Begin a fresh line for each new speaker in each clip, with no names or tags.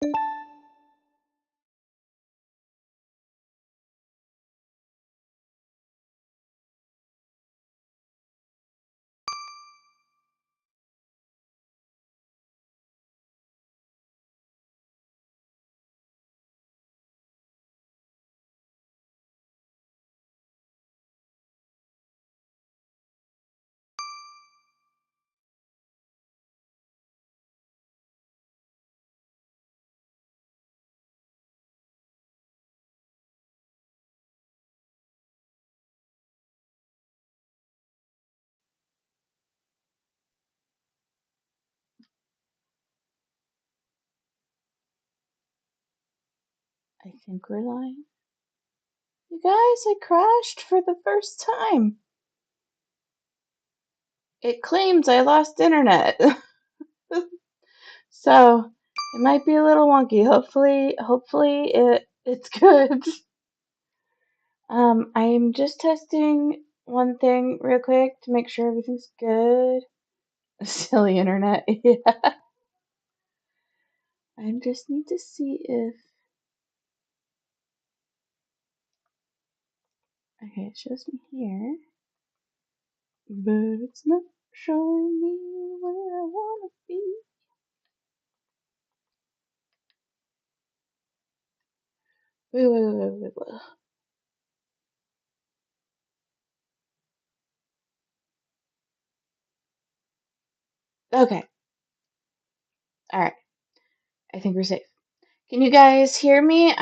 I think we're live. You guys, I crashed for the first time. It claims I lost internet. So it might be a little wonky. Hopefully it's good. I'm just testing one thing real quick to make sure everything's good. Silly internet. Yeah. I just need to see if okay, it shows me here. But it's not showing me where I wanna be. Wait. Okay. Alright. I think we're safe. Can you guys hear me?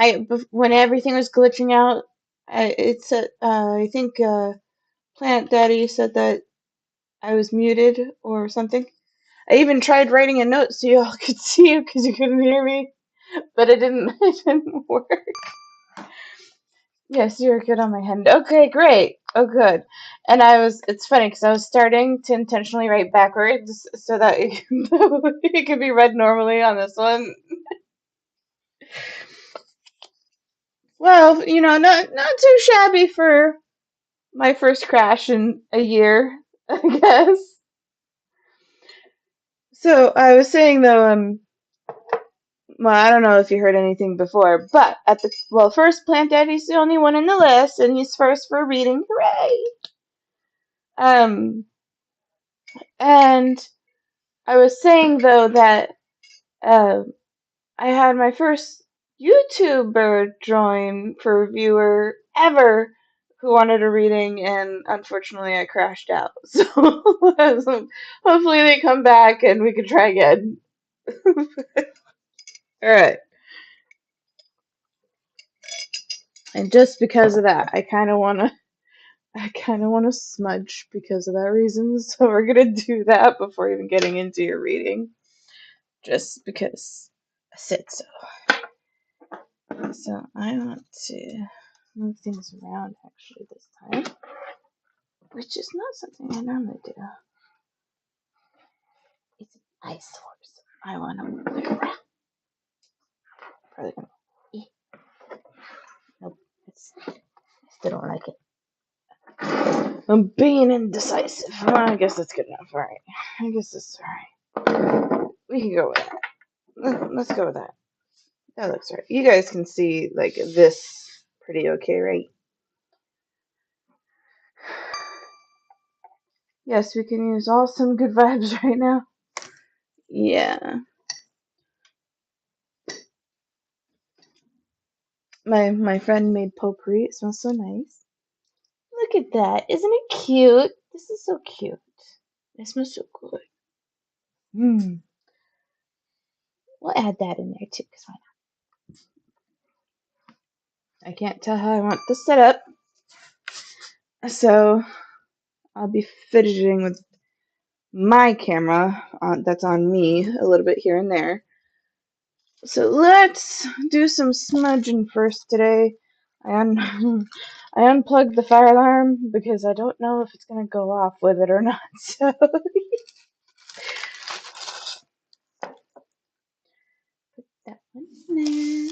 When everything was glitching out, it said I think Plant Daddy said that I was muted or something. I even tried writing a note so y'all could see it because you couldn't hear me, but it didn't. It didn't work. Yes, you're good on my hand. Okay, great. Oh, good. And it's funny because I was starting to intentionally write backwards so that it could be read normally on this one. Well, not too shabby for my first crash in a year, I guess. So I was saying though, well, I don't know if you heard anything before, but first, Plant Daddy's the only one in the list, and he's first for reading. Hooray! Um, and I was saying though that uh, I had my first YouTuber join for viewer ever who wanted a reading, and unfortunately I crashed out. So hopefully they come back and we can try again. All right. And just because of that, I kind of want to smudge because of that reason. So we're gonna do that before even getting into your reading, just because I said so. So I want to move things around actually this time, which is not something I normally do. It's an ice horse. I want to move it around. Probably gonna. Nope. I still don't like it. I'm being indecisive. Well, I guess that's good enough. All right. I guess that's all right. We can go with that. Let's go with that. That looks right. You guys can see like this pretty okay, right? Yes, we can use all some good vibes right now. Yeah. My friend made potpourri. It smells so nice. Look at that. Isn't it cute? This is so cute. It smells so good. Mmm. We'll add that in there too, because why not? I can't tell how I want this set up. So I'll be fidgeting with my camera that's on me a little bit here and there. So let's do some smudging first today. I unplugged the fire alarm because I don't know if it's gonna go off with it or not. So put that one in there.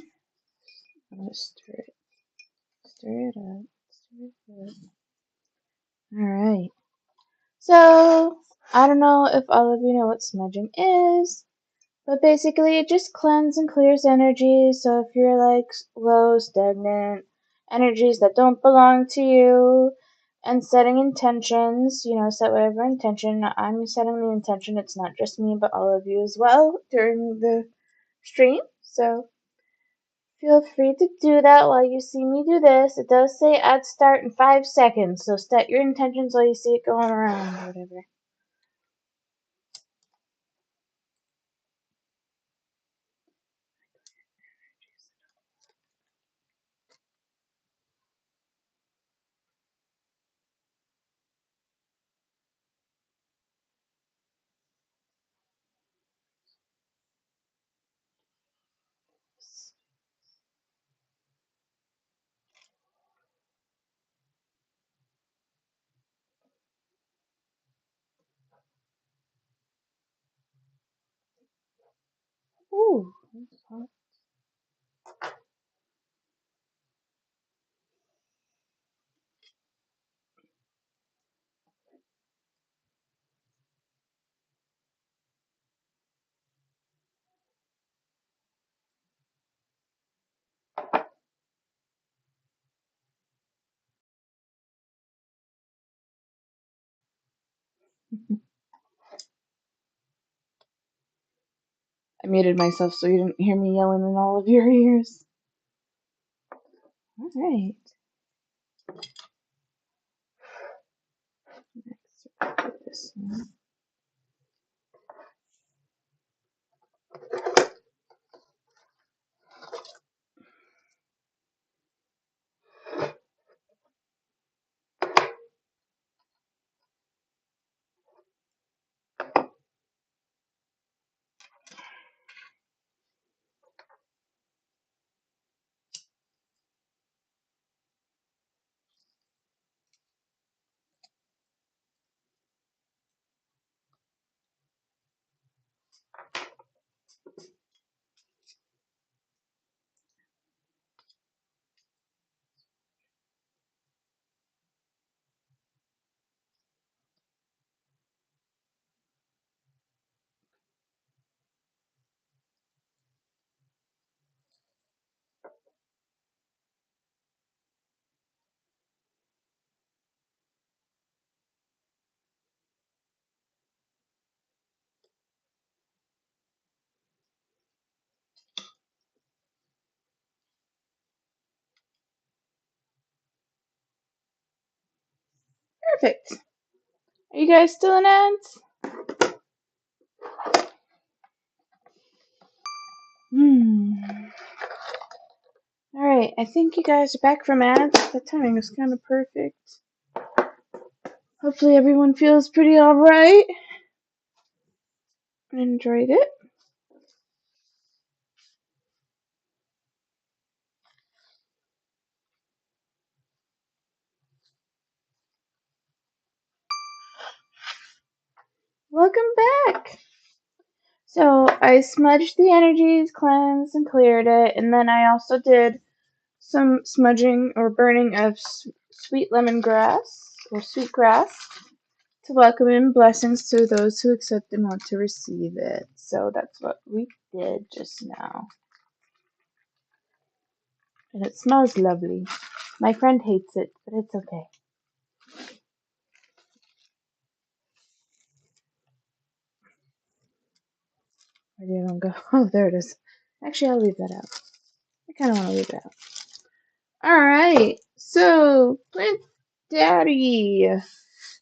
I'm gonna stir it up, stir it up. All right. So I don't know if all of you know what smudging is, But basically, it just cleanses and clears energy. So if you're like low, stagnant energies that don't belong to you, and setting intentions, set whatever intention. I'm setting the intention. It's not just me, but all of you as well during the stream. So feel free to do that while you see me do this. It does say add start in 5 seconds, so set your intentions while you see it going around or whatever. Ooh. I muted myself so you didn't hear me yelling in all of your ears. All right. Next, we'll do this one. Perfect. Are you guys still in ads? Alright, I think you guys are back from ads. The timing was kind of perfect. Hopefully everyone feels pretty alright and enjoyed it. Welcome back! So I smudged the energies, cleansed, and cleared it, and then I also did some smudging or burning of sweet lemongrass or sweet grass to welcome in blessings to those who accept and want to receive it. So that's what we did just now. And it smells lovely. My friend hates it, but it's okay. Where did it go? Oh, there it is. Actually, I'll leave that out. I kind of want to leave it out. Alright, so, Plant Daddy,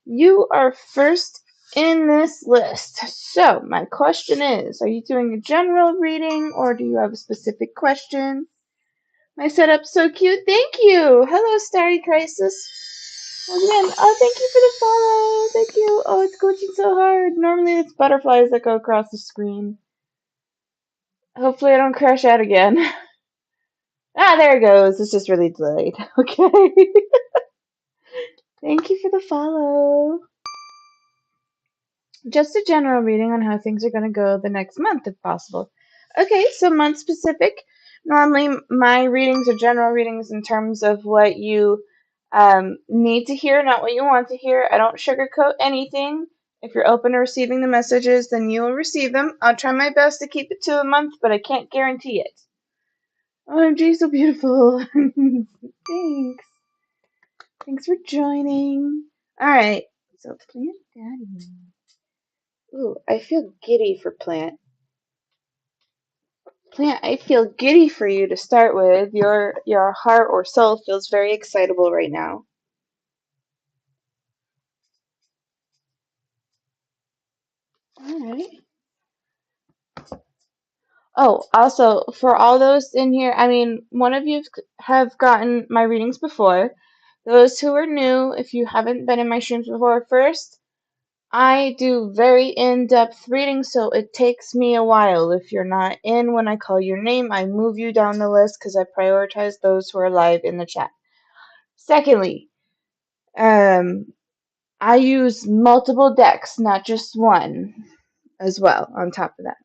you are first in this list. So, my question is, are you doing a general reading or do you have a specific question? My setup's so cute. Thank you. Hello, Starry Crisis. Again, oh, thank you for the follow. Thank you. Oh, it's glitching so hard. Normally it's butterflies that go across the screen. Hopefully I don't crash out again. Ah, there it goes. It's just really delayed. Okay. Thank you for the follow. Just a general reading on how things are going to go the next month, if possible. Okay, so month specific. Normally, my readings are general readings in terms of what you need to hear, not what you want to hear. I don't sugarcoat anything. If you're open to receiving the messages, then you will receive them. I'll try my best to keep it to a month, but I can't guarantee it. OMG, so beautiful. Thanks. Thanks for joining. Alright, so Plant Daddy. Ooh, I feel giddy for Plant. Plant, I feel giddy for you to start with. Your heart or soul feels very excitable right now. Alright. Oh, also, for all those in here, I mean, one of you have gotten my readings before. Those who are new, if you haven't been in my streams before, first, I do very in-depth readings, so it takes me a while. If you're not in when I call your name, I move you down the list because I prioritize those who are live in the chat. Secondly, I use multiple decks, not just one, as well, on top of that.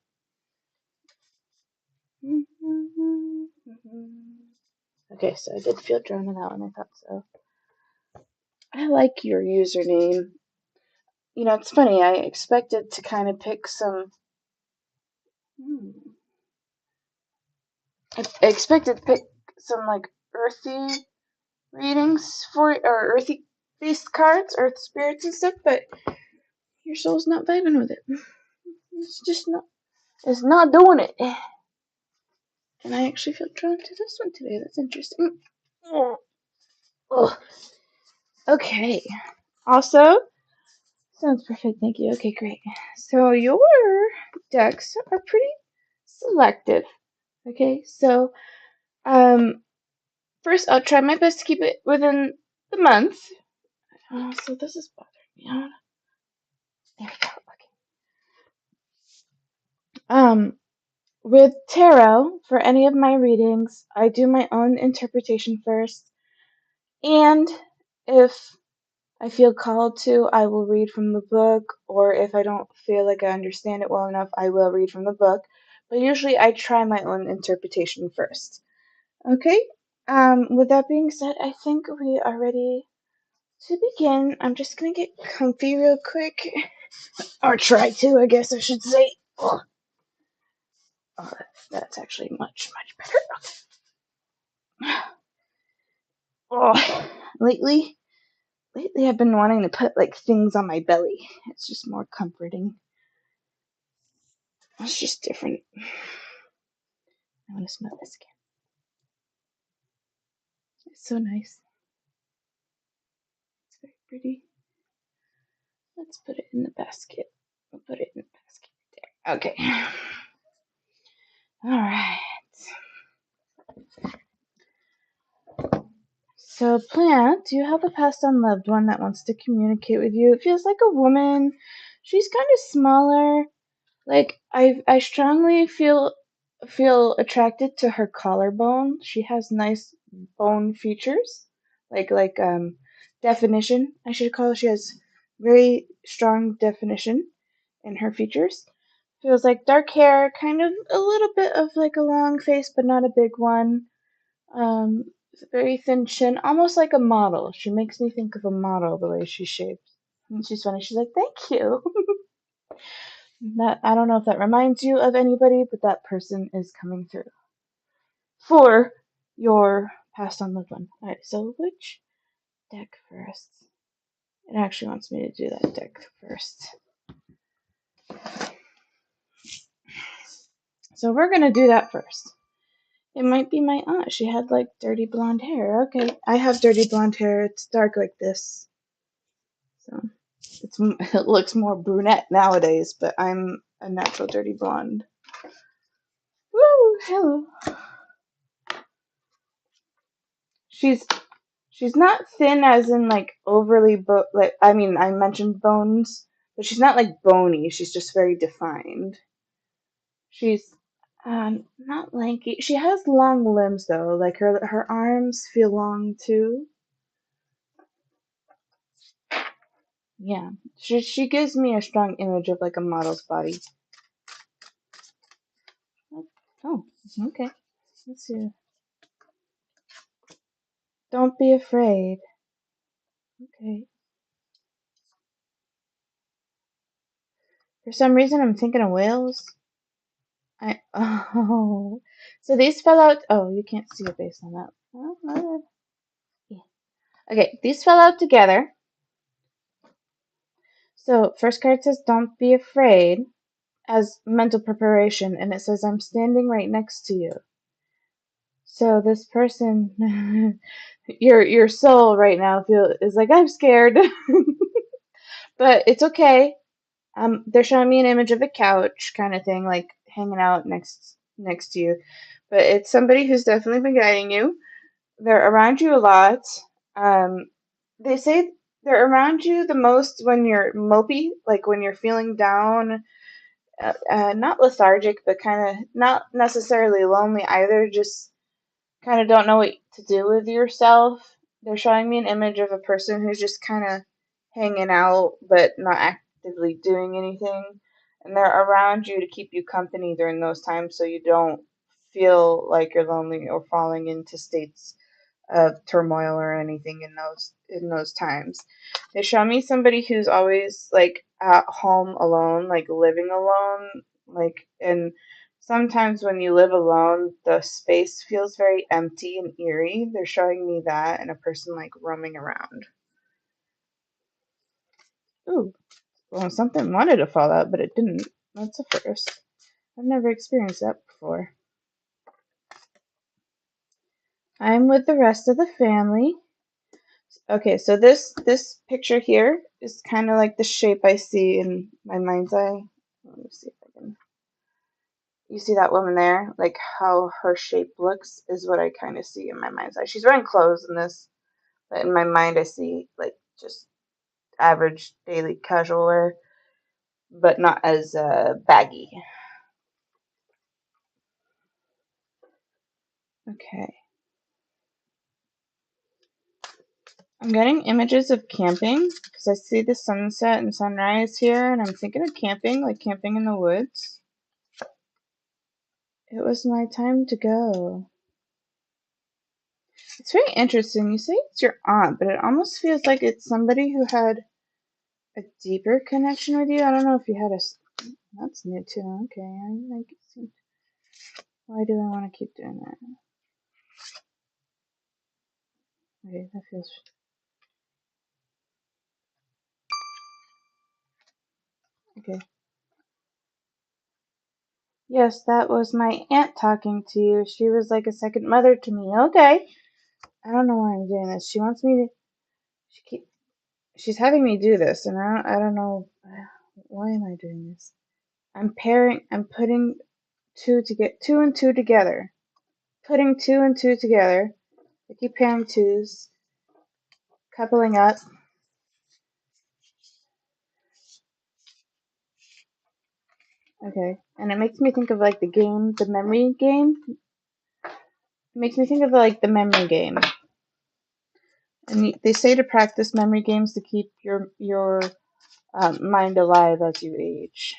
Okay, so I did feel drawn to that one, I thought so. I like your username. You know, it's funny, I expected to kind of pick some... I expected to pick some, like, earthy readings for... or earthy-based cards, earth spirits and stuff, but your soul's not vibing with it. It's just not... It's not doing it. And I actually feel drawn to this one today. That's interesting. Oh. Okay. Also, sounds perfect. Thank you. Okay, great. So your decks are pretty selective. Okay, so first I'll try my best to keep it within the month. So this is bothering me. There we go. Okay. With tarot, for any of my readings, I do my own interpretation first, and if I feel called to, I will read from the book, or if I don't feel like I understand it well enough, I will read from the book. But usually I try my own interpretation first. Okay? With that being said, I think we are ready to begin. I'm just gonna get comfy real quick. Or try to, I guess I should say. Oh, that's actually much, much better. Oh, lately I've been wanting to put like things on my belly. It's just more comforting. It's just different. I want to smell this again. It's so nice. It's very pretty. Let's put it in the basket. We'll put it in the basket there. Okay. Alright. So, Plant, you have a passed on loved one that wants to communicate with you. It feels like a woman. She's kind of smaller. Like I strongly feel attracted to her collarbone. She has nice bone features, like definition. I should call it. She has very strong definition in her features. Feels like dark hair, kind of a little bit of like a long face, but not a big one. Very thin chin, almost like a model. She makes me think of a model the way she's shaped. And she's funny. She's like, "Thank you." That I don't know if that reminds you of anybody, but that person is coming through for your passed on loved one. Alright, so which deck first? It actually wants me to do that deck first. So we're gonna do that first. It might be my aunt. She had like dirty blonde hair. Okay, I have dirty blonde hair. It's dark like this. So it looks more brunette nowadays, but I'm a natural dirty blonde. Woo! Hello. She's not thin as in like overly like I mean I mentioned bones, but she's not like bony. She's just very defined. She's not lanky. She has long limbs though. Like her arms feel long too. Yeah, she gives me a strong image of like a model's body. Oh, okay. Let's see. Don't be afraid. Okay. For some reason, I'm thinking of whales. Oh, so these fell out. Oh, you can't see it based on that. Oh, yeah. Okay, these fell out together. So first card says, "Don't be afraid," as mental preparation, and it says, "I'm standing right next to you." So this person, your soul right now is like, "I'm scared," but it's okay. They're showing me an image of a couch kind of thing, like hanging out next to you. But it's somebody who's definitely been guiding you. They're around you a lot. Um, they say they're around you the most when you're mopey, like when you're feeling down, not lethargic, but kind of not necessarily lonely either. Just kind of don't know what to do with yourself. They're showing me an image of a person who's just kind of hanging out but not actively doing anything. And they're around you to keep you company during those times so you don't feel like you're lonely or falling into states of turmoil or anything in those times. They show me somebody who's always like at home alone, like living alone, like and sometimes when you live alone, the space feels very empty and eerie. They're showing me that and a person like roaming around. Ooh, well, something wanted to fall out, but it didn't. That's a first. I've never experienced that before. I'm with the rest of the family. Okay, so this picture here is kind of like the shape I see in my mind's eye. Let me see if I can. You see that woman there? Like how her shape looks is what I kind of see in my mind's eye. She's wearing clothes in this, but in my mind I see like just average daily casual wear, but not as baggy. Okay. I'm getting images of camping because I see the sunset and sunrise here, and I'm thinking of camping, like camping in the woods. It was my time to go. It's very interesting. You say it's your aunt, but it almost feels like it's somebody who had a deeper connection with you. I don't know if you had a. That's new too. Okay, I like it. Why do I want to keep doing that? Okay, that feels. Okay. Yes, that was my aunt talking to you. She was like a second mother to me. Okay. I don't know why I'm doing this. She wants me to. She's having me do this, and I don't know. Why am I doing this? I'm putting two and two together. Putting two and two together. I keep pairing twos, coupling up. Okay, and it makes me think of like the game, the memory game. It makes me think of like the memory game. And they say to practice memory games to keep your mind alive as you age.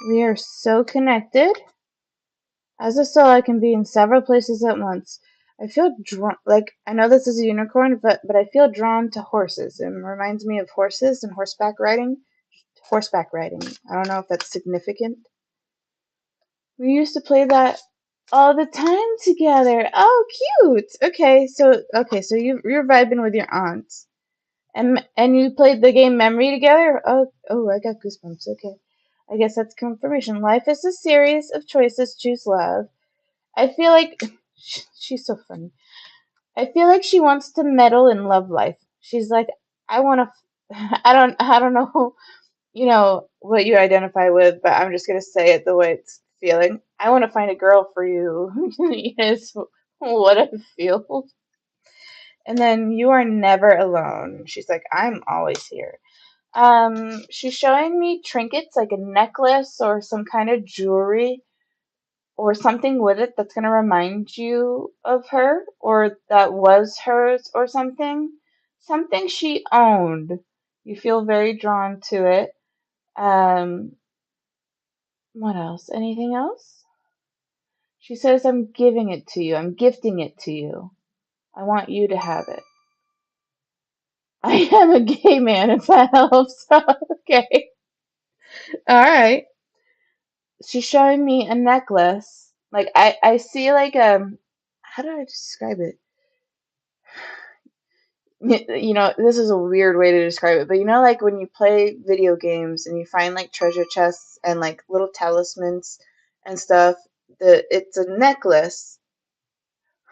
We are so connected. As a soul, I can be in several places at once. I feel drawn, like I know this is a unicorn, but I feel drawn to horses. It reminds me of horses and horseback riding. Horseback riding. I don't know if that's significant. We used to play that all the time together. Oh, cute. Okay, so you're vibing with your aunt, and you played the game Memory together. Oh, I got goosebumps. Okay, I guess that's confirmation. Life is a series of choices. Choose love. I feel like she's so funny. I feel like she wants to meddle in love life. She's like, I want to. I don't know. You know what you identify with, but I'm just gonna say it the way it's feeling. I want to find a girl for you. Is what I feel. And then you are never alone. She's like, I'm always here. She's showing me trinkets like a necklace or some kind of jewelry or something with it that's going to remind you of her or that was hers or something. Something she owned. You feel very drawn to it. Um, what else? Anything else? She says, I'm giving it to you. I'm gifting it to you. I want you to have it. I am a gay man, if that helps. Okay. All right. She's showing me a necklace. Like I see like how do I describe it? You know, this is a weird way to describe it, but you know, like when you play video games and you find like treasure chests and like little talismans and stuff, it's a necklace.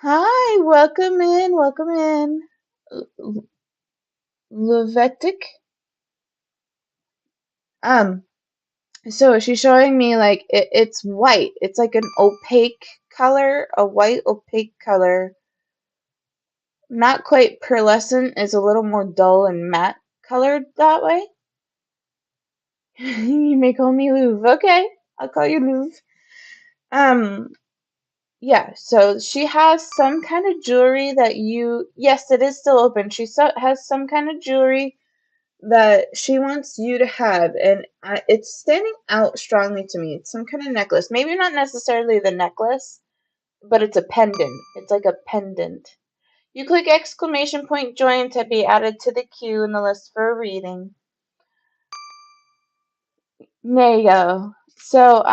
Hi, welcome in, welcome in. Levetic. Um, so she's showing me like it's white. It's like an opaque color, a white opaque color. Not quite pearlescent, is a little more dull and matte colored that way. You may call me Louvre. Okay, I'll call you Louvre. Um, yeah, so she has some kind of jewelry that yes, it is still open. Has some kind of jewelry that she wants you to have, and it's standing out strongly to me. It's some kind of necklace. Maybe not necessarily the necklace, but it's a pendant. It's like a pendant. You click exclamation point join to be added to the queue in the list for a reading. There you go. So,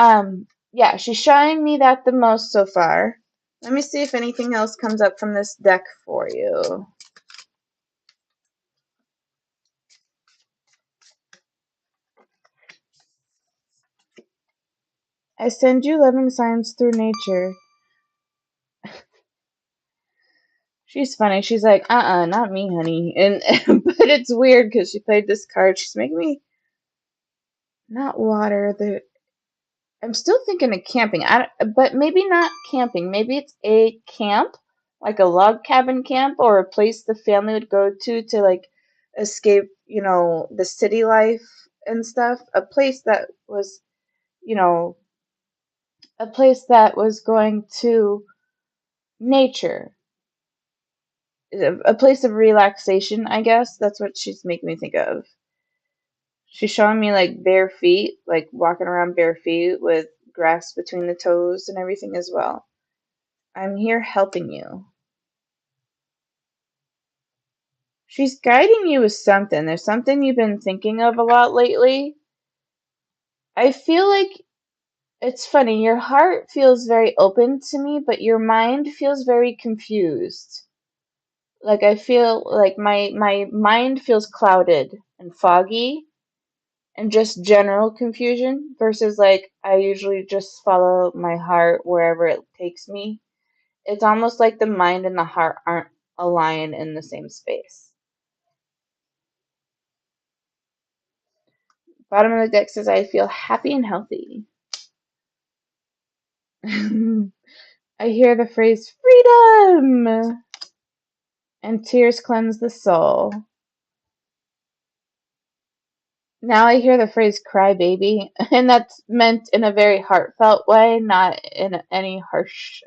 yeah, she's showing me that the most so far. Let me see if anything else comes up from this deck for you. I send you loving signs through nature. She's funny. She's like, not me, honey. And but it's weird because she played this card. She's making me not water. I'm still thinking of camping. But maybe not camping. Maybe it's a camp, like a log cabin camp, or a place the family would go to like escape, the city life and stuff. A place that was, you know, a place that was going to nature, a place of relaxation, I guess. That's what she's making me think of. She's showing me like bare feet, like walking around bare feet with grass between the toes and everything as well. I'm here helping you. She's guiding you with something. There's something you've been thinking of a lot lately. I feel like it's funny. Your heart feels very open to me, but your mind feels very confused. Like I feel like my mind feels clouded and foggy and just general confusion versus like I usually just follow my heart wherever it takes me. It's almost like the mind and the heart aren't aligned in the same space. Bottom of the deck says I feel happy and healthy. I hear the phrase freedom and tears cleanse the soul. Now I hear the phrase cry baby, and that's meant in a very heartfelt way, not in any harsh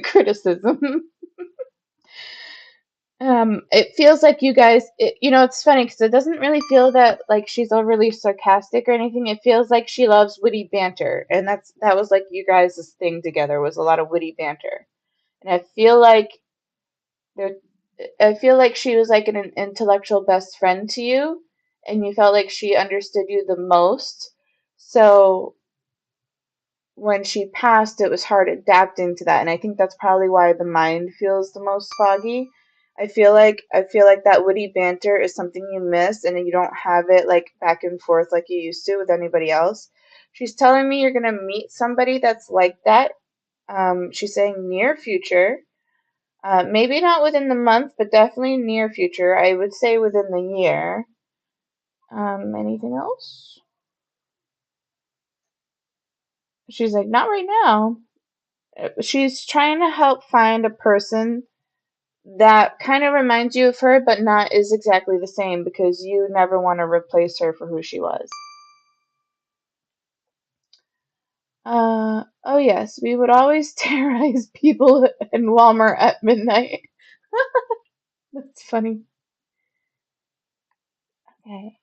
criticism. It feels like you guys, it's funny because it doesn't really feel that like she's overly sarcastic or anything. It feels like she loves witty banter, and that was like you guys' thing together was a lot of witty banter. And there, I feel like she was like an intellectual best friend to you, and you felt like she understood you the most. So when she passed, it was hard adapting to that, and I think that's probably why the mind feels the most foggy. I feel like that witty banter is something you miss, and you don't have it like back and forth like you used to with anybody else. She's telling me you're gonna meet somebody that's like that. She's saying near future. Maybe not within the month, but definitely near future. I would say within the year. Anything else? She's like, not right now. She's trying to help find a person that kind of reminds you of her, but not is exactly the same because you never want to replace her for who she was. Oh yes, we would always terrorize people in Walmart at midnight. That's funny. Okay,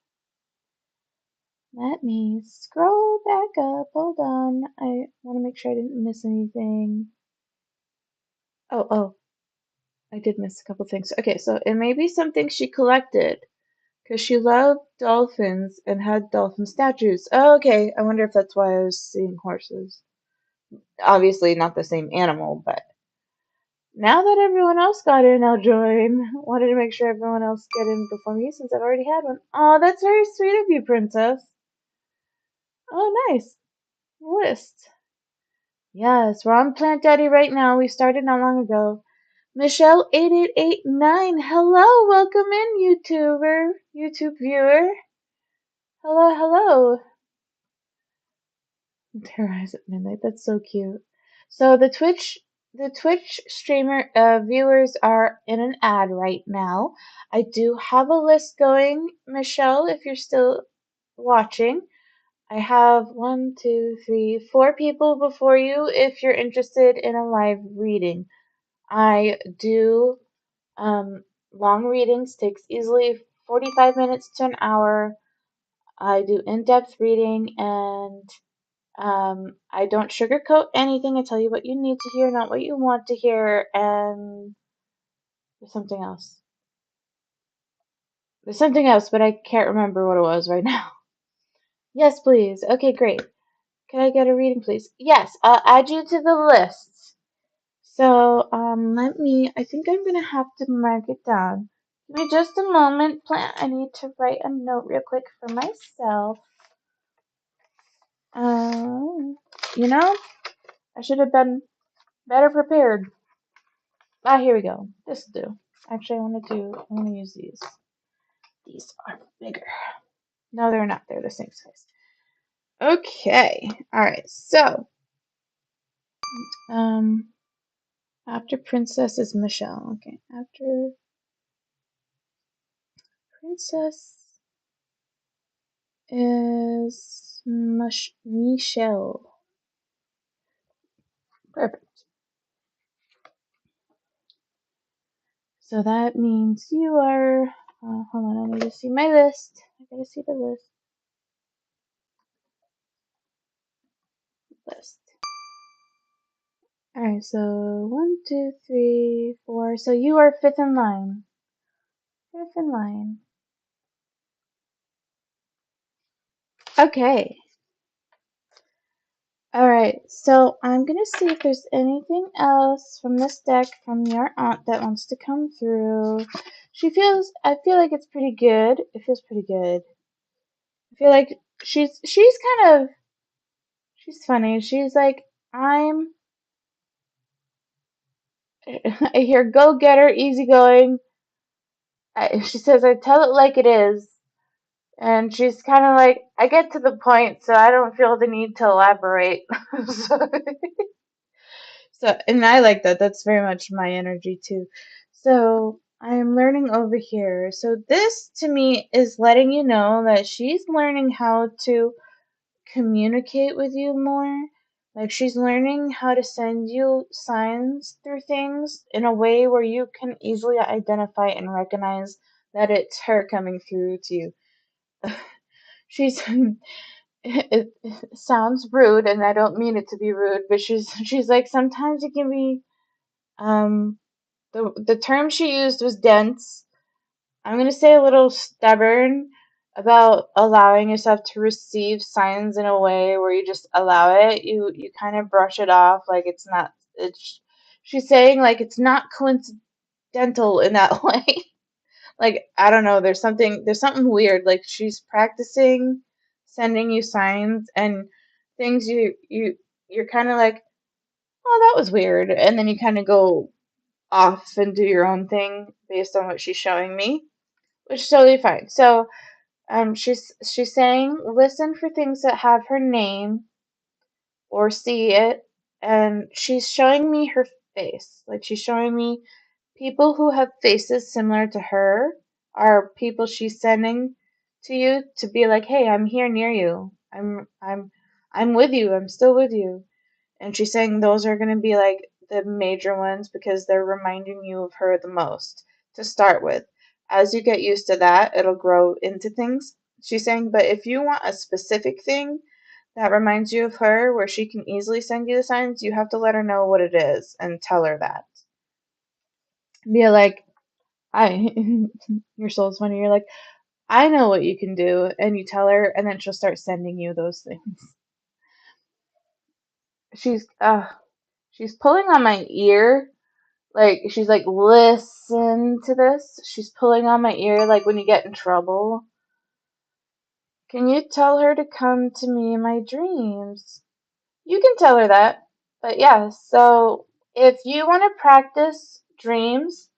let me scroll back up. Hold on. I want to make sure I didn't miss anything. Oh, oh. I did miss a couple things. Okay, so it may be something she collected because she loved dolphins and had dolphin statues. Oh, okay, I wonder if that's why I was seeing horses. Obviously, not the same animal, but now that everyone else got in, I'll join. Wanted to make sure everyone else get in before me since I've already had one. Oh, that's very sweet of you, Princess. Oh, nice. List. Yes, we're on Plant Daddy right now. We started not long ago. Michelle8889. Hello, welcome in, YouTube viewer. Hello, hello. Terrorize at midnight. That's so cute. So the Twitch streamer viewers are in an ad right now. I do have a list going, Michelle, if you're still watching. I have 4 people before you if you're interested in a live reading. I do long readings, takes easily 45 minutes to an hour. I do in-depth reading and I don't sugarcoat anything. I tell you what you need to hear, not what you want to hear. And there's something else. There's something else, but I can't remember what it was right now. Yes, please. Okay, great. Can I get a reading, please? Yes, I'll add you to the list. So, I think I'm gonna have to mark it down. Give me just a moment, Plant. I need to write a note real quick for myself. You know, I should have been better prepared. Ah, here we go. This will do. Actually, I want to use these. These are bigger. No, they're not. They're the same size. Okay. All right. So, um, after Princess is Michelle. Okay. After Princess is Michelle. Perfect. So that means you are. Hold on. I need to see my list. I gotta see the list. Alright, so 1, 2, 3, 4. So you are fifth in line. Fifth in line. Okay. Alright, so I'm gonna see if there's anything else from this deck from your aunt that wants to come through. I feel like it's pretty good. It feels pretty good. I feel like she's funny. She's like, I hear go-getter, easygoing. She says, I tell it like it is. And she's kind of like, I get to the point, so I don't feel the need to elaborate. so, and I like that. That's very much my energy too. So I'm learning over here. So this to me is letting you know that she's learning how to communicate with you more. Like she's learning how to send you signs through things in a way where you can easily identify and recognize that it's her coming through to you. She's it sounds rude and I don't mean it to be rude, but she's like sometimes it can be um the term she used was dense. I'm gonna say a little stubborn about allowing yourself to receive signs in a way where you just allow it. You kind of brush it off like it's she's saying like it's not coincidental in that way. Like I don't know, there's something weird. Like she's practicing sending you signs and things you're kind of like, oh, that was weird, and then you kind of go off and do your own thing based on what she's showing me, which is totally fine. So she's saying listen for things that have her name or see it, and she's showing me her face. Like she's showing me people who have faces similar to her are people she's sending to you to be like, "Hey, I'm here near you. I'm with you. I'm still with you." And she's saying those are going to be like the major ones because they're reminding you of her the most to start with. As you get used to that, it'll grow into things. She's saying, but if you want a specific thing that reminds you of her where she can easily send you the signs, you have to let her know what it is and tell her that. Be like, I, your soul's funny. You're like, I know what you can do, and you tell her, and then she'll start sending you those things. She's, she's pulling on my ear. Like, she's like, listen to this. She's pulling on my ear, like when you get in trouble. Can you tell her to come to me in my dreams? You can tell her that. But yeah, so if you want to practice dreams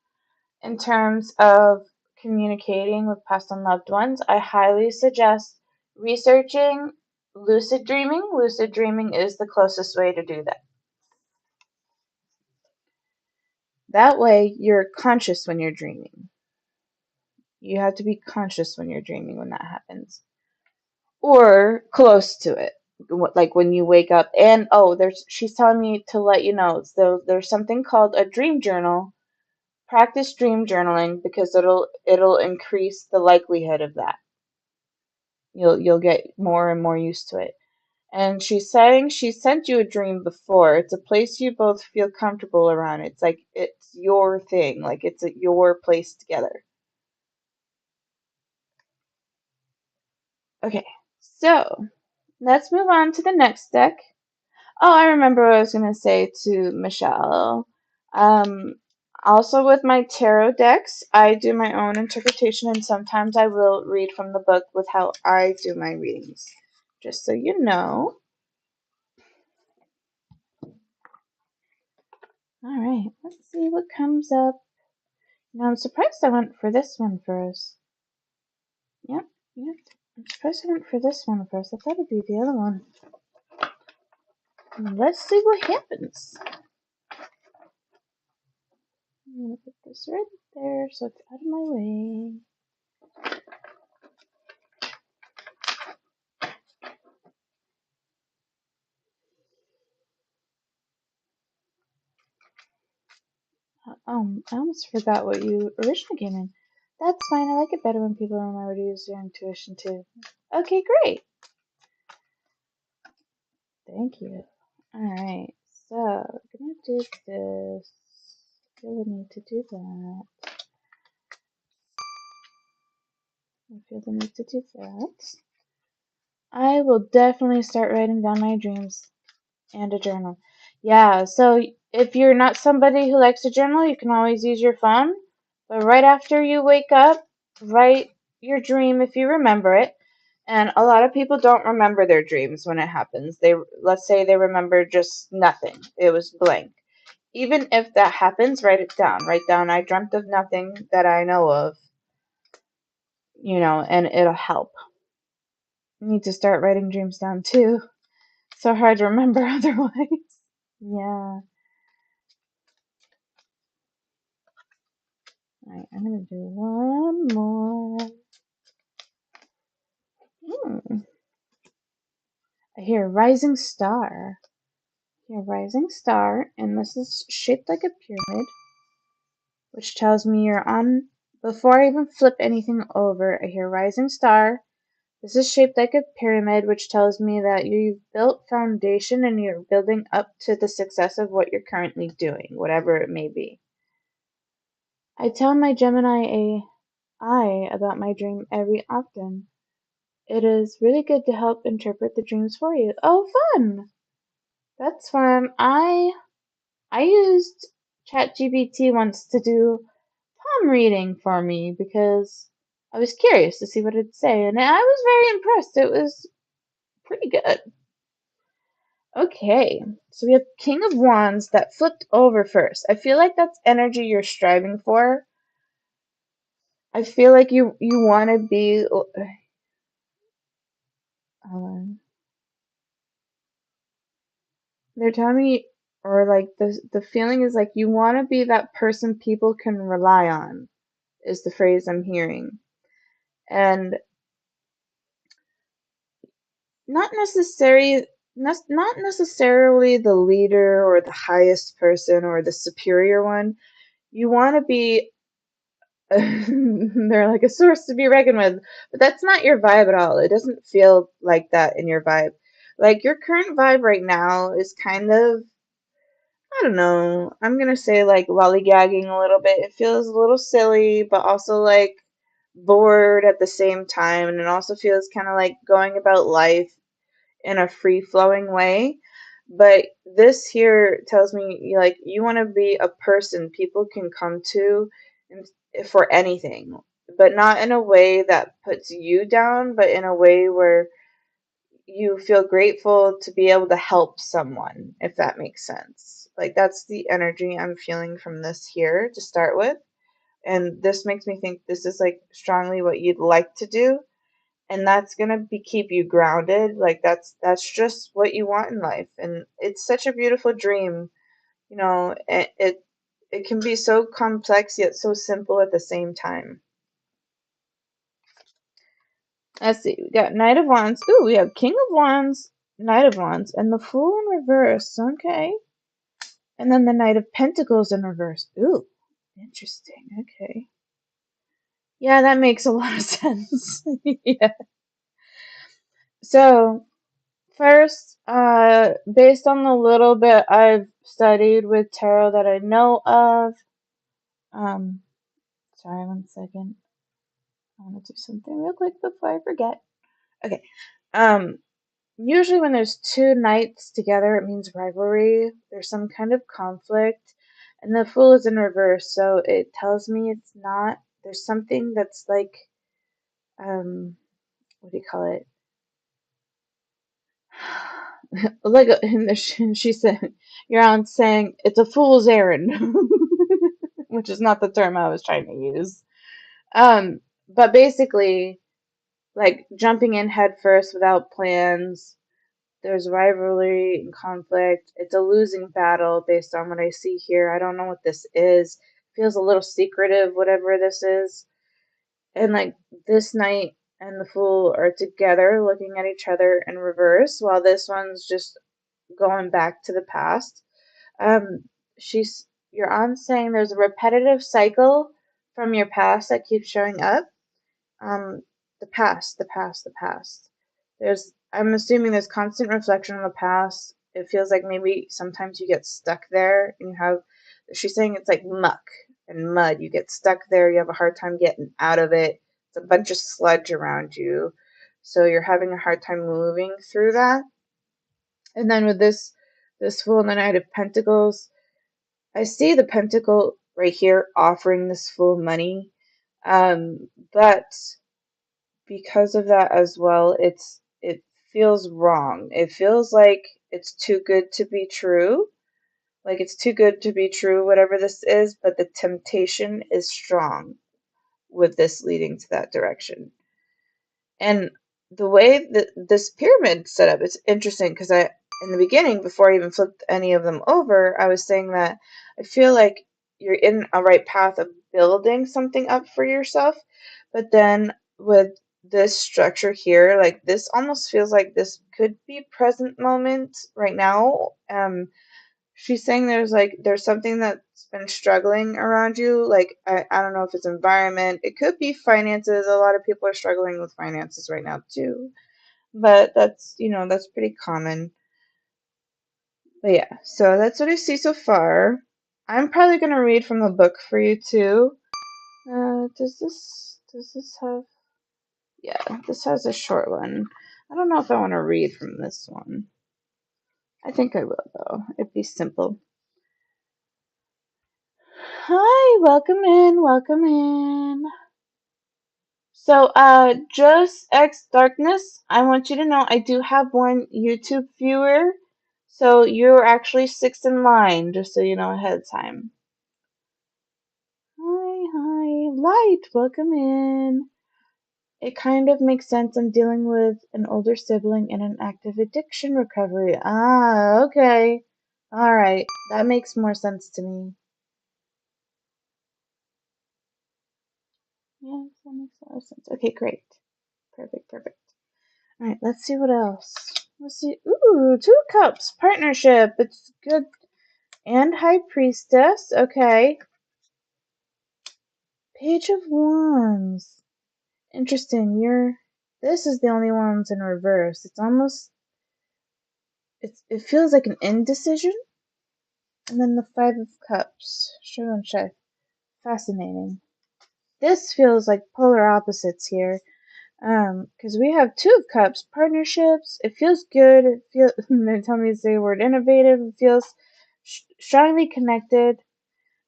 in terms of communicating with past and loved ones, I highly suggest researching lucid dreaming. Lucid dreaming is the closest way to do that. That way, you're conscious when you're dreaming. You have to be conscious when you're dreaming when that happens, or close to it. Like when you wake up, and she's telling me to let you know. So there's something called a dream journal. Practice dream journaling because it'll increase the likelihood of that. You'll get more and more used to it. And she's saying she sent you a dream before. It's a place you both feel comfortable around. It's like it's your thing, like it's your place together. Okay, so let's move on to the next deck. Oh, I remember what I was going to say to Michelle. Um, Also, with my tarot decks, I do my own interpretation, and sometimes I will read from the book with how I do my readings. Just so you know. All right, let's see what comes up. Now, I'm surprised I went for this one first. Yep, yep. I'm surprised I went for this one first. I thought it'd be the other one. Let's see what happens. I'm gonna put this right there so it's out of my way. I almost forgot what you originally came in. That's fine. I like it better when people remember to use their intuition too. Okay, great. Thank you. Alright, so I'm gonna do this. I feel the need to do that. I feel the need to do that. I will definitely start writing down my dreams and a journal. Yeah, so if you're not somebody who likes to journal, you can always use your phone. But right after you wake up, write your dream if you remember it. And a lot of people don't remember their dreams when it happens. Let's say they remember just nothing. It was blank. Even if that happens, write it down. Write down, I dreamt of nothing that I know of, and it'll help. You need to start writing dreams down too. So hard to remember otherwise. Yeah. Alright, I'm gonna do one more. I hear rising star. I hear rising star, and this is shaped like a pyramid, which tells me you're on. Before I even flip anything over, I hear rising star. This is shaped like a pyramid, which tells me that you've built foundation and you're building up to the success of what you're currently doing, whatever it may be. I tell my Gemini AI about my dream every often. It is really good to help interpret the dreams for you. Oh, fun! That's fun. I used ChatGPT once to do palm reading for me because I was curious to see what it'd say, and I was very impressed. It was pretty good. Okay, so we have King of Wands that flipped over first. I feel like that's energy you're striving for. I feel like you want to be. They're telling me, or like the feeling is like you want to be that person people can rely on. Is the phrase I'm hearing, and not necessarily not necessarily the leader or the highest person or the superior one. You want to be they're like a source to be reckoned with, but that's not your vibe at all. It doesn't feel like that in your vibe. Like your current vibe right now is kind of I don't know. I'm gonna say like lollygagging a little bit. It feels a little silly, but also like bored at the same time, and it also feels kind of like going about life in a free flowing way. But this here tells me like you want to be a person people can come to for anything, but not in a way that puts you down, but in a way where you feel grateful to be able to help someone, if that makes sense. Like that's the energy I'm feeling from this here to start with. And this makes me think this is like strongly what you'd like to do, and that's gonna be keep you grounded. Like that's just what you want in life, and it's such a beautiful dream. It can be so complex yet so simple at the same time. Let's see, we got Knight of Wands. Ooh, we have King of Wands, Knight of Wands, and the Fool in reverse. Okay. And then the Knight of Pentacles in reverse. Ooh, interesting. Okay. Yeah, that makes a lot of sense. Yeah. So, first, based on the little bit I've studied with tarot that I know of, um, sorry, one second. I want to do something real quick before I forget. Okay. Um, Usually when there's two knights together, it means rivalry. There's some kind of conflict, and the Fool is in reverse, so it tells me it's not. There's something that's like, what do you call it? Like she said, you're on saying it's a fool's errand, which is not the term I was trying to use. But basically, like jumping in head first without plans. There's rivalry and conflict. It's a losing battle based on what I see here. I don't know what this is. Feels a little secretive, whatever this is. And like this knight and the Fool are together looking at each other in reverse, while this one's just going back to the past. Um, you're on saying there's a repetitive cycle from your past that keeps showing up. Um, the past. I'm assuming there's constant reflection on the past. It feels like maybe sometimes you get stuck there and she's saying it's like muck and mud. You get stuck there, you have a hard time getting out of it. It's a bunch of sludge around you. So you're having a hard time moving through that. And then with this Fool and the Knight of Pentacles, I see the Pentacle right here offering this Fool money. But because of that as well, it feels wrong. It feels like it's too good to be true. Like it's too good to be true, whatever this is, but the temptation is strong with this leading to that direction. And the way that this pyramid set up, it's interesting because in the beginning, before I even flipped any of them over, I was saying that I feel like you're in a right path of building something up for yourself. But then with this structure here, like this almost feels like this could be present moment right now. She's saying there's something that's been struggling around you. Like I don't know if it's environment. It could be finances. A lot of people are struggling with finances right now too. But that's pretty common. But yeah, so that's what I see so far. I'm probably gonna read from the book for you too. Does this have, yeah, this has a short one. I don't know if I want to read from this one. I think I will though. It'd be simple. Hi, welcome in, welcome in. So, just X Darkness, I want you to know I do have one YouTube viewer. So you're actually sixth in line, just so you know ahead of time. Hi, Light, welcome in. It kind of makes sense. I'm dealing with an older sibling in an active addiction recovery. Ah, okay. All right. That makes more sense to me. Yes, that makes a lot of sense. Okay, great. Perfect. All right, let's see what else. Let's see. Ooh, two cups. Partnership. It's good. And High Priestess. Okay. Page of Wands. Interesting. This is the only ones in reverse. It feels like an indecision. And then the Five of Cups. Shai. Fascinating. This feels like polar opposites here. Because we have Two of Cups, partnerships. It feels good. It feels. They tell me to say the word innovative. It feels strongly connected.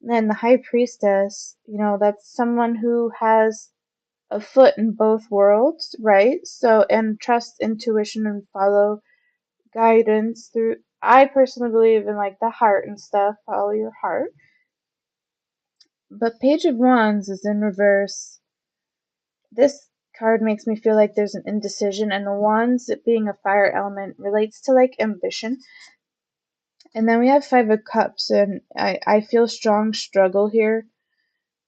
And then the High Priestess. That's someone who has a foot in both worlds, right? So, and trust intuition and follow guidance through. I personally believe in like the heart and stuff. Follow your heart. But Page of Wands is in reverse. This card makes me feel like there's an indecision, and the Wands, it being a fire element, relates to like ambition. And then we have Five of Cups, and I feel strong struggle here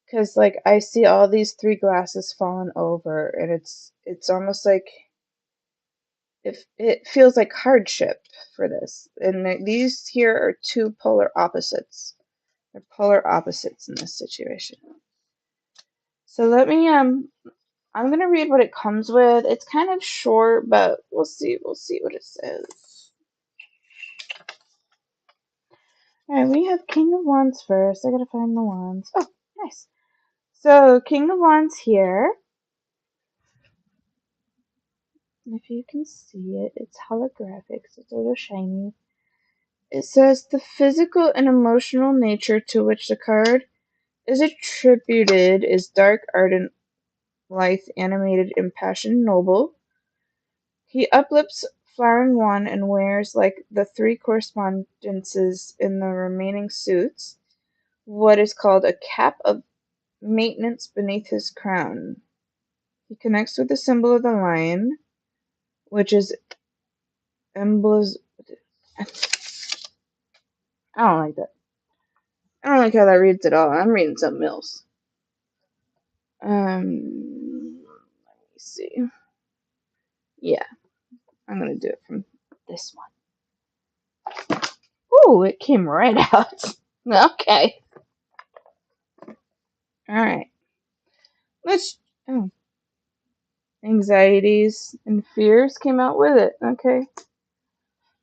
because like I see all these three glasses falling over, and it's almost like if it feels like hardship for this. And these here are two polar opposites. They're polar opposites in this situation. So let me I'm gonna read what it comes with. It's kind of short, but we'll see. We'll see what it says. Alright, we have King of Wands first. I gotta find the wands. Oh, nice. So King of Wands here. If you can see it, it's holographic, so it's a little shiny. It says the physical and emotional nature to which the card is attributed is dark, ardent, lithe, animated, impassioned, noble. He uplifts flowering one and wears, like the three correspondences in the remaining suits, what is called a cap of maintenance beneath his crown. He connects with the symbol of the lion, which is emblems. I don't like that. I don't like how that reads at all. I'm reading something else. Let me see. Yeah, I'm gonna do it from this one. Ooh, it came right out. Okay. Alright. Let's. Oh. Anxieties and fears came out with it. Okay.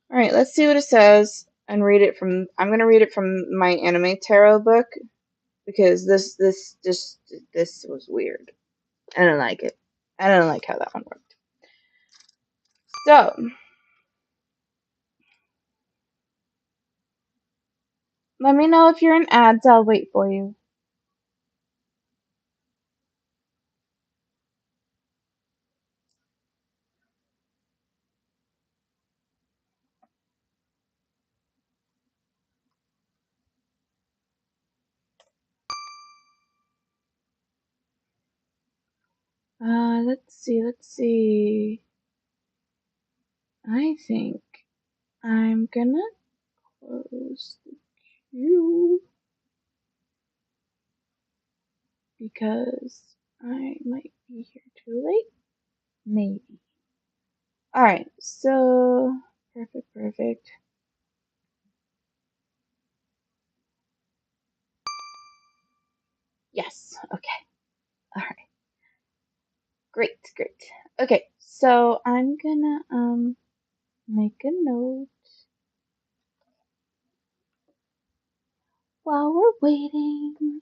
Alright, let's see what it says and read it from. I'm gonna read it from my anime tarot book because this was weird. I don't like it. I don't like how that one worked. So, let me know if you're in ads. I'll wait for you. Let's see. Let's see. I think I'm gonna close the queue because I might be here too late. Maybe. Alright, so perfect. Yes, okay. Alright. Great. Okay, so I'm gonna make a note while we're waiting.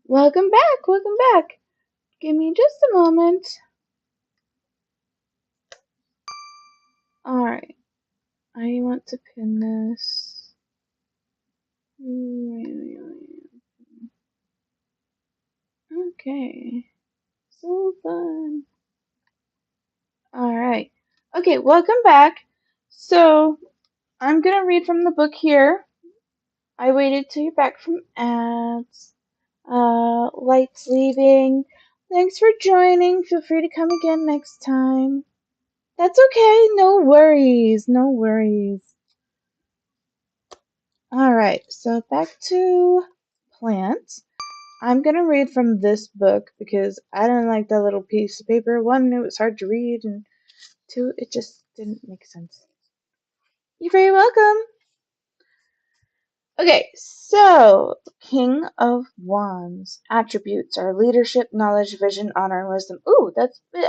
Welcome back. Give me just a moment. Alright, I want to pin this. Okay, so fun. Alright, okay, welcome back. So, I'm gonna read from the book here. I waited till you're back from ads. Lights leaving. Thanks for joining. Feel free to come again next time. That's okay. No worries. No worries. All right. So back to plants. I'm going to read from this book because I didn't like that little piece of paper. One, it was hard to read, and two, it just didn't make sense. You're very welcome. Okay, so King of Wands. Attributes are leadership, knowledge, vision, honor, and wisdom. Ooh,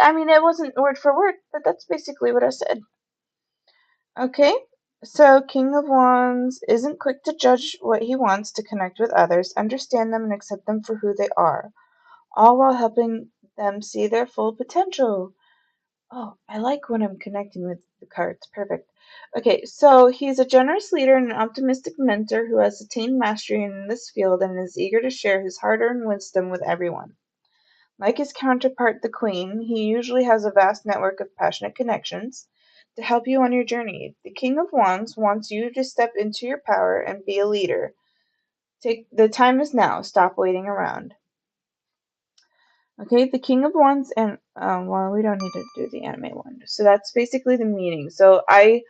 I mean, it wasn't word for word, but that's basically what I said. Okay, so King of Wands isn't quick to judge what he wants to connect with others, understand them, and accept them for who they are, all while helping them see their full potential. Oh, I like when I'm connecting with the cards. Perfect. Okay, so he's a generous leader and an optimistic mentor who has attained mastery in this field and is eager to share his hard-earned wisdom with everyone. Like his counterpart, the Queen, he usually has a vast network of passionate connections to help you on your journey. The King of Wands wants you to step into your power and be a leader. The time is now. Stop waiting around. Okay, the King of Wands, and well, we don't need to do the anime one. So that's basically the meaning. So I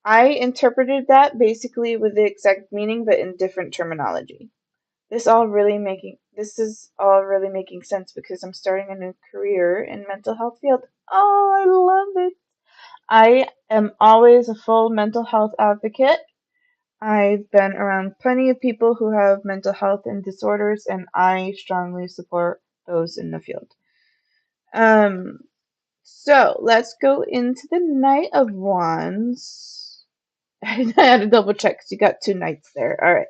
interpreted that basically with the exact meaning, but in different terminology. This is all really making sense because I'm starting a new career in mental health field. Oh, I love it. I am always a full mental health advocate. I've been around plenty of people who have mental health and disorders, and I strongly support those in the field. Um, so let's go into the Knight of Wands. I had to double check because you got two knights there. All right.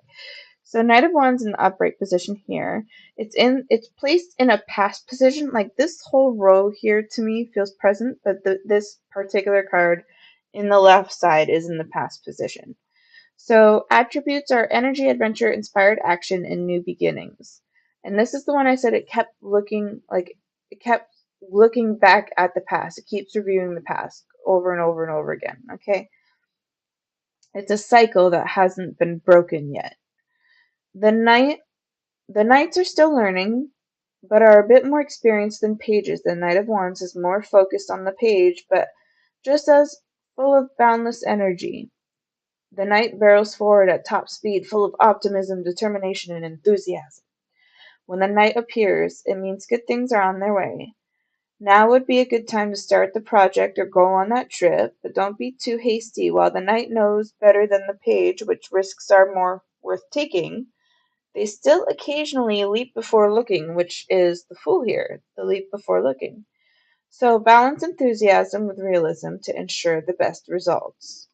So Knight of Wands in the upright position here. It's placed in a past position. Like this whole row here to me feels present, but this particular card in the left side is in the past position. So attributes are energy, adventure, inspired action, and new beginnings. And this is the one I said it kept looking back at the past. It keeps reviewing the past over and over and over again. Okay. It's a cycle that hasn't been broken yet. The knight the knights are still learning, but are a bit more experienced than pages. The Knight of Wands is more focused on the page, but just as full of boundless energy. The knight barrels forward at top speed, full of optimism, determination, and enthusiasm. When the knight appears, it means good things are on their way. Now would be a good time to start the project or go on that trip, but don't be too hasty. While the knight knows better than the page which risks are more worth taking, they still occasionally leap before looking, which is the fool here, the leap before looking. So balance enthusiasm with realism to ensure the best results,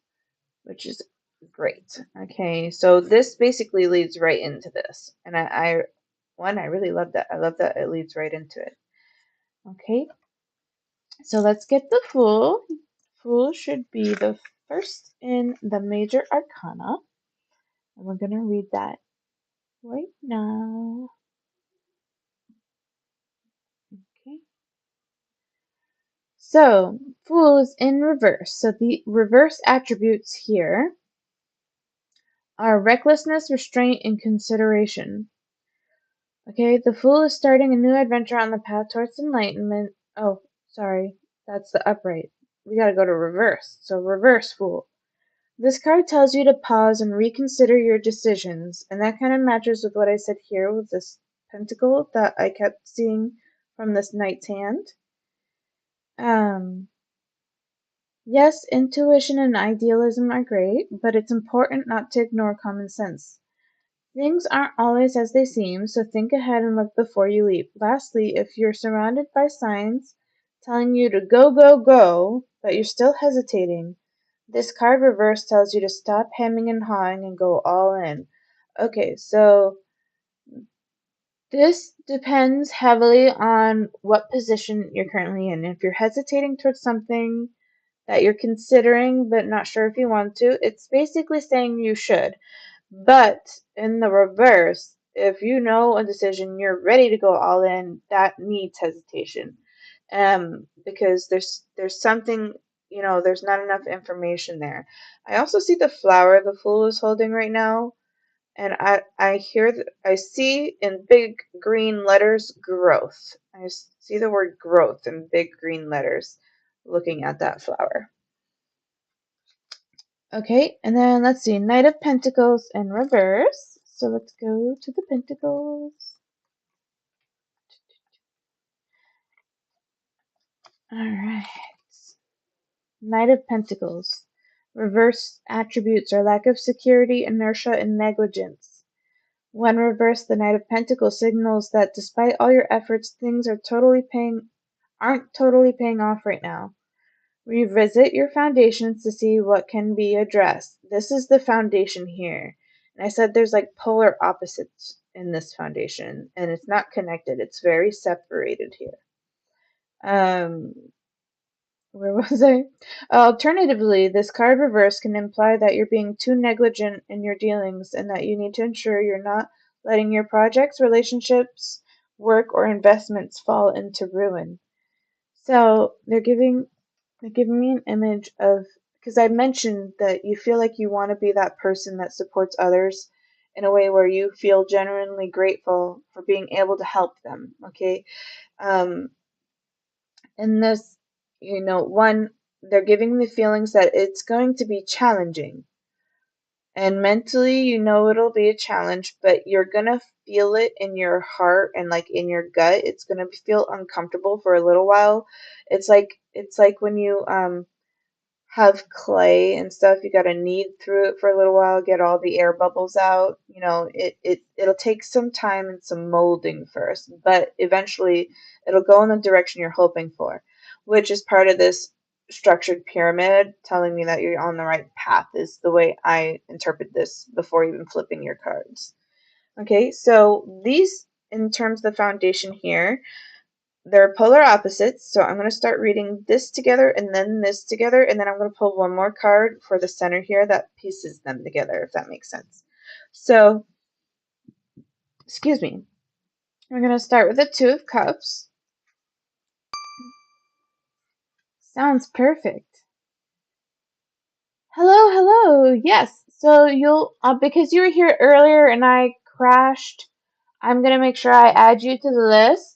which is great. Okay, so this basically leads right into this. And I really love that. I love that it leads right into it. Okay, so let's get the Fool. Fool should be the first in the major arcana. And we're going to read that right now. Okay. So, Fool is in reverse. So the reverse attributes here are recklessness, restraint, and consideration. Okay, the Fool is starting a new adventure on the path towards enlightenment. Oh, sorry, that's the upright. We gotta go to reverse. So, reverse Fool. This card tells you to pause and reconsider your decisions, and that kind of matches with what I said here with this pentacle that I kept seeing from this knight's hand. Yes, intuition and idealism are great, but it's important not to ignore common sense. Things aren't always as they seem, so think ahead and look before you leap. Lastly, if you're surrounded by signs telling you to go, go, go, but you're still hesitating, this card reverse tells you to stop hemming and hawing and go all in. Okay, so this depends heavily on what position you're currently in. If you're hesitating towards something that you're considering but not sure if you want to, it's basically saying you should. But in the reverse, if you know a decision, you're ready to go all in, that needs hesitation. Because there's something, there's not enough information there. I also see the flower the Fool is holding right now, and I see in big green letters growth. I see the word growth in big green letters looking at that flower. Okay, and then let's see, Knight of Pentacles in reverse. So let's go to the Pentacles. All right. Knight of Pentacles. Reverse attributes are lack of security, inertia, and negligence. When reversed, the Knight of Pentacles signals that despite all your efforts, things aren't totally paying off right now. Revisit your foundations to see what can be addressed. This is the foundation here. And I said there's like polar opposites in this foundation, and it's not connected. It's very separated here. Where was I? Alternatively, this card reverse can imply that you're being too negligent in your dealings and that you need to ensure you're not letting your projects, relationships, work, or investments fall into ruin. So they're giving me an image of, because I mentioned that you feel like you want to be that person that supports others in a way where you feel genuinely grateful for being able to help them. Okay. In this, one, they're giving the feelings that it's going to be challenging. And mentally, it'll be a challenge, but you're going to feel it in your heart and like in your gut. It's going to feel uncomfortable for a little while. It's like when you have clay and stuff, you got to knead through it for a little while, get all the air bubbles out. It'll take some time and some molding first, but eventually it'll go in the direction you're hoping for, which is part of this structured pyramid telling me that you're on the right path, is the way I interpret this before even flipping your cards. Okay, so these, in terms of the foundation here, they're polar opposites, so I'm going to start reading this together and then this together, and then I'm going to pull one more card for the center here that pieces them together, if that makes sense. So, excuse me. We're going to start with the Two of Cups. Sounds perfect. Hello, hello. Yes, so you'll, because you were here earlier and I crashed, I'm going to make sure I add you to the list.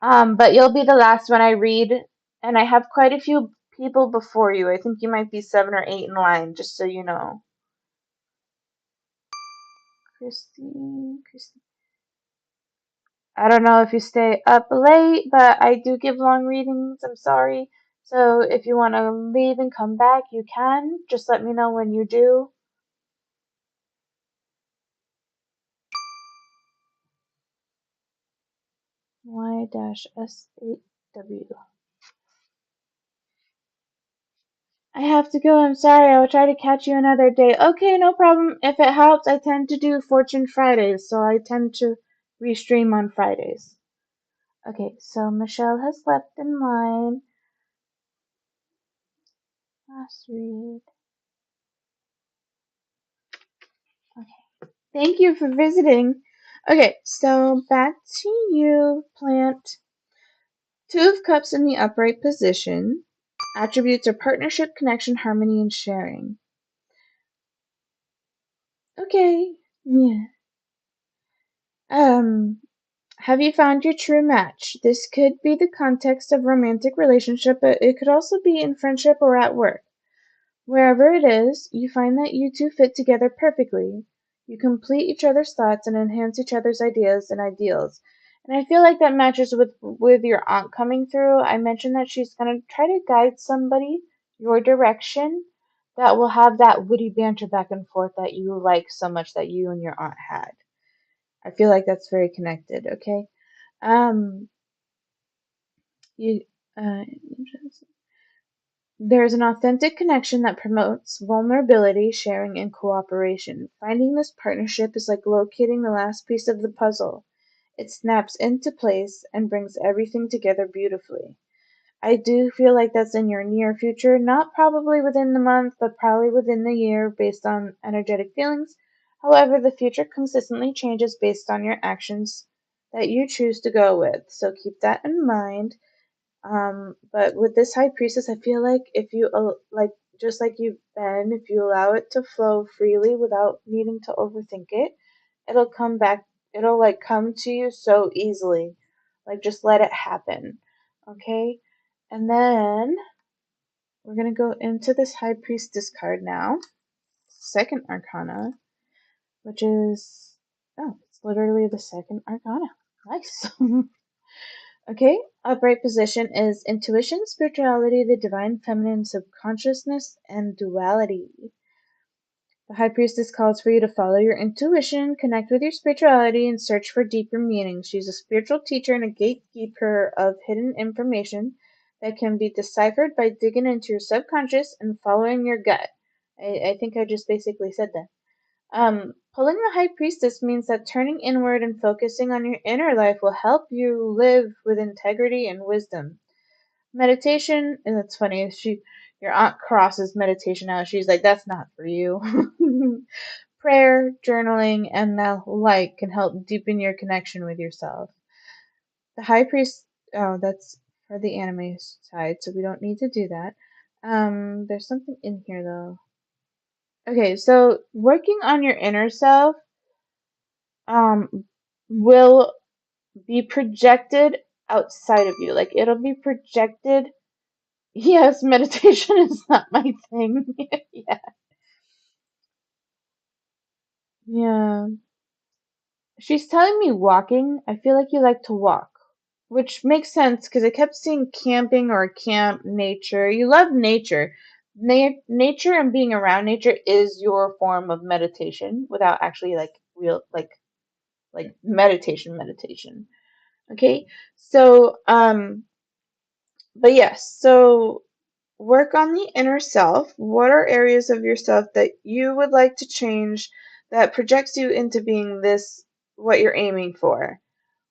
But you'll be the last one I read, and I have quite a few people before you. I think you might be 7 or 8 in line, just so you know. Christine. I don't know if you stay up late, but I do give long readings. I'm sorry. So if you want to leave and come back, you can. Just let me know when you do. Y-S8W. I have to go. I'm sorry. I will try to catch you another day. Okay, no problem. If it helps, I tend to do Fortune Fridays, so I tend to restream on Fridays. Okay, so Michelle has left in line. Last read. Okay. Thank you for visiting. Okay, so back to you, plant. Two of Cups in the upright position. Attributes are partnership, connection, harmony, and sharing. Okay, yeah. Have you found your true match? This could be the context of romantic relationship, but it could also be in friendship or at work. Wherever it is, you find that you two fit together perfectly. You complete each other's thoughts and enhance each other's ideas and ideals. And I feel like that matches with your aunt coming through. I mentioned that she's going to try to guide somebody your direction that will have that witty banter back and forth that you like so much that you and your aunt had. I feel like that's very connected, okay? Um, you, uh, There's an authentic connection that promotes vulnerability, sharing, and cooperation. Finding this partnership is like locating the last piece of the puzzle. It snaps into place and brings everything together beautifully. I do feel like that's in your near future, not probably within the month, but probably within the year based on energetic feelings. However, the future consistently changes based on your actions that you choose to go with. So keep that in mind. But with this High Priestess, I feel like if you like just like you've been, if you allow it to flow freely without needing to overthink it, it'll come back, it'll like come to you so easily. Like just let it happen. Okay? And then we're going to go into this High Priestess card now, second arcana, which is, oh, it's literally the second arcana. Nice. Okay, upright position is intuition, spirituality, the divine feminine, subconsciousness, and duality. The High Priestess calls for you to follow your intuition, connect with your spirituality, and search for deeper meaning. She's a spiritual teacher and a gatekeeper of hidden information that can be deciphered by digging into your subconscious and following your gut. I think I just basically said that. Pulling the High Priestess means that turning inward and focusing on your inner life will help you live with integrity and wisdom. Meditation, and it's funny, your aunt crosses meditation out. She's like, that's not for you. Prayer, journaling, and the like can help deepen your connection with yourself. The High Priest, oh, that's for the anime side, so we don't need to do that. There's something in here though. Okay, so working on your inner self will be projected outside of you. Like it'll be projected. Yes, meditation is not my thing. Yeah. Yeah. She's telling me walking. I feel like you like to walk, which makes sense because I kept seeing camping or camp, nature. You love nature. Nature and being around nature is your form of meditation without actually like real like meditation. Okay? So but yes, so work on the inner self. What are areas of yourself that you would like to change that projects you into being this, what you're aiming for?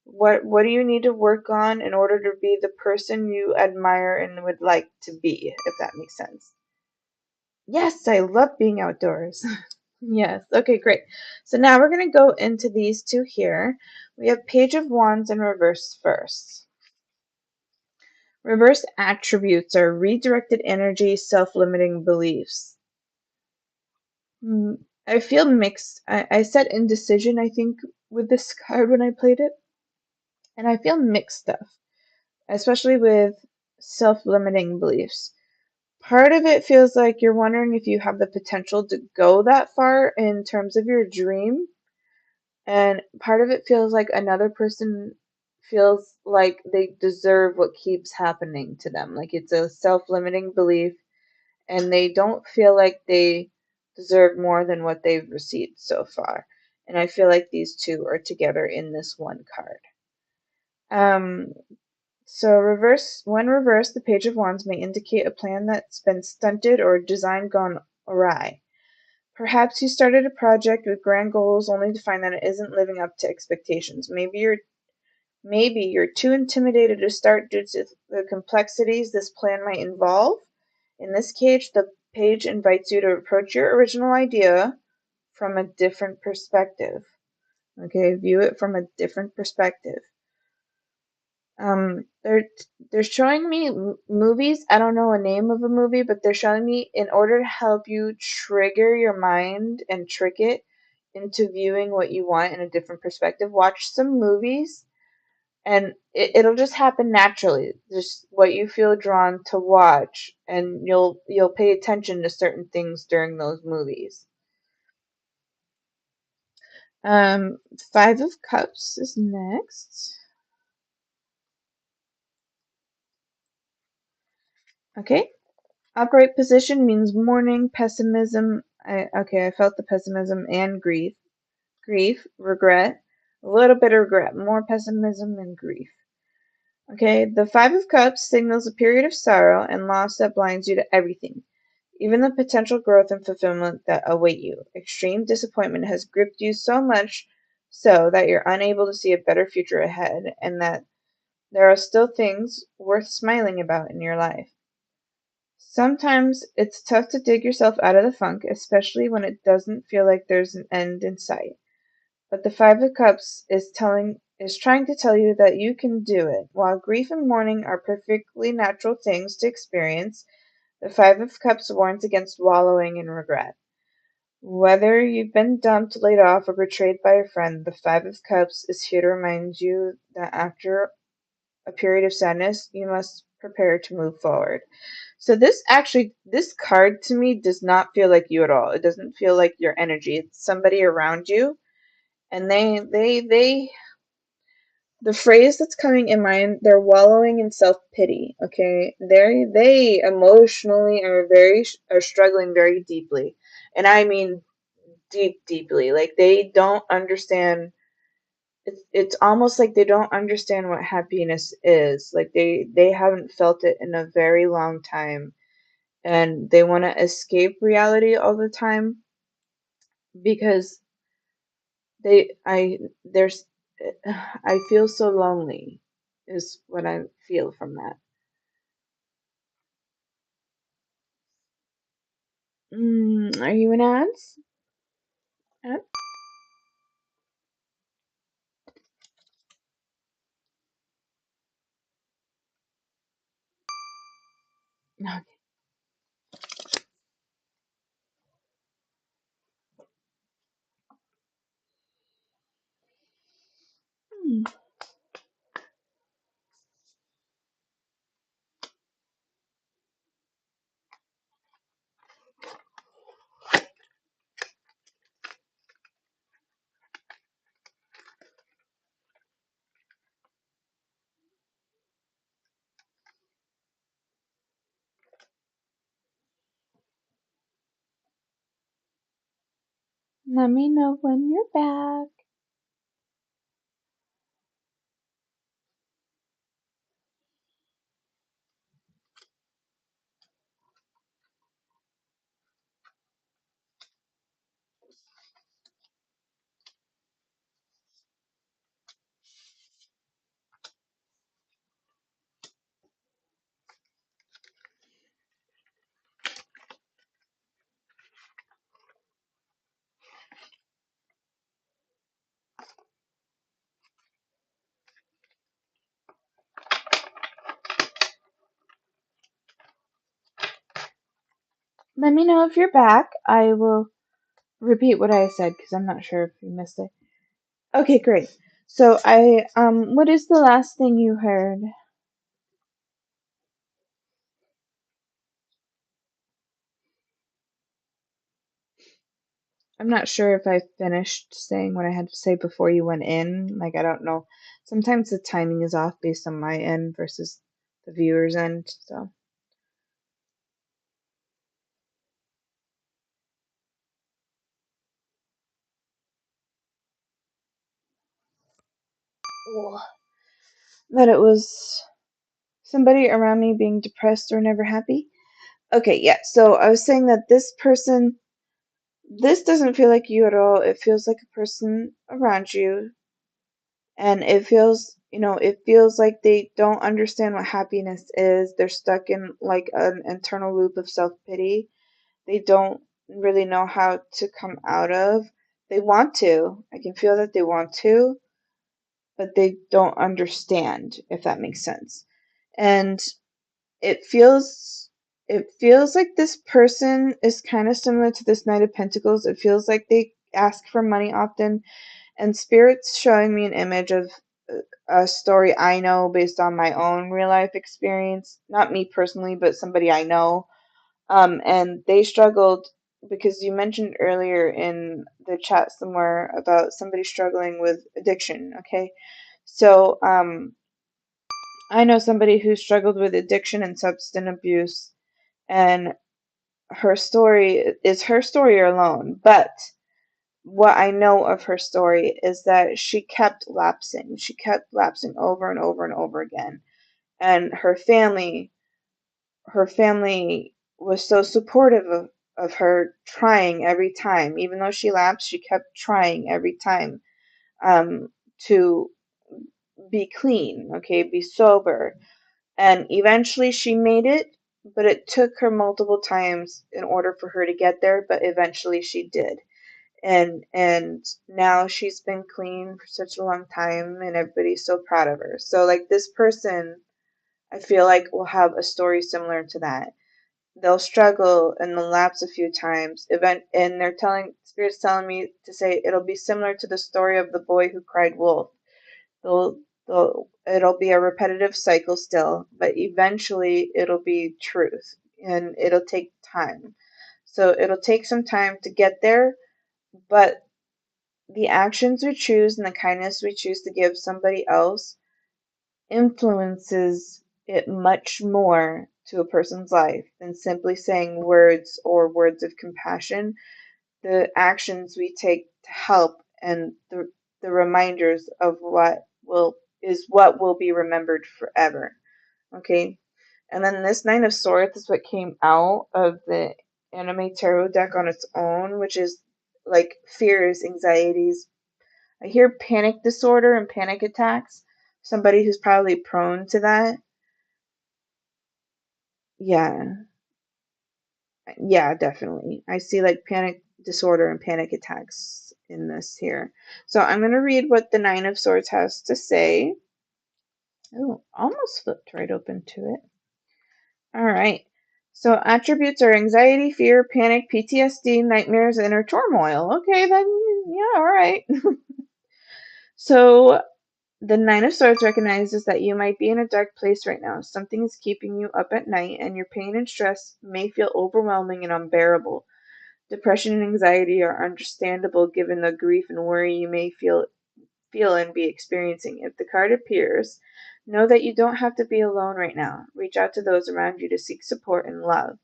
What do you need to work on in order to be the person you admire and would like to be, if that makes sense? Yes, I love being outdoors. Yes. Okay, great. So now we're going to go into these two here. We have Page of Wands in reverse first. Reverse attributes are redirected energy, self-limiting beliefs. I feel mixed. I said indecision, I think, with this card when I played it. And I feel mixed stuff, especially with self-limiting beliefs. Part of it feels like you're wondering if you have the potential to go that far in terms of your dream. And part of it feels like another person feels like they deserve what keeps happening to them. Like it's a self-limiting belief and they don't feel like they deserve more than what they've received so far. And I feel like these two are together in this one card. So when reversed, the Page of Wands may indicate a plan that's been stunted or design gone awry. Perhaps you started a project with grand goals only to find that it isn't living up to expectations. Maybe you're too intimidated to start due to the complexities this plan might involve. In this case, the page invites you to approach your original idea from a different perspective. Okay, view it from a different perspective. They're showing me movies. I don't know a name of a movie, but they're showing me in order to help you trigger your mind and trick it into viewing what you want in a different perspective. Watch some movies and it'll just happen naturally, just what you feel drawn to watch, and you'll pay attention to certain things during those movies. Five of Cups is next. Okay, upright position means mourning, pessimism. I felt the pessimism and grief, regret, a little bit of regret, more pessimism and grief. Okay, the Five of Cups signals a period of sorrow and loss that blinds you to everything, even the potential growth and fulfillment that await you. Extreme disappointment has gripped you so much so that you're unable to see a better future ahead, and that there are still things worth smiling about in your life. Sometimes it's tough to dig yourself out of the funk, especially when it doesn't feel like there's an end in sight. But the Five of Cups is trying to tell you that you can do it. While grief and mourning are perfectly natural things to experience, The Five of Cups warns against wallowing in regret. Whether you've been dumped, laid off, or betrayed by a friend, the Five of Cups is here to remind you that after a period of sadness, you must prepare to move forward. So this card to me does not feel like you at all. It doesn't feel like your energy. It's somebody around you, and they the phrase that's coming in mind, they're wallowing in self-pity. Okay, they emotionally are struggling very deeply, and I mean deeply. Like they don't understand. It's almost like they don't understand what happiness is. Like they haven't felt it in a very long time, and they want to escape reality all the time because there's I feel so lonely is what I feel from that. Are you in ads? Ad? Okay. Hmm. Let me know when you're back. Let me know if you're back. I will repeat what I said because I'm not sure if you missed it. Okay, great. So what is the last thing you heard? I'm not sure if I finished saying what I had to say before you went in. Like, I don't know. Sometimes the timing is off based on my end versus the viewer's end. So, that it was somebody around me being depressed or never happy. Okay, yeah. So I was saying that this doesn't feel like you at all. It feels like a person around you, and it feels like they don't understand what happiness is. They're stuck in like an internal loop of self-pity they don't really know how to come out of. They want to. I can feel that they want to, but they don't understand, if that makes sense. And it feels it feels like this person is kind of similar to this Knight of Pentacles. It feels like they ask for money often, and Spirit's showing me an image of a story I know based on my own real life experience. Not me personally, but somebody I know and they struggled because you mentioned earlier in the chat somewhere about somebody struggling with addiction. Okay, so I know somebody who struggled with addiction and substance abuse, and her story is her story alone. But what I know of her story is that she kept lapsing. She kept lapsing over and over and over again, and her family was so supportive of her trying every time. Even though she lapsed, she kept trying every time to be clean, okay, be sober. And eventually she made it, but it took her multiple times in order for her to get there, but eventually she did. And now she's been clean for such a long time and everybody's so proud of her. So like this person I feel like will have a story similar to that they'll struggle and they'll lapse a few times. And they're telling spirits telling me to say it'll be similar to the story of the boy who cried wolf. It'll be a repetitive cycle still, but eventually it'll be truth, and it'll take time. So it'll take some time to get there, but the actions we choose and the kindness we choose to give somebody else influences it much more to a person's life than simply saying words or words of compassion. The actions we take to help and the reminders of what will be remembered forever. Okay. And then this Nine of Swords is what came out of the anime tarot deck on its own, which is like fears, anxieties. I hear panic disorder and panic attacks. Somebody who's probably prone to that. Yeah. Yeah, definitely. I see like panic disorder and panic attacks in this here. So I'm going to read what the Nine of Swords has to say. Oh, almost flipped right open to it. All right. So attributes are anxiety, fear, panic, PTSD, nightmares, inner turmoil. Okay, then yeah, all right. So the Nine of Swords recognizes that you might be in a dark place right now. Something is keeping you up at night, and your pain and stress may feel overwhelming and unbearable. Depression and anxiety are understandable given the grief and worry you may feel and be experiencing. If the card appears, know that you don't have to be alone right now. Reach out to those around you to seek support and love.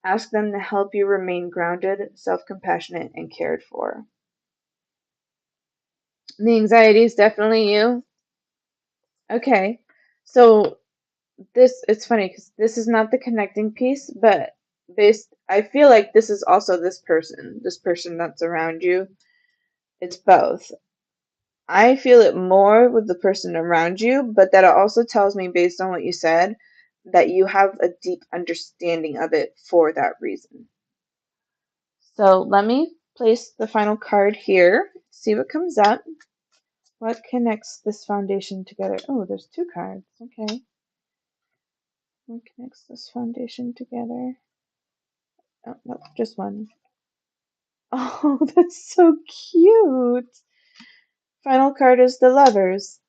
Ask them to help you remain grounded, self-compassionate, and cared for. The anxiety is definitely you. Okay. So it's funny because this is not the connecting piece, but I feel like this is also this person that's around you. It's both. I feel it more with the person around you, but that also tells me, based on what you said, that you have a deep understanding of it for that reason. So let me place the final card here, see what comes up. What connects this foundation together? Oh, there's two cards. Okay. What connects this foundation together? Oh, no, just one. Oh, that's so cute. Final card is the Lovers.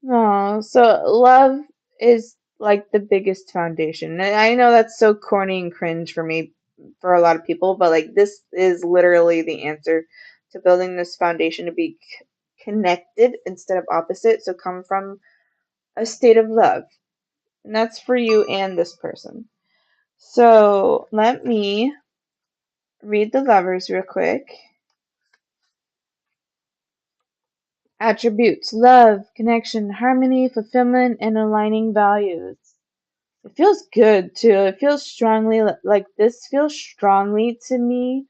Oh, so love is like the biggest foundation. And I know that's so corny and cringe for me, for a lot of people, but like this is literally the answer to building this foundation to be connected instead of opposite. So come from a state of love. And that's for you and this person. So let me read the Lovers real quick. Attributes: love, connection, harmony, fulfillment, and aligning values. It feels good too. It feels strongly like this feels strongly to me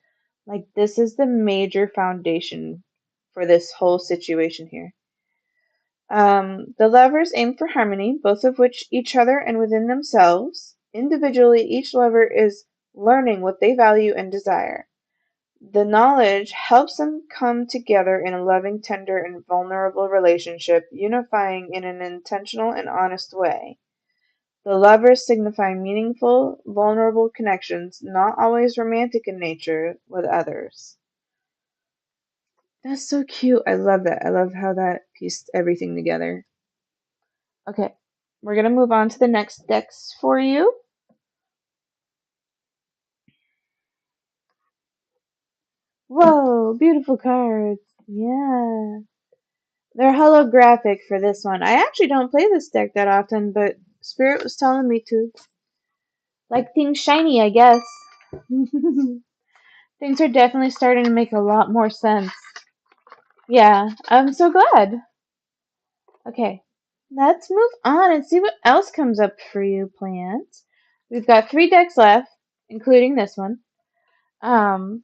like this is the major foundation for this whole situation here. The lovers aim for harmony, both of which each other and within themselves. Individually, each lover is learning what they value and desire. The knowledge helps them come together in a loving, tender, and vulnerable relationship, unifying in an intentional and honest way. The lovers signify meaningful, vulnerable connections, not always romantic in nature, with others. That's so cute. I love that. I love how that pieced everything together. Okay, we're going to move on to the next decks for you. Whoa, beautiful cards. Yeah. They're holographic for this one. I actually don't play this deck that often, but Spirit was telling me to. Like things shiny, I guess. Things are definitely starting to make a lot more sense. Yeah, I'm so glad. Okay, let's move on and see what else comes up for you, plants. We've got 3 decks left, including this one. Um,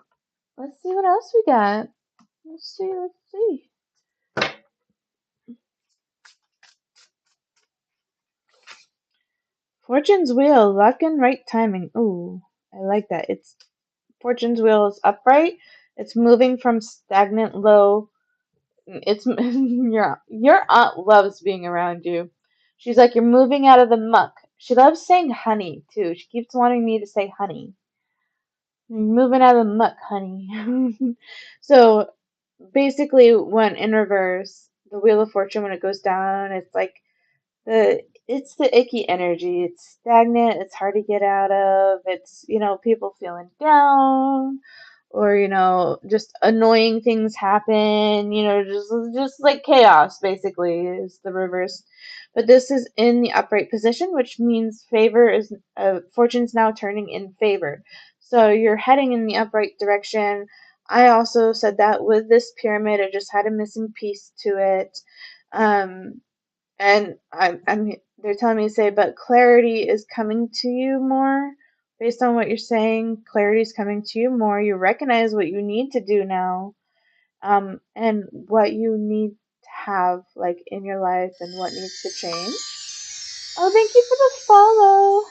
let's see what else we got. Let's see. Fortune's Wheel, luck and right timing. Ooh, I like that. It's Fortune's Wheel is upright. It's moving from stagnant low. It's your aunt loves being around you. She's like you're moving out of the muck She loves saying honey too. She keeps wanting me to say honey. You're moving out of the muck, honey. So basically, when in reverse, the Wheel of Fortune, when it goes down, it's like it's the icky energy. It's stagnant. It's hard to get out of. It's, people feeling down, or, just annoying things happen, just like chaos basically is the reverse. But this is in the upright position, which means favor is fortune's now turning in favor. So you're heading in the upright direction. I also said that with this pyramid, it just had a missing piece to it. And they're telling me to say, but clarity is coming to you more. Based on what you're saying, clarity is coming to you more. You recognize what you need to do now, and what you need to have like in your life and what needs to change. Oh, thank you for the follow.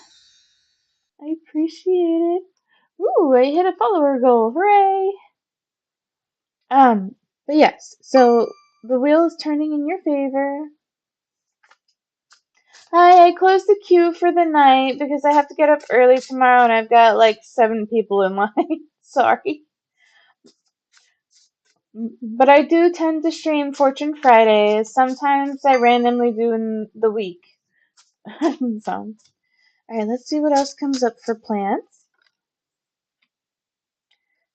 I appreciate it. Ooh, I hit a follower goal. Hooray! But yes, so the wheel is turning in your favor. Hi, I closed the queue for the night because I have to get up early tomorrow and I've got like 7 people in line. Sorry. But I do tend to stream Fortune Fridays. Sometimes I randomly do in the week. So, alright, let's see what else comes up for plants.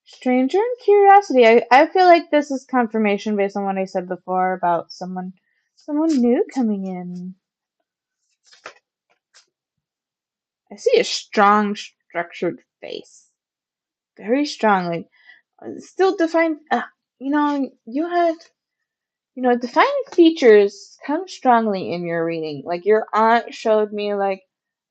Stranger and Curiosity. I feel like this is confirmation based on what I said before about someone new coming in. I see a strong, structured face. Very strongly. Still defined. You had, defining features come strongly in your reading. Like your aunt showed me like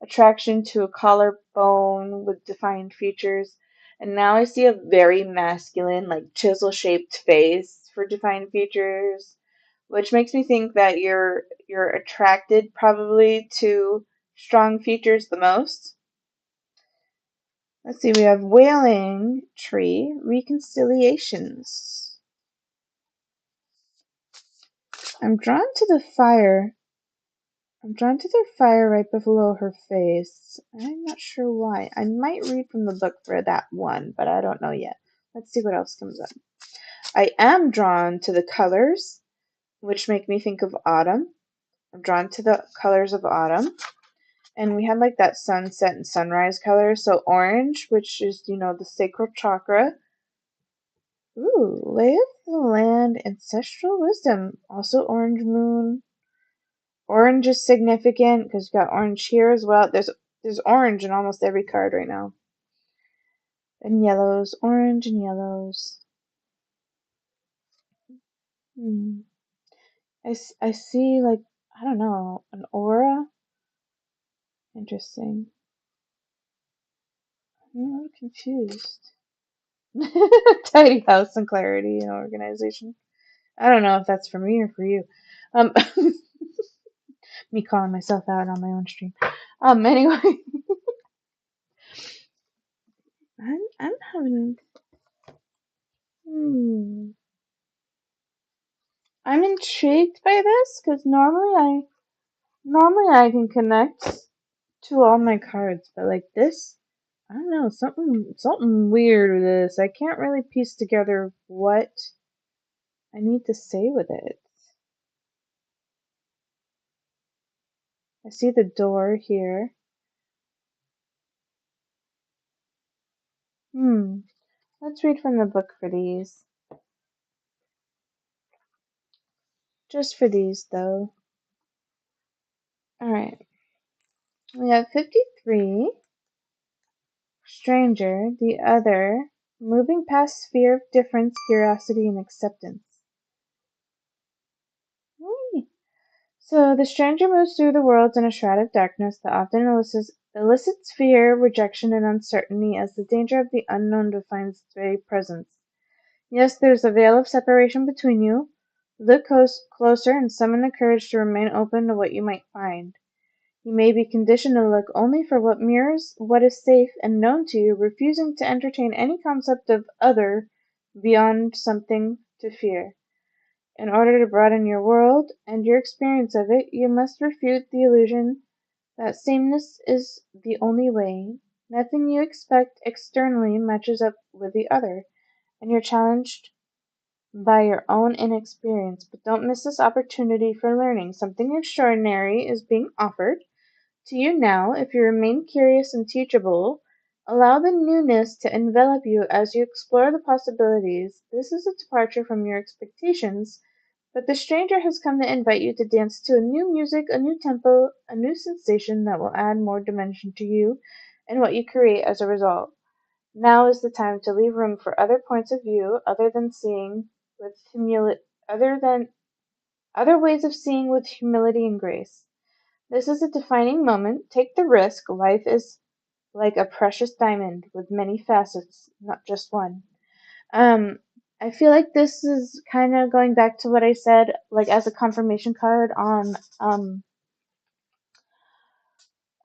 attraction to a collarbone with defined features, and now I see a very masculine, like chisel shaped face for defined features, which makes me think that you're attracted probably to strong features the most. Let's see, we have Wailing Tree, Reconciliations. I'm drawn to the fire. I'm drawn to the fire right below her face. I'm not sure why. I might read from the book for that one, but I don't know yet. Let's see what else comes up. I am drawn to the colors, which make me think of autumn. I'm drawn to the colors of autumn. And we had like that sunset and sunrise color. So orange, which is, the sacral chakra. Ooh, lay of the land, ancestral wisdom. Also orange moon. Orange is significant because you got orange here as well. There's orange in almost every card right now. And yellows, orange and yellows. I see like, I don't know, an aura. Interesting. I'm a little confused. Tidy house and clarity and organization. I don't know if that's for me or for you. Um, me calling myself out on my own stream. Anyway, I'm having. I'm intrigued by this because normally I can connect to all my cards, but like this, I don't know, something weird with this. I can't really piece together what I need to say with it. I see the door here. Let's read from the book for these. Just for these, though. Alright. We have 53. Stranger. The other. Moving past fear of difference, curiosity, and acceptance. So the stranger moves through the worlds in a shroud of darkness that often elicits fear, rejection, and uncertainty as the danger of the unknown defines its very presence. Yes, there's a veil of separation between you. Look closer and summon the courage to remain open to what you might find. You may be conditioned to look only for what mirrors what is safe and known to you, refusing to entertain any concept of other beyond something to fear. In order to broaden your world and your experience of it, you must refute the illusion That sameness is the only way. Nothing you expect externally matches up with the other, and you're challenged by your own inexperience. But don't miss this opportunity for learning. Something extraordinary is being offered to you now. If you remain curious and teachable, allow the newness to envelop you as you explore the possibilities. This is a departure from your expectations, but the stranger has come to invite you to dance to a new music, a new tempo, a new sensation that will add more dimension to you and what you create as a result. Now is the time to leave room for other points of view, other than other ways of seeing with humility and grace. This is a defining moment. Take the risk. Life is like a precious diamond with many facets, not just one. Um, I feel like this is kind of going back to what I said, like as a confirmation card on.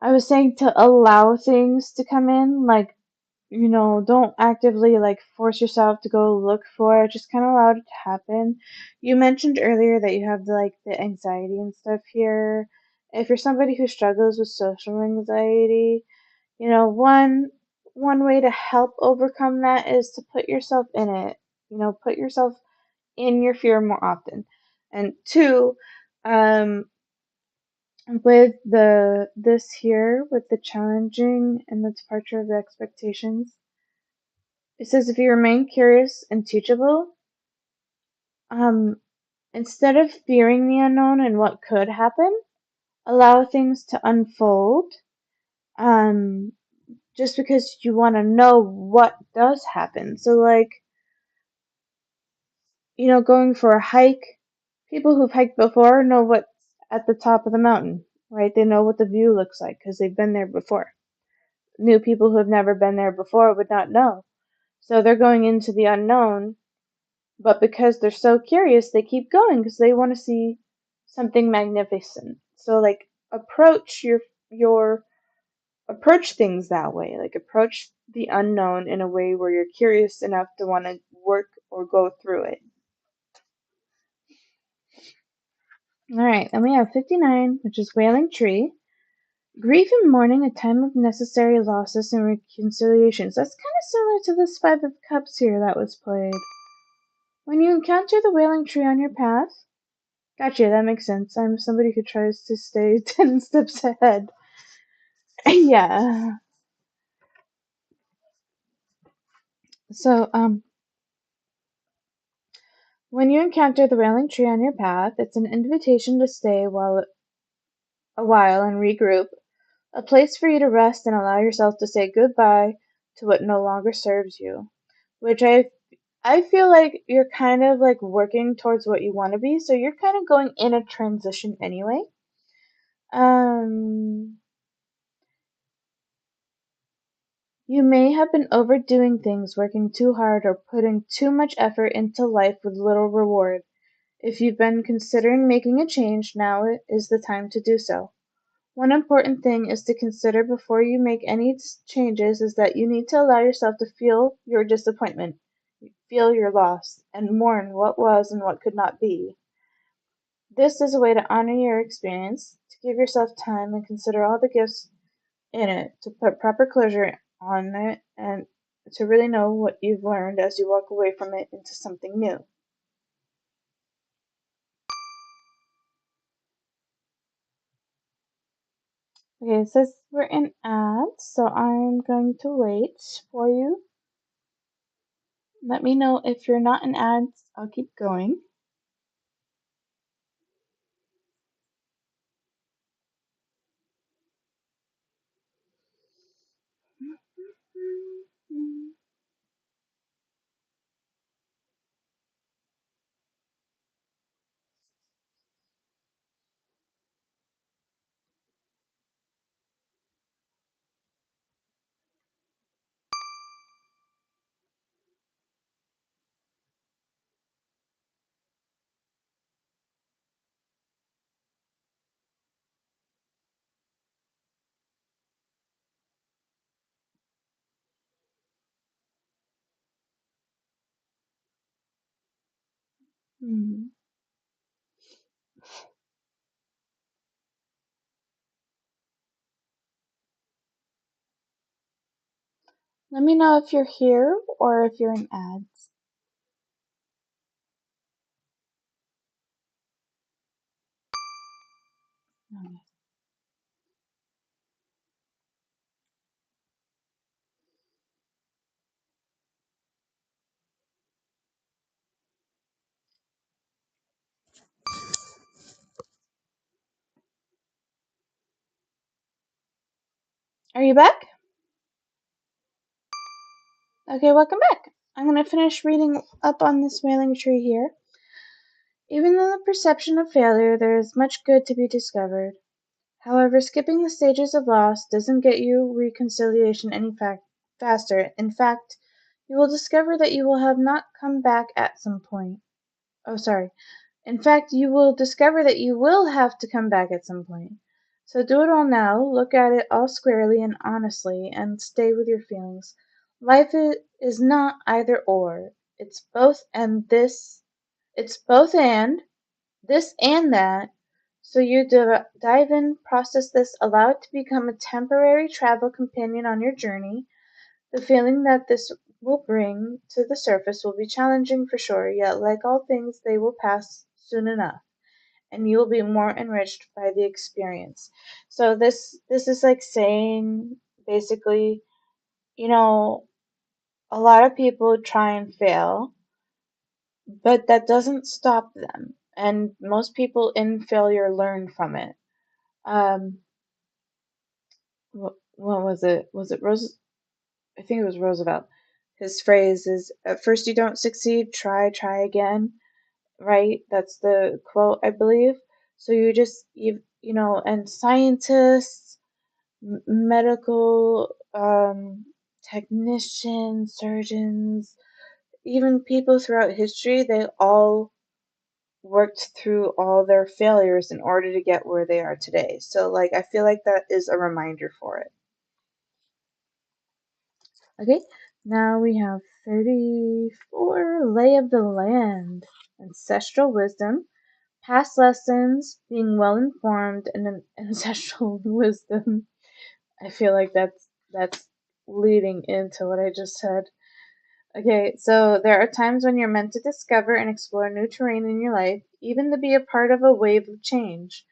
I was saying to allow things to come in, like don't actively like force yourself to go look for it. Just kind of allow it to happen. You mentioned earlier that you have the anxiety and stuff here. If you're somebody who struggles with social anxiety, one way to help overcome that is to put yourself in it. Put yourself in your fear more often. And two, um, with the this here, with the challenging and the departure of the expectations, it says if you remain curious and teachable, um, instead of fearing the unknown and what could happen, allow things to unfold. Um, just because you want to know what does happen. So, like, going for a hike, people who've hiked before know what's at the top of the mountain, right? They know what the view looks like because they've been there before. New people who have never been there before would not know. So they're going into the unknown, but because they're so curious, they keep going because they want to see something magnificent. So like your approach things that way. Like approach the unknown in a way where you're curious enough to want to work or go through it. All right, and we have 59, which is Wailing Tree. Grief and mourning, a time of necessary losses and reconciliations. That's kind of similar to this Five of Cups here that was played. When you encounter the Wailing Tree on your path, gotcha, that makes sense. I'm somebody who tries to stay 10 steps ahead. Yeah. So, when you encounter the Wailing Tree on your path, it's an invitation to stay a while and regroup, a place for you to rest and allow yourself to say goodbye to what no longer serves you. Which I feel like you're kind of like working towards what you want to be, so you're kind of going in a transition anyway. Um, you may have been overdoing things, working too hard, or putting too much effort into life with little reward. If you've been considering making a change, now is the time to do so. One important thing is to consider before you make any changes is that you need to allow yourself to feel your disappointment, feel your loss, and mourn what was and what could not be. This is a way to honor your experience, to give yourself time and consider all the gifts in it, to put proper closure on it, and to really know what you've learned as you walk away from it into something new. Okay, it says we're in ads, so I'm going to wait for you. Let me know if you're not in ads. I'll keep going. Hmm. Let me know if you're here or if you're in ads. Okay. Are you back? Okay, welcome back. I'm going to finish reading up on this wailing tree here. Even in the perception of failure, there is much good to be discovered. However, skipping the stages of loss doesn't get you reconciliation any faster. In fact, you will discover that you will have not come back at some point. Oh, sorry. In fact, you will discover that you will have to come back at some point. So do it all now, look at it all squarely and honestly, and stay with your feelings. Life is not either or. It's both and this. It's both and this and that. So you dive in, process this, allow it to become a temporary travel companion on your journey. The feeling that this will bring to the surface will be challenging for sure, yet like all things, they will pass soon enough, and you will be more enriched by the experience. So this is like saying basically, you know, a lot of people try and fail, but that doesn't stop them. And most people in failure learn from it. Um, what was it? Was it Rose? I think it was Roosevelt. His phrase is, "At first you don't succeed, try again." Right? That's the quote, I believe. So you know, and scientists, medical technicians, surgeons, even people throughout history, they all worked through all their failures in order to get where they are today. So, like, I feel like that is a reminder for it. Okay, now we have 34, Lay of the Land, Ancestral Wisdom, Past Lessons, Being Well Informed, and an Ancestral Wisdom. I feel like that's leading into what I just said. Okay, so there are times when you're meant to discover and explore new terrain in your life, even to be a part of a wave of change.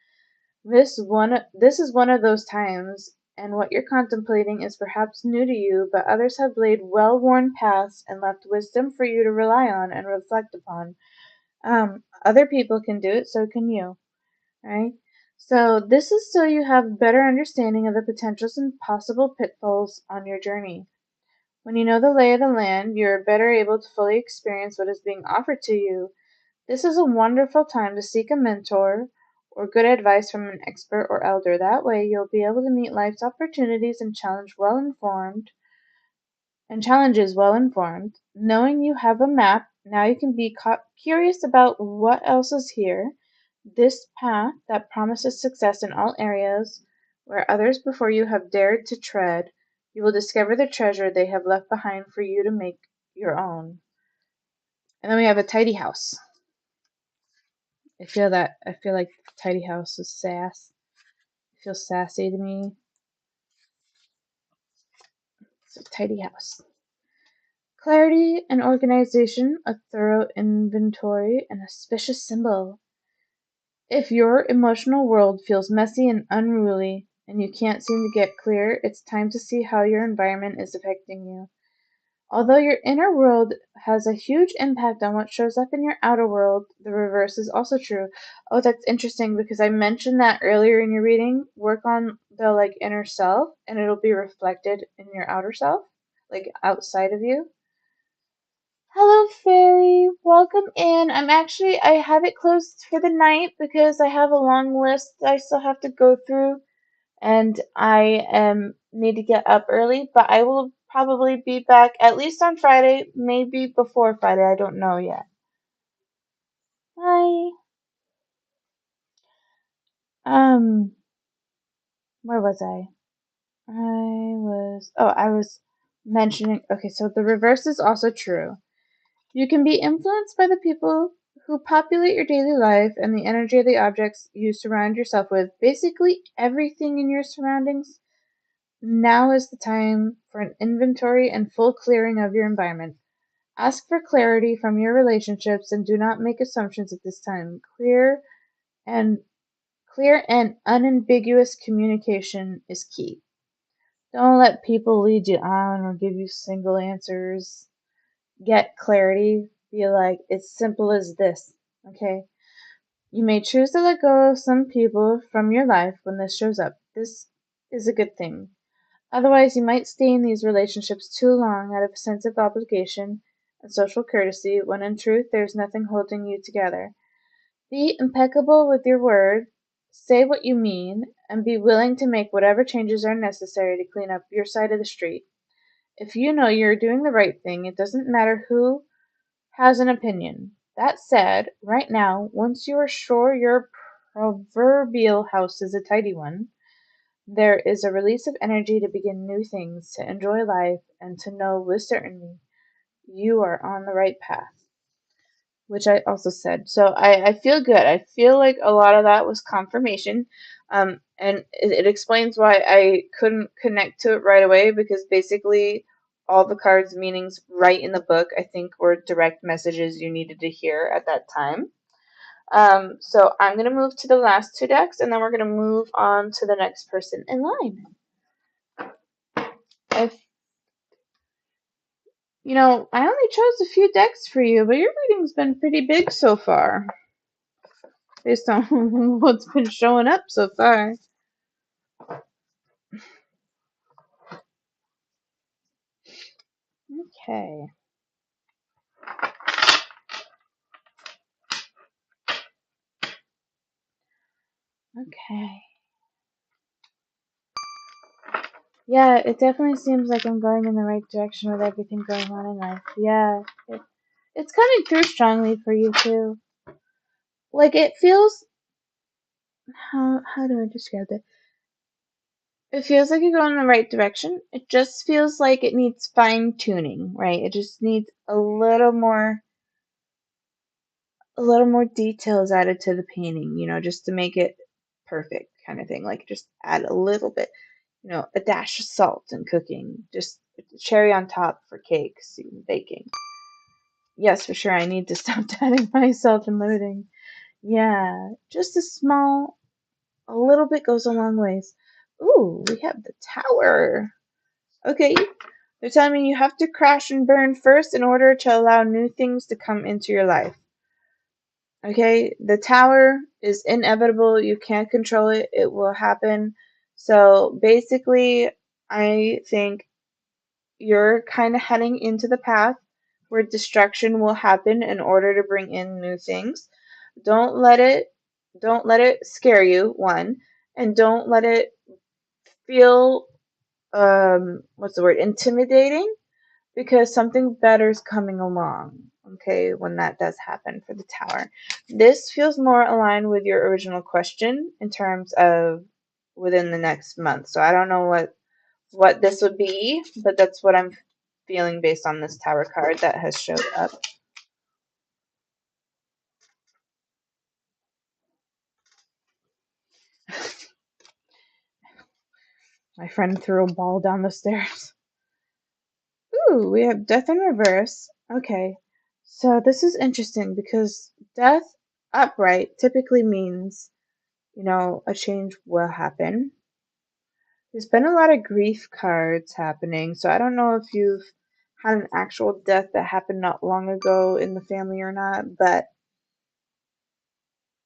This is one of those times, and what you're contemplating is perhaps new to you, but others have laid well-worn paths and left wisdom for you to rely on and reflect upon. Other people can do it, so can you, right? So this is so you have better understanding of the potentials and possible pitfalls on your journey. When you know the lay of the land, you are better able to fully experience what is being offered to you. This is a wonderful time to seek a mentor or good advice from an expert or elder. That way, you'll be able to meet life's opportunities and challenges well informed. Knowing you have a map, now you can be curious about what else is here. This path that promises success in all areas where others before you have dared to tread, you will discover the treasure they have left behind for you to make your own. And then we have a tidy house. I feel like tidy house is sass. It feels sassy to me. So tidy house. Clarity and organization, a thorough inventory, an auspicious symbol. If your emotional world feels messy and unruly, and you can't seem to get clear, it's time to see how your environment is affecting you. Although your inner world has a huge impact on what shows up in your outer world, the reverse is also true. Oh, that's interesting because I mentioned that earlier in your reading. Work on the like inner self and it'll be reflected in your outer self, like outside of you. Hello, Fairy. Welcome in. I have it closed for the night because I have a long list I still have to go through and I need to get up early, but I will probably be back at least on Friday, maybe before Friday. I don't know yet. Hi. Um, where was I? I was mentioning, okay, so the reverse is also true. You can be influenced by the people who populate your daily life and the energy of the objects you surround yourself with. Basically, everything in your surroundings Now is the time for an inventory and full clearing of your environment. Ask for clarity from your relationships and do not make assumptions at this time. And clear and unambiguous communication is key. Don't let people lead you on or give you single answers. Get clarity. Be like, it's simple as this. Okay? You may choose to let go of some people from your life when this shows up. This is a good thing. Otherwise, you might stay in these relationships too long out of a sense of obligation and social courtesy when in truth there's nothing holding you together. Be impeccable with your word, say what you mean, and be willing to make whatever changes are necessary to clean up your side of the street. If you know you're doing the right thing, it doesn't matter who has an opinion. That said, right now, once you are sure your proverbial house is a tidy one, there is a release of energy to begin new things, to enjoy life, and to know with certainty you are on the right path, which I also said. So I feel good. I feel like a lot of that was confirmation. And it explains why I couldn't connect to it right away because basically all the cards' meanings right in the book, I think, were direct messages you needed to hear at that time. So I'm going to move to the last two decks and then we're going to move on to the next person in line. If I only chose a few decks for you, but your reading's been pretty big so far, based on what's been showing up so far. Okay. Okay. Yeah, it definitely seems like I'm going in the right direction with everything going on in life. Yeah, it's coming through strongly for you too. Like it feels, how do I describe it? It feels like you're going in the right direction. It just feels like it needs fine tuning, right? It just needs a little more details added to the painting, just to make it perfect kind of thing. Like just add a little bit, a dash of salt in cooking, just cherry on top for cakes, baking. Yes, for sure. I need to stop doubting myself and limiting. Yeah, just a little bit goes a long ways. Ooh, we have the tower. Okay, they're telling me you have to crash and burn first in order to allow new things to come into your life. Okay, the tower is inevitable. You can't control it. It will happen. So basically, I think you're kind of heading into the path where destruction will happen in order to bring in new things. Don't let it don't let it scare you, one, and don't let it feel what's the word? Intimidating, because something better is coming along, okay, when that does happen for the tower. This feels more aligned with your original question in terms of within the next month. So I don't know what this would be, but that's what I'm feeling based on this tower card that has showed up. My friend threw a ball down the stairs. Ooh, we have death in reverse. Okay. So this is interesting because death upright typically means, a change will happen. There's been a lot of grief cards happening, so I don't know if you've had an actual death that happened not long ago in the family or not, but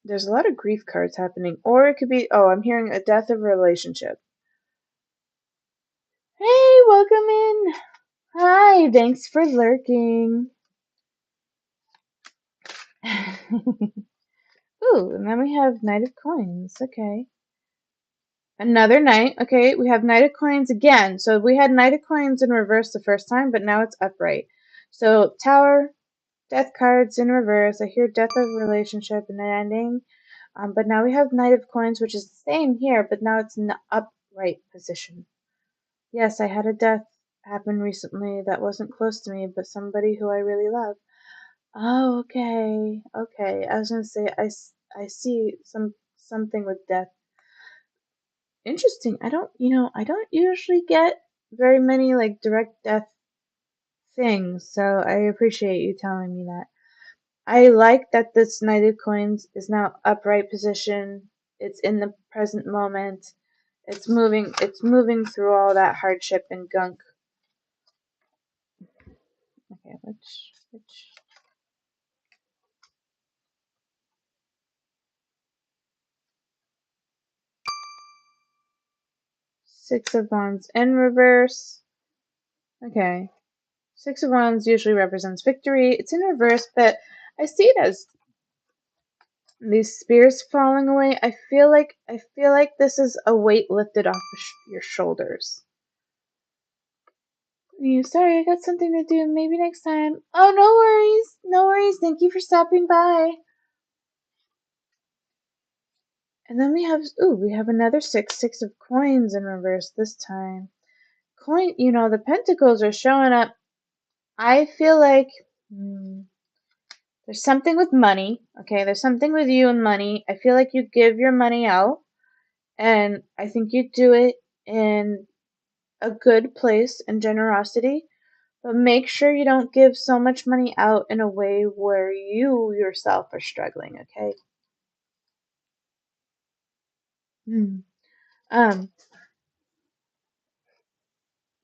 there's a lot of grief cards happening. Or it could be, oh, I'm hearing a death of a relationship. Hey, welcome in. Hi, thanks for lurking. Ooh, and then we have Knight of Coins. Okay. Another Knight. Okay, we have Knight of Coins again. So we had Knight of Coins in reverse the first time, but now it's upright. So Tower, Death cards in reverse. I hear Death of relationship and an ending. But now we have Knight of Coins, which is the same here, but now it's in the upright position. Yes, I had a death happen recently that wasn't close to me, but somebody who I really love. Oh, okay. Okay. I was gonna say I see something with death Interesting. I don't usually get very many like direct death things, so I appreciate you telling me that. I like that this Knight of Coins is now upright position. It's in the present moment. It's moving through all that hardship and gunk. Okay, which 6 of Wands in reverse. Okay. 6 of Wands usually represents victory. It's in reverse, but I see it as these spears falling away. I feel like this is a weight lifted off your shoulders. Sorry, I got something to do. Maybe next time. Oh, no worries. No worries. Thank you for stopping by. And then we have another 6 of coins in reverse this time. The pentacles are showing up. I feel like there's something with money. Okay, there's something with you and money. I feel like you give your money out, and I think you do it in a good place and generosity. But make sure you don't give so much money out in a way where you yourself are struggling, okay? Hmm. Um,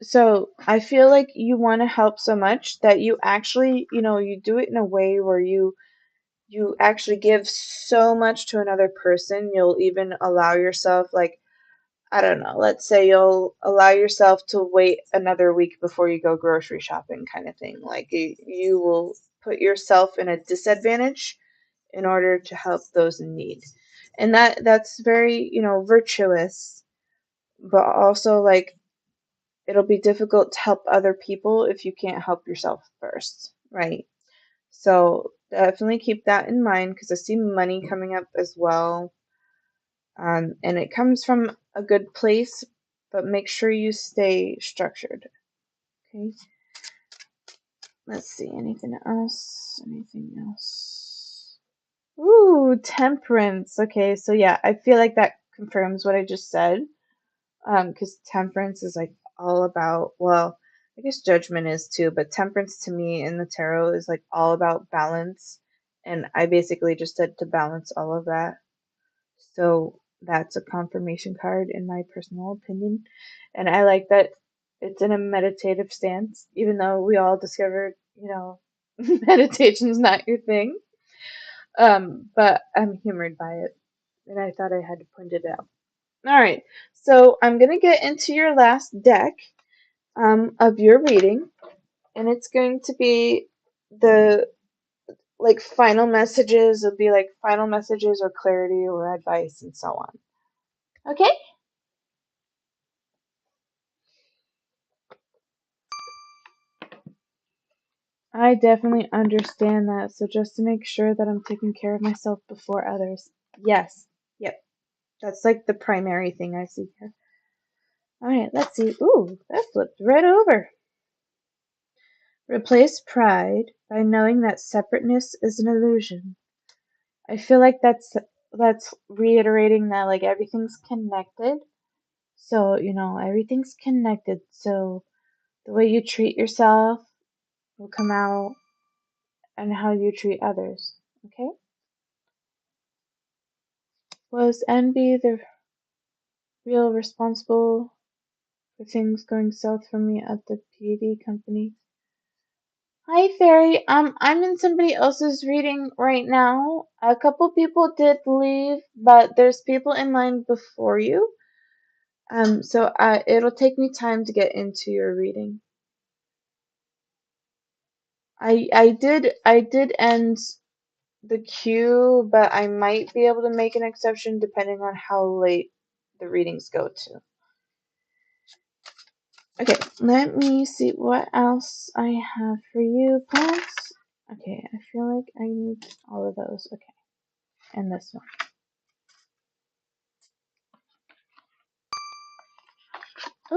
so I feel like you want to help so much that you actually, you do it in a way where you actually give so much to another person. You'll even allow yourself, like, I don't know, let's say you'll allow yourself to wait another week before you go grocery shopping, kind of thing. Like you will put yourself in a disadvantage in order to help those in need. And that's very, virtuous, but also like it'll be difficult to help other people if you can't help yourself first, right? So definitely keep that in mind because I see money coming up as well. And it comes from a good place, but make sure you stay structured. Okay. Let's see. Anything else? Anything else? Ooh, temperance. Okay, so yeah, I feel like that confirms what I just said. Because temperance is like all about, well, I guess judgment is too, but temperance to me in the tarot is like all about balance. And I basically just said to balance all of that. So that's a confirmation card in my personal opinion. And I like that it's in a meditative stance, even though we all discovered, meditation's not your thing. But I'm humored by it, and I thought I had to point it out. All right, so I'm gonna get into your last deck of your reading, and it's going to be the like final messages. It'll be like final messages or clarity or advice and so on. Okay? I definitely understand that. So just to make sure that I'm taking care of myself before others. Yes. Yep. That's like the primary thing I see here. All right, let's see. Ooh, that flipped right over. Replace pride by knowing that separateness is an illusion. I feel like that's reiterating that like everything's connected. So, everything's connected. So the way you treat yourself will come out and how you treat others. Okay? Was envy the real responsible for things going south for me at the PD company? Hi, Fairy. I'm in somebody else's reading right now. A couple people did leave, but there's people in line before you. So it'll take me time to get into your reading. I did end the queue, but I might be able to make an exception depending on how late the readings go to. Okay, let me see what else I have for you, plants. Okay, I feel like I need all of those. Okay, and this one.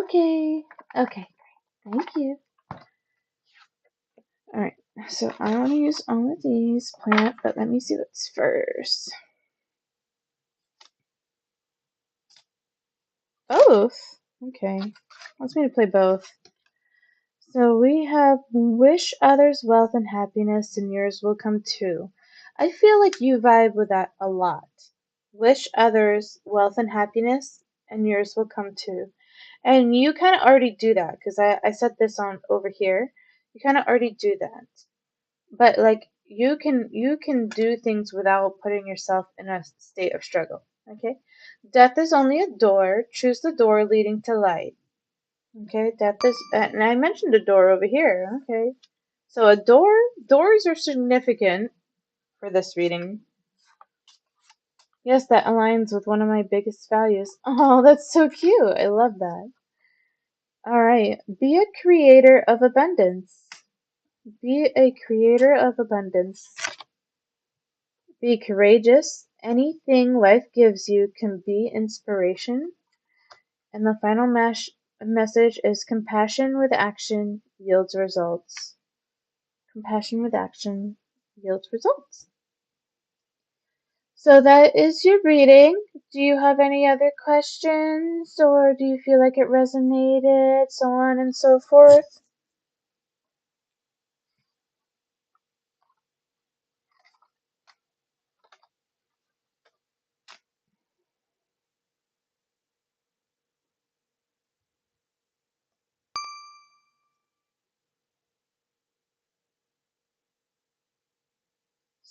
Okay, okay, thank you. Alright, so I want to use all of these plant, but let me see what's first. Both? Okay. Wants me to play both. So we have wish others wealth and happiness and yours will come too. I feel like you vibe with that a lot. Wish others wealth and happiness and yours will come too. And you kind of already do that because I set this on over here. You kind of already do that. But like you can do things without putting yourself in a state of struggle. Okay? Death is only a door. Choose the door leading to light. Okay, death is, and I mentioned a door over here. Okay, so doors are significant for this reading. Yes, that aligns with one of my biggest values. Oh, that's so cute. I love that. All right, be a creator of abundance. Be a creator of abundance. Be courageous. Anything life gives you can be inspiration. And the final message is compassion with action yields results. Compassion with action yields results. So that is your reading. Do you have any other questions or do you feel like it resonated, so on and so forth?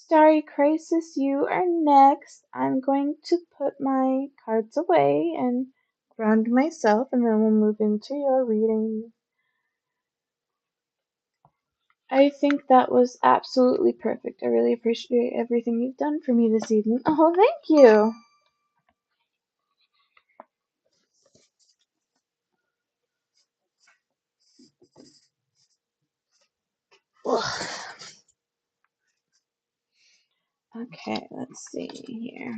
Starry Crisis, you are next. I'm going to put my cards away and ground myself and then we'll move into your reading. I think that was absolutely perfect. I really appreciate everything you've done for me this evening. Oh, thank you. Ugh. Okay, let's see here.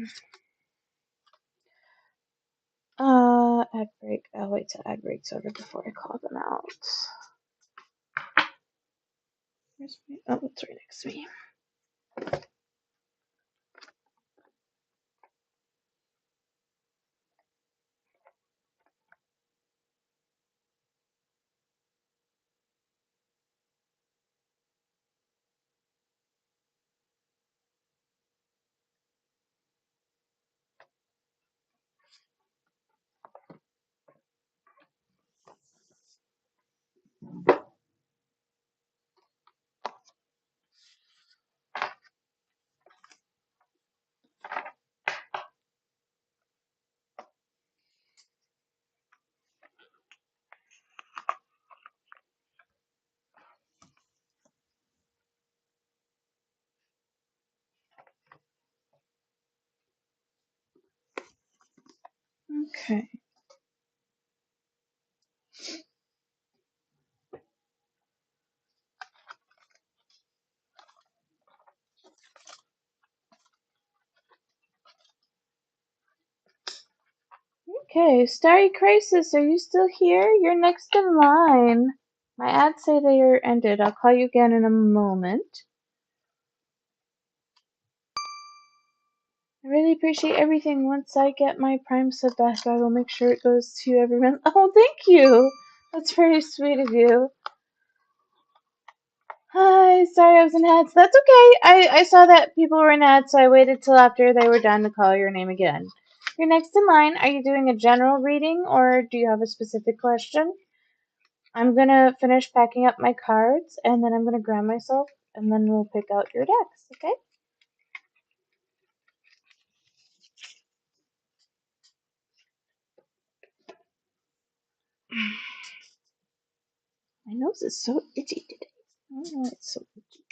Ad break. I'll wait till ad break's over before I call them out. Where's my, oh, it's right next to me. Okay. Okay, Starry Crisis, are you still here? You're next in line. My ads say they are ended. I'll call you again in a moment. I really appreciate everything. Once I get my Prime sub back, I will make sure it goes to everyone. Oh, thank you. That's very sweet of you. Hi, sorry I was in ads. That's okay. I saw that people were in ads, so I waited till after they were done to call your name again. You're next in line. Are you doing a general reading or do you have a specific question? I'm gonna finish packing up my cards and then I'm gonna ground myself and then we'll pick out your decks, okay? My nose is so itchy today. I don't know why it's so itchy.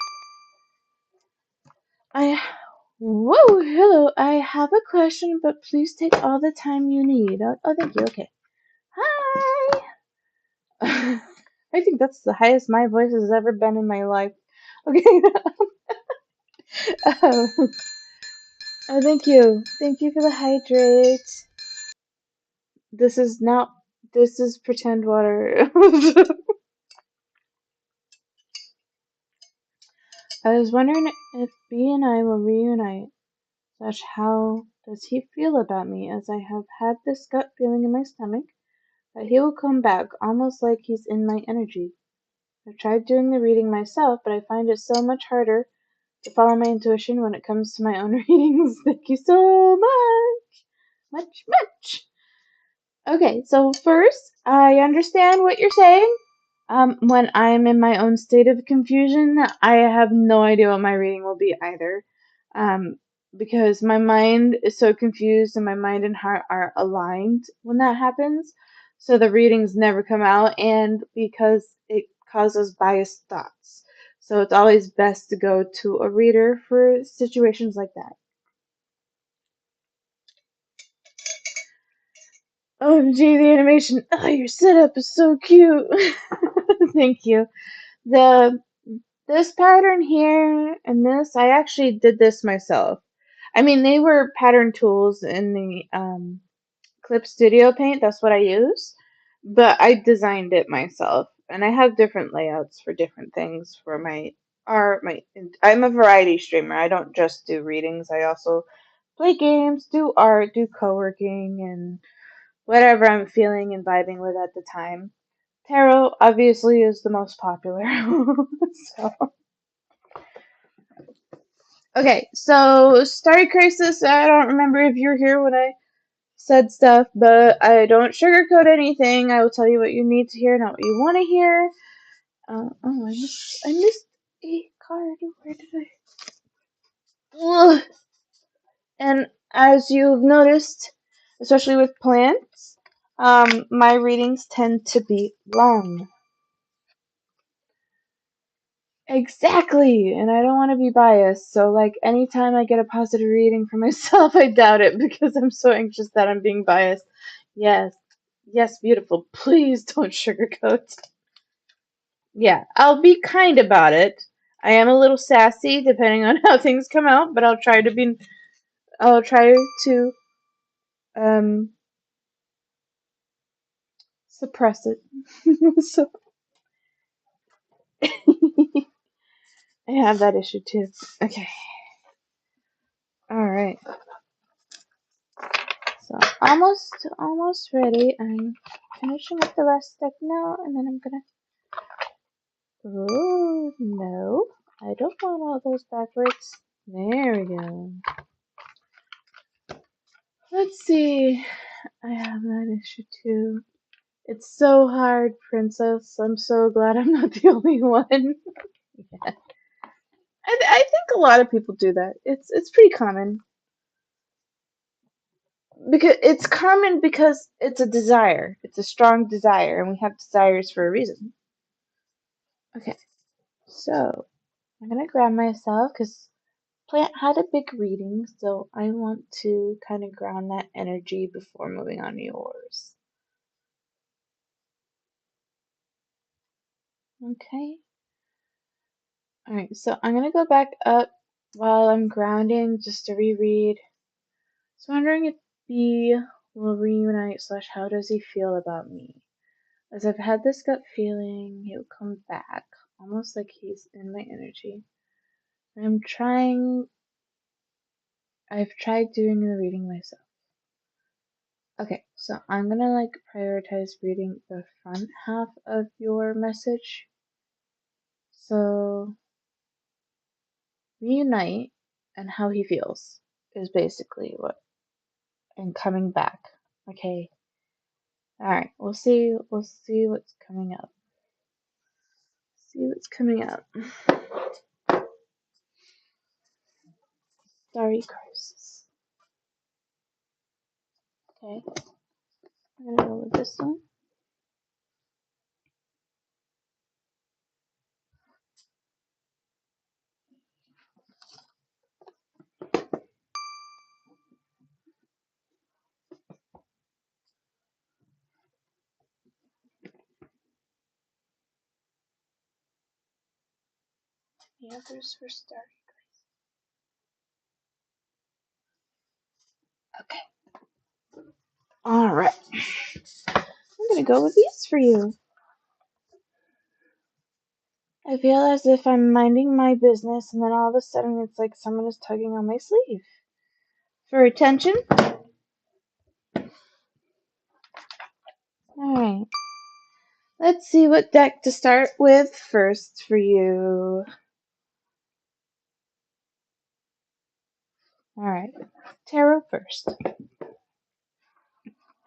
Whoa, hello. I have a question, but please take all the time you need. Oh, thank you. Okay. Hi. I think that's the highest my voice has ever been in my life. Okay. oh, oh, thank you. Thank you for the hydrate. This is not. This is pretend water. I was wondering if B and I will reunite. Slash, how does he feel about me, as I have had this gut feeling in my stomach that he will come back almost like he's in my energy. I've tried doing the reading myself, but I find it so much harder to follow my intuition when it comes to my own readings. Thank you so much. Much, much. Okay, so first, I understand what you're saying. When I'm in my own state of confusion, I have no idea what my reading will be either. Um, because my mind is so confused and my mind and heart are aligned when that happens. So the readings never come out, and because it causes biased thoughts. So it's always best to go to a reader for situations like that. OMG, the animation. Oh, your setup is so cute. Thank you. The This pattern here and this, I actually did this myself. I mean, they were pattern tools in the Clip Studio Paint. That's what I use. But I designed it myself. And I have different layouts for different things for my art. I'm a variety streamer. I don't just do readings. I also play games, do art, do co-working, and whatever I'm feeling and vibing with at the time. Tarot obviously is the most popular. So okay, so Starry Crisis, I don't remember if you were here when I said stuff, but I don't sugarcoat anything. I will tell you what you need to hear, not what you want to hear. I missed a card. Where did I? Ugh. And as you've noticed, especially with plants, my readings tend to be long. Exactly, and I don't want to be biased, so like anytime I get a positive reading for myself, I doubt it because I'm so anxious that I'm being biased. Yes, yes, beautiful. Please don't sugarcoat. Yeah, I'll be kind about it. I am a little sassy depending on how things come out, but I'll try to um suppress it. So I have that issue too. Okay. All right. So almost ready. I'm finishing up the last deck now, and then I'm gonna. Oh no, I don't want all those backwards. There we go. Let's see. I have that issue too. It's so hard, Princess. I'm so glad I'm not the only one. Yeah. I think a lot of people do that. It's pretty common. Because it's a desire. It's a strong desire, and we have desires for a reason. Okay, so I'm gonna grab myself because Plant had a big reading, so I want to kind of ground that energy before moving on to yours. Okay. Alright, so I'm gonna go back up while I'm grounding just to reread. So wondering if B will reunite / how does he feel about me? As I've had this gut feeling he'll come back, almost like he's in my energy. I've tried doing the reading myself. Okay, so I'm gonna like prioritize reading the front half of your message. So, reunite and how he feels is basically what, and coming back. Okay. Alright, we'll see what's coming up. See what's coming up. Starry Crisis. Okay, I'm gonna go with this one. The others for Starry Crisis. Okay. Alright. I'm gonna go with these for you. I feel as if I'm minding my business and then all of a sudden it's like someone is tugging on my sleeve. for attention. Alright. Let's see what deck to start with first for you. Alright. Tarot first.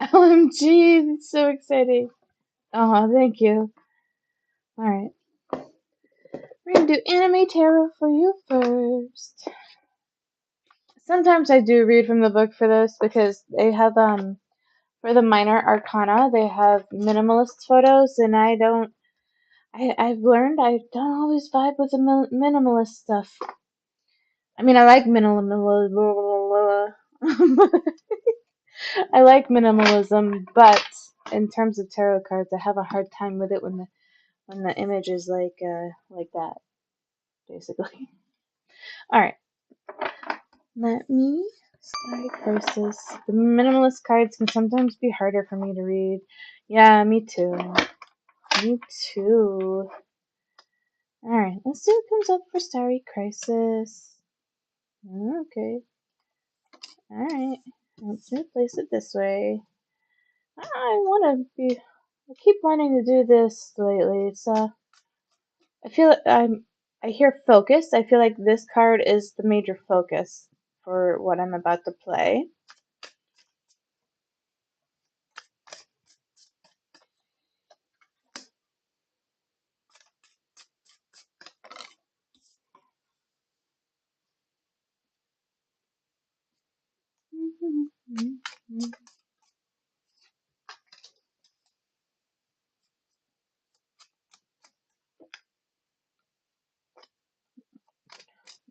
OMG, it's so exciting. Oh, thank you. Alright. We're gonna do anime tarot for you first. Sometimes I do read from the book for this because they have for the minor arcana they have minimalist photos, and I've learned I don't always vibe with the minimalist stuff. I mean, I like minimalism. I like minimalism, but in terms of tarot cards, I have a hard time with it when the image is like that, basically. All right, let me Starry Crisis. The minimalist cards can sometimes be harder for me to read. Yeah, me too. Me too. All right, let's see what comes up for Starry Crisis. Okay. All right. Let's place it this way. I want to be. I keep wanting to do this lately. It's I feel I hear focus. I feel like this card is the major focus for what I'm about to play.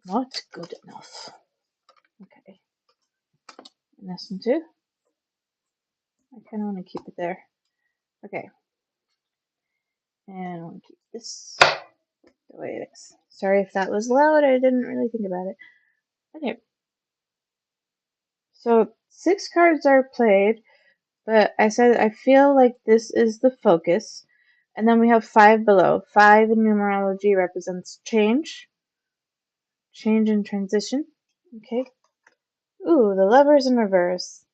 Not good enough. Okay. And this one too. I kind of want to keep it there. Okay. And I want to keep this the way it is. Sorry if that was loud. I didn't really think about it. Okay. So 6 cards are played, but I said I feel like this is the focus. And then we have 5 below. 5 in numerology represents change and transition. Okay. Ooh, the Lovers in reverse.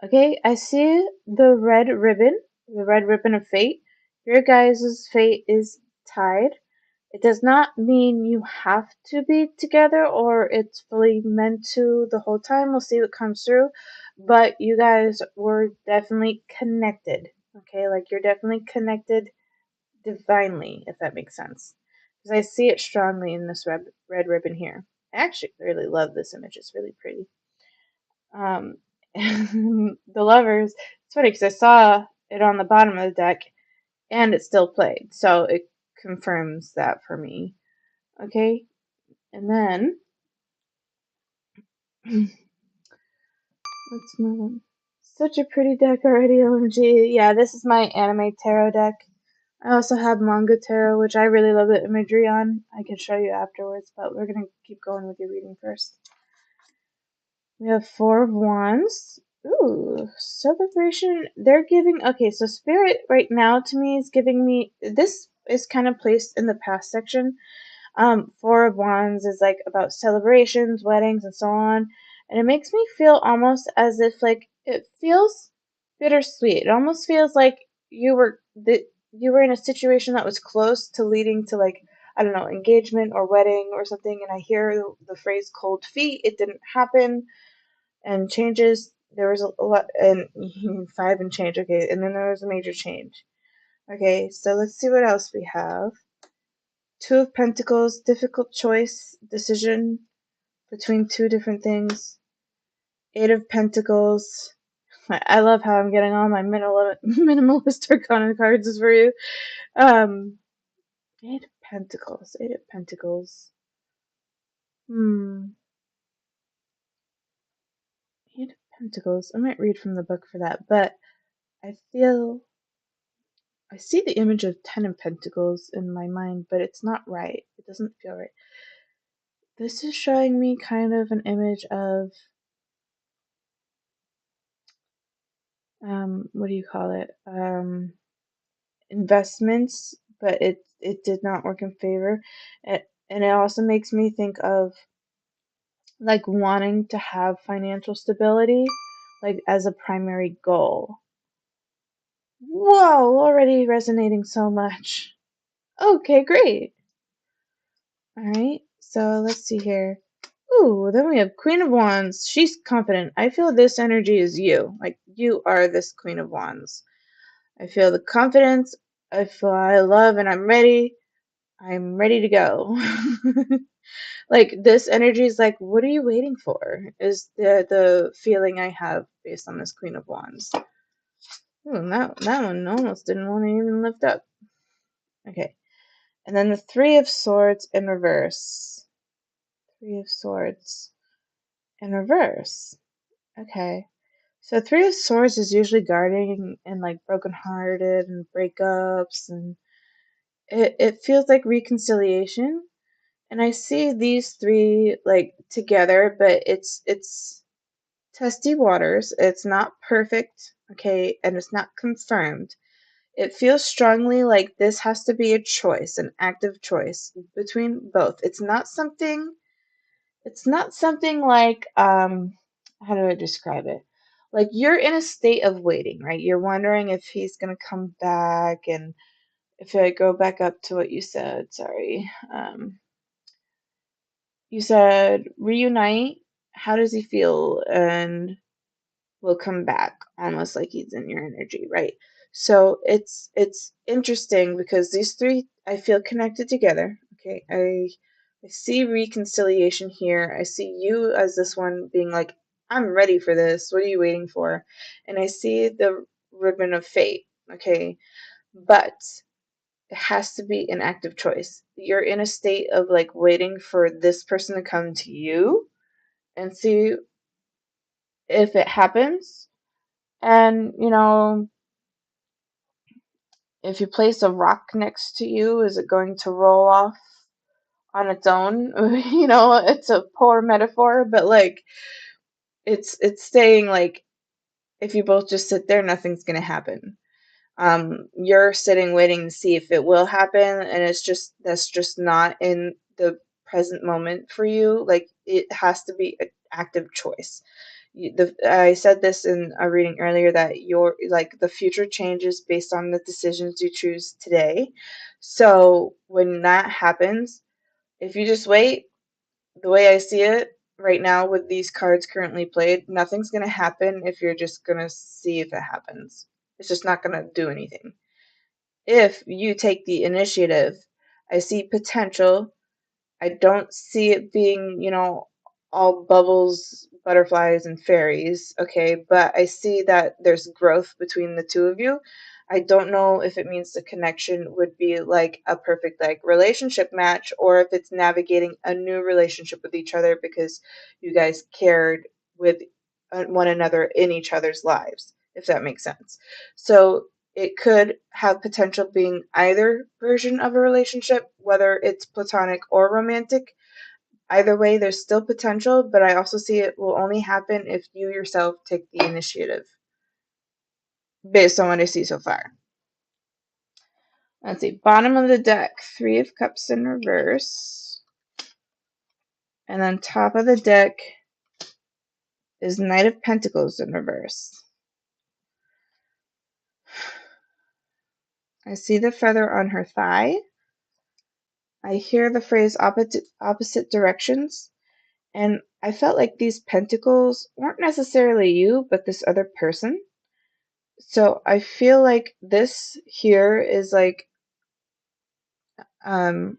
Okay, I see the red ribbon of fate. Your guys' fate is tied. It does not mean you have to be together or it's fully meant to the whole time. We'll see what comes through. But you guys were definitely connected. Okay, like you're definitely connected divinely, if that makes sense. Because I see it strongly in this red ribbon here. I actually really love this image. It's really pretty. Um, the Lovers, it's funny because I saw it on the bottom of the deck and it still played. So it confirms that for me. Okay, and then let's move on. Such a pretty deck already, OMG. Yeah, this is my anime tarot deck. I also have manga tarot, which I really love the imagery on. I can show you afterwards, but we're going to keep going with your reading first. We have 4 of Wands. Ooh, celebration. They're giving. Okay, so Spirit right now to me is giving me. This is kind of placed in the past section. 4 of Wands is like about celebrations, weddings, and so on. And it makes me feel almost as if like it feels bittersweet. It almost feels like you were in a situation that was close to leading to like I don't know engagement or wedding or something. And I hear the phrase "cold feet." It didn't happen, and changes. There was a lot and 5 and change. Okay, and then there was a major change. Okay, so let's see what else we have. 2 of Pentacles, difficult choice, decision between 2 different things. 8 of Pentacles. I love how I'm getting all my minimalist arcana cards for you. 8 of Pentacles. 8 of Pentacles. 8 of Pentacles. I might read from the book for that, but I see the image of 10 of Pentacles in my mind, but it's not right. It doesn't feel right. This is showing me kind of an image of what do you call it? Investments, but it did not work in favor. And it also makes me think of like wanting to have financial stability, like as a primary goal. Whoa, already resonating so much. Okay, great. All right, so let's see here. Ooh, then we have Queen of Wands. She's confident. I feel this energy is you. Like you are this Queen of Wands. I feel the confidence. I feel I love and I'm ready. I'm ready to go. Like this energy is like, what are you waiting for? Is the feeling I have based on this Queen of Wands. Ooh, and that one almost didn't want to even lift up. Okay. And then the Three of Swords in reverse. Three of Swords in reverse. Okay. So Three of Swords is usually guarding and like brokenhearted and breakups, and it feels like reconciliation. And I see these three like together, but it's testy waters. It's not perfect, okay, and it's not confirmed. It feels strongly like this has to be a choice, an active choice between both. It's not something like how do I describe it? Like you're in a state of waiting, right? You're wondering if he's gonna come back, and if I go back up to what you said, sorry. You said reunite. How does he feel? And will come back almost like he's in your energy, right? So it's interesting because these three I feel connected together. Okay, I see reconciliation here. I see you as this one being like, I'm ready for this. What are you waiting for? And I see the ribbon of fate. Okay, but it has to be an active choice. You're in a state of like waiting for this person to come to you and see if it happens. And, if you place a rock next to you, is it going to roll off on its own? It's a poor metaphor, but like it's saying like if you both just sit there, nothing's gonna happen. You're sitting waiting to see if it will happen, and that's just not in the present moment for you. Like it has to be an active choice. I said this in a reading earlier that your like the future changes based on the decisions you choose today. So when that happens, if you just wait, the way I see it right now with these cards currently played, nothing's gonna happen if you're just gonna see if it happens. It's just not gonna do anything. If you take the initiative, I see potential. I don't see it being, all bubbles, butterflies, and fairies, okay? But I see that there's growth between the two of you. I don't know if it means the connection would be like a perfect like relationship match, or if it's navigating a new relationship with each other because you guys cared with one another in each other's lives, if that makes sense. So it could have potential being either version of a relationship, whether it's platonic or romantic. Either way, there's still potential, but I also see it will only happen if you yourself take the initiative based on what I see so far. Let's see, bottom of the deck, Three of Cups in reverse. And then top of the deck is Knight of Pentacles in reverse. I see the feather on her thigh. I hear the phrase opposite directions. And I felt like these pentacles weren't necessarily you, but this other person. So I feel like this here is um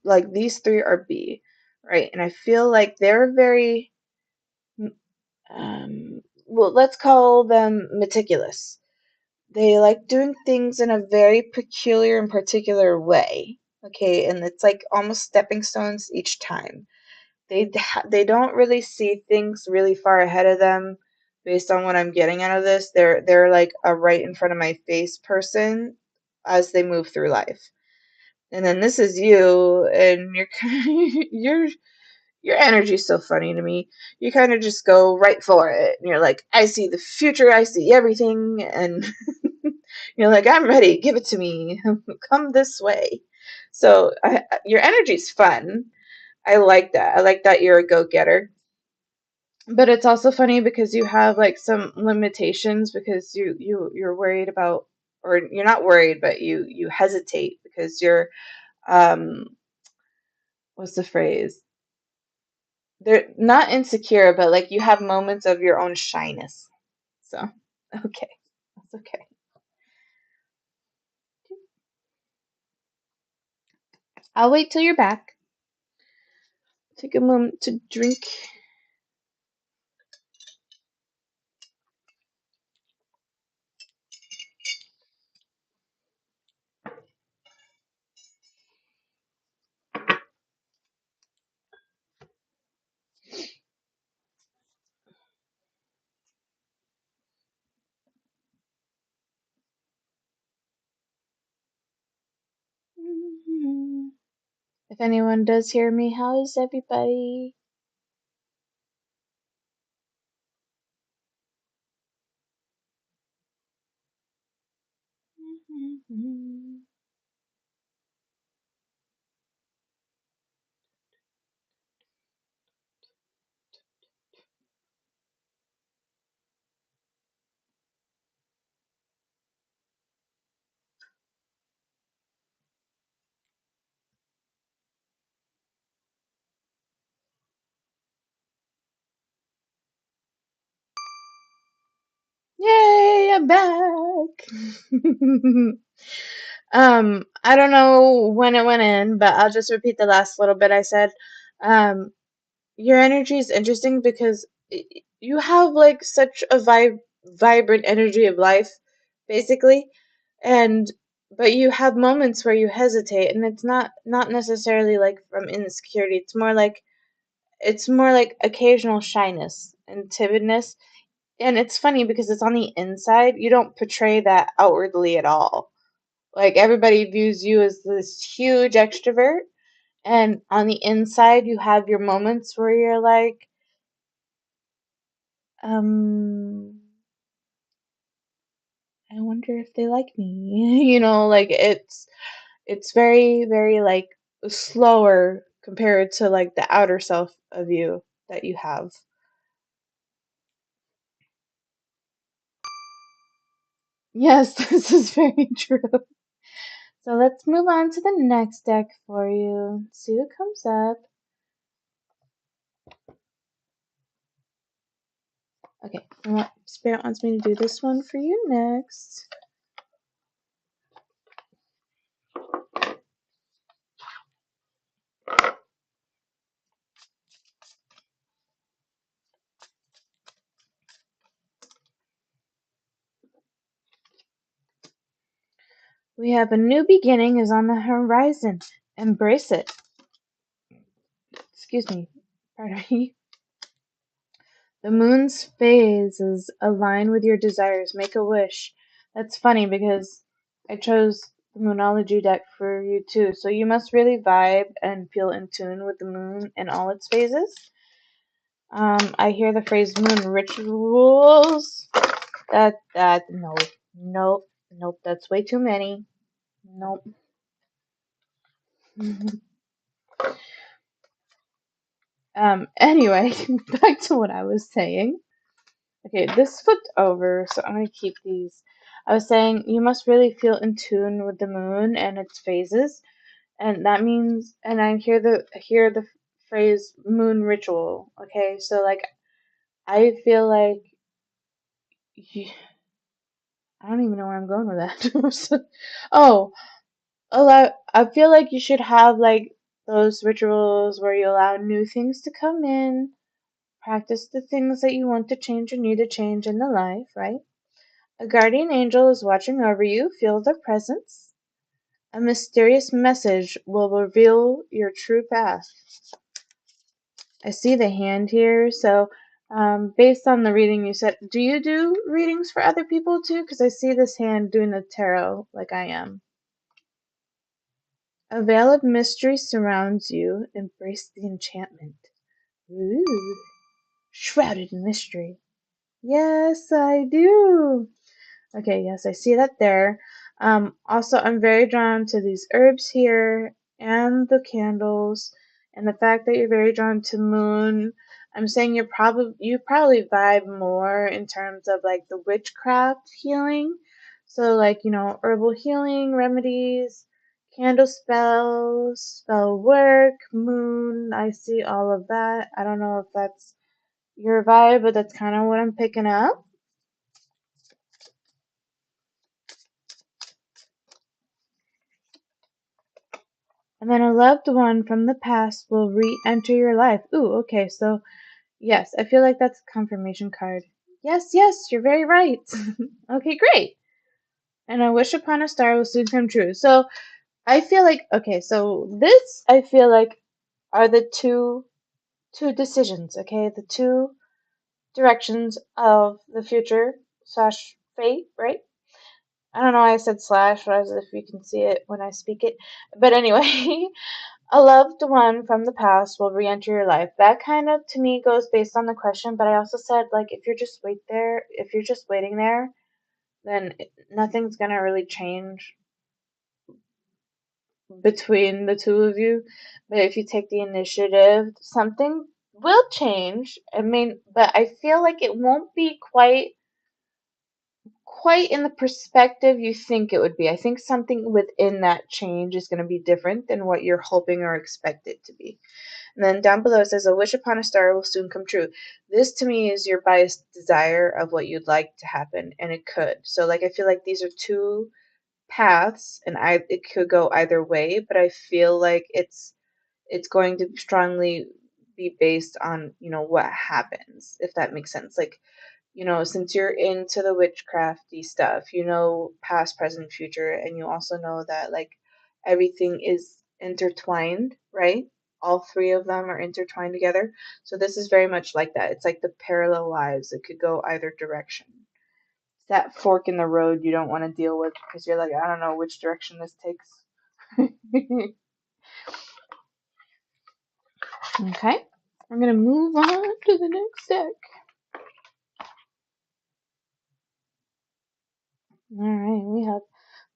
like these three are B, right? And I feel like they're very well, let's call them meticulous. They like doing things in a very peculiar and particular way. Okay, and it's like almost stepping stones each time. They don't really see things really far ahead of them based on what I'm getting out of this. They're like a right in front of my face person as they move through life. And then this is you, and you're your energy is so funny to me. You kind of just go right for it. And you're like, I see the future, I see everything, and you're like, I'm ready, give it to me, come this way. So your energy's fun. I like that. I like that you're a go-getter. But it's also funny because you have like some limitations because you're worried about, or you're not worried, but you hesitate because you're um what's the phrase? They're not insecure, but like you have moments of your own shyness. So, okay. That's okay. I'll wait till you're back. Take a moment to drink. If anyone does hear me, how is everybody? Yay, I'm back. I don't know when it went in, but I'll just repeat the last little bit I said. Um, your energy is interesting because you have like such a vibrant energy of life, basically, and but you have moments where you hesitate, and it's not necessarily like from insecurity. It's more like occasional shyness and timidness. And it's funny because it's on the inside. You don't portray that outwardly at all. Like everybody views you as this huge extrovert, and on the inside you have your moments where you're like, um, I wonder if they like me. Like it's very, very like slower compared to like the outer self of you that you have. Yes, this is very true. So let's move on to the next deck for you. See what comes up. Okay, Spirit wants me to do this one for you next. We have a new beginning is on the horizon. Embrace it. Excuse me. Pardon me. The moon's phases align with your desires. Make a wish. That's funny because I chose the Moonology deck for you too. So you must really vibe and feel in tune with the moon and all its phases. I hear the phrase moon rituals. No, nope, nope. That's way too many. Nope. Anyway, back to what I was saying. Okay, this flipped over, so I'm gonna keep these. I was saying you must really feel in tune with the moon and its phases, and that means, and I hear the phrase moon ritual. Okay, so like I feel like you, I don't even know where I'm going with that. Oh, I feel like you should have like those rituals where you allow new things to come in, practice the things that you want to change or need to change in the life, right? A guardian angel is watching over you. Feel their presence. A mysterious message will reveal your true path. I see the hand here. So, based on the reading you said, do you do readings for other people too? Because I see this hand doing the tarot like I am. A veil of mystery surrounds you. Embrace the enchantment. Ooh, shrouded in mystery. Yes, I do. Okay, yes, I see that there. Also, I'm very drawn to these herbs here and the candles And the fact that you're very drawn to moon, I'm saying you probably vibe more in terms of like the witchcraft healing. So like, herbal healing remedies, candle spells, spell work, moon, I see all of that. I don't know if that's your vibe, but that's kind of what I'm picking up. And then a loved one from the past will re-enter your life. Ooh, okay, so yes, I feel like that's a confirmation card. Yes, yes, you're very right. Okay, great. And a wish upon a star will soon come true. So I feel like, okay, so this I feel like are the two decisions, okay? The two directions of the future slash fate, right? I don't know why I said slash, as if you can see it when I speak it. But anyway, a loved one from the past will re-enter your life. That kind of to me goes based on the question, but I also said like if you're just waiting there, then nothing's gonna really change between the two of you. But if you take the initiative, something will change. I mean, but I feel like it won't be quite in the perspective you think it would be. I think something within that change is going to be different than what you're hoping or expect it to be. And then down below it says, a wish upon a star will soon come true. This to me is your biased desire of what you'd like to happen, and it could. So, like, I feel like these are two paths, and it could go either way, but I feel like it's going to strongly be based on, what happens, if that makes sense. Like, since you're into the witchcrafty stuff, past, present, future, and you also know that like everything is intertwined, right? All three of them are intertwined together. So this is very much like that. It's like the parallel lives. It could go either direction. It's that fork in the road you don't want to deal with because you're like, I don't know which direction this takes. Okay. I'm going to move on to the next deck. All right, we have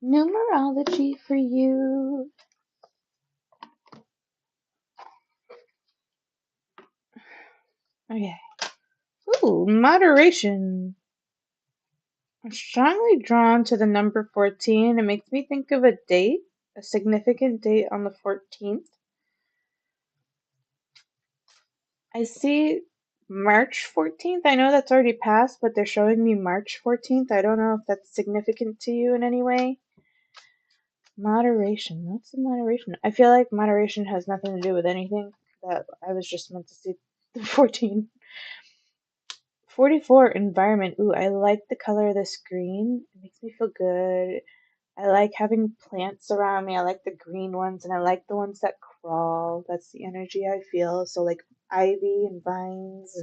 numerology for you. Okay. Ooh, moderation. I'm strongly drawn to the number 14. It makes me think of a date, a significant date on the 14th. I see March 14th. I know that's already passed, but they're showing me March 14th. I don't know if that's significant to you in any way. Moderation. What's the moderation? I feel like moderation has nothing to do with anything. That I was just meant to see the 14. 44 environment. Ooh, I like the color of this green. It makes me feel good. I like having plants around me. I like the green ones and I like the ones that crawl. That's the energy I feel. So like ivy and vines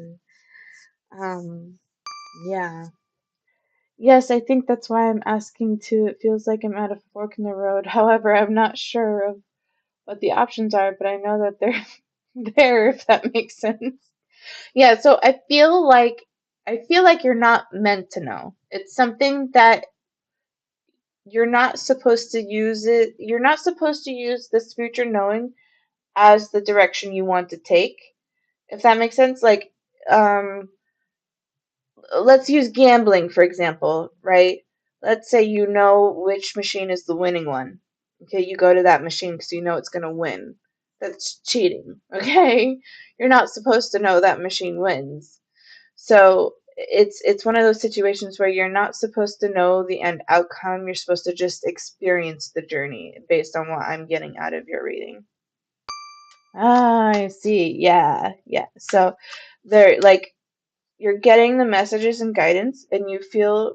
and yeah. Yes, I think that's why I'm asking too. It feels like I'm at a fork in the road. However, I'm not sure of what the options are, but I know that they're there if that makes sense. Yeah, so I feel like you're not meant to know. It's something that you're not supposed to use it. You're not supposed to use this future knowing as the direction you want to take. If that makes sense, like um let's use gambling for example, right? Let's say you know which machine is the winning one. Okay, you go to that machine because you know it's going to win. That's cheating, okay? You're not supposed to know that machine wins. So it's one of those situations where you're not supposed to know the end outcome. You're supposed to just experience the journey based on what I'm getting out of your reading. Ah, I see. Yeah, yeah. So there, like, you're getting the messages and guidance, and you feel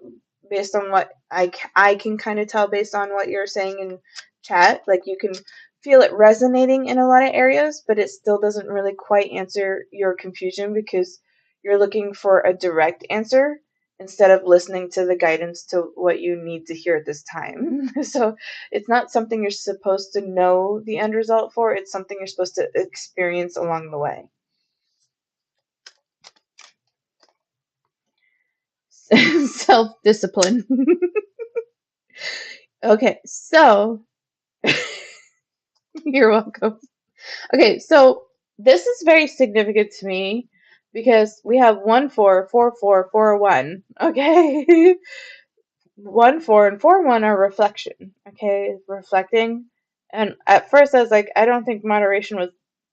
based on what I can kind of tell based on what you're saying in chat, like you can feel it resonating in a lot of areas, but it still doesn't really quite answer your confusion because you're looking for a direct answer instead of listening to the guidance to what you need to hear at this time. So it's not something you're supposed to know the end result for, it's something you're supposed to experience along the way. Self-discipline. Okay, so you're welcome. Okay, so This is very significant to me because we have 1 4 4 4 4 1. Okay. 1 4 and 4 1 are reflection. Okay. Reflecting. And at first I was like, I don't think moderation was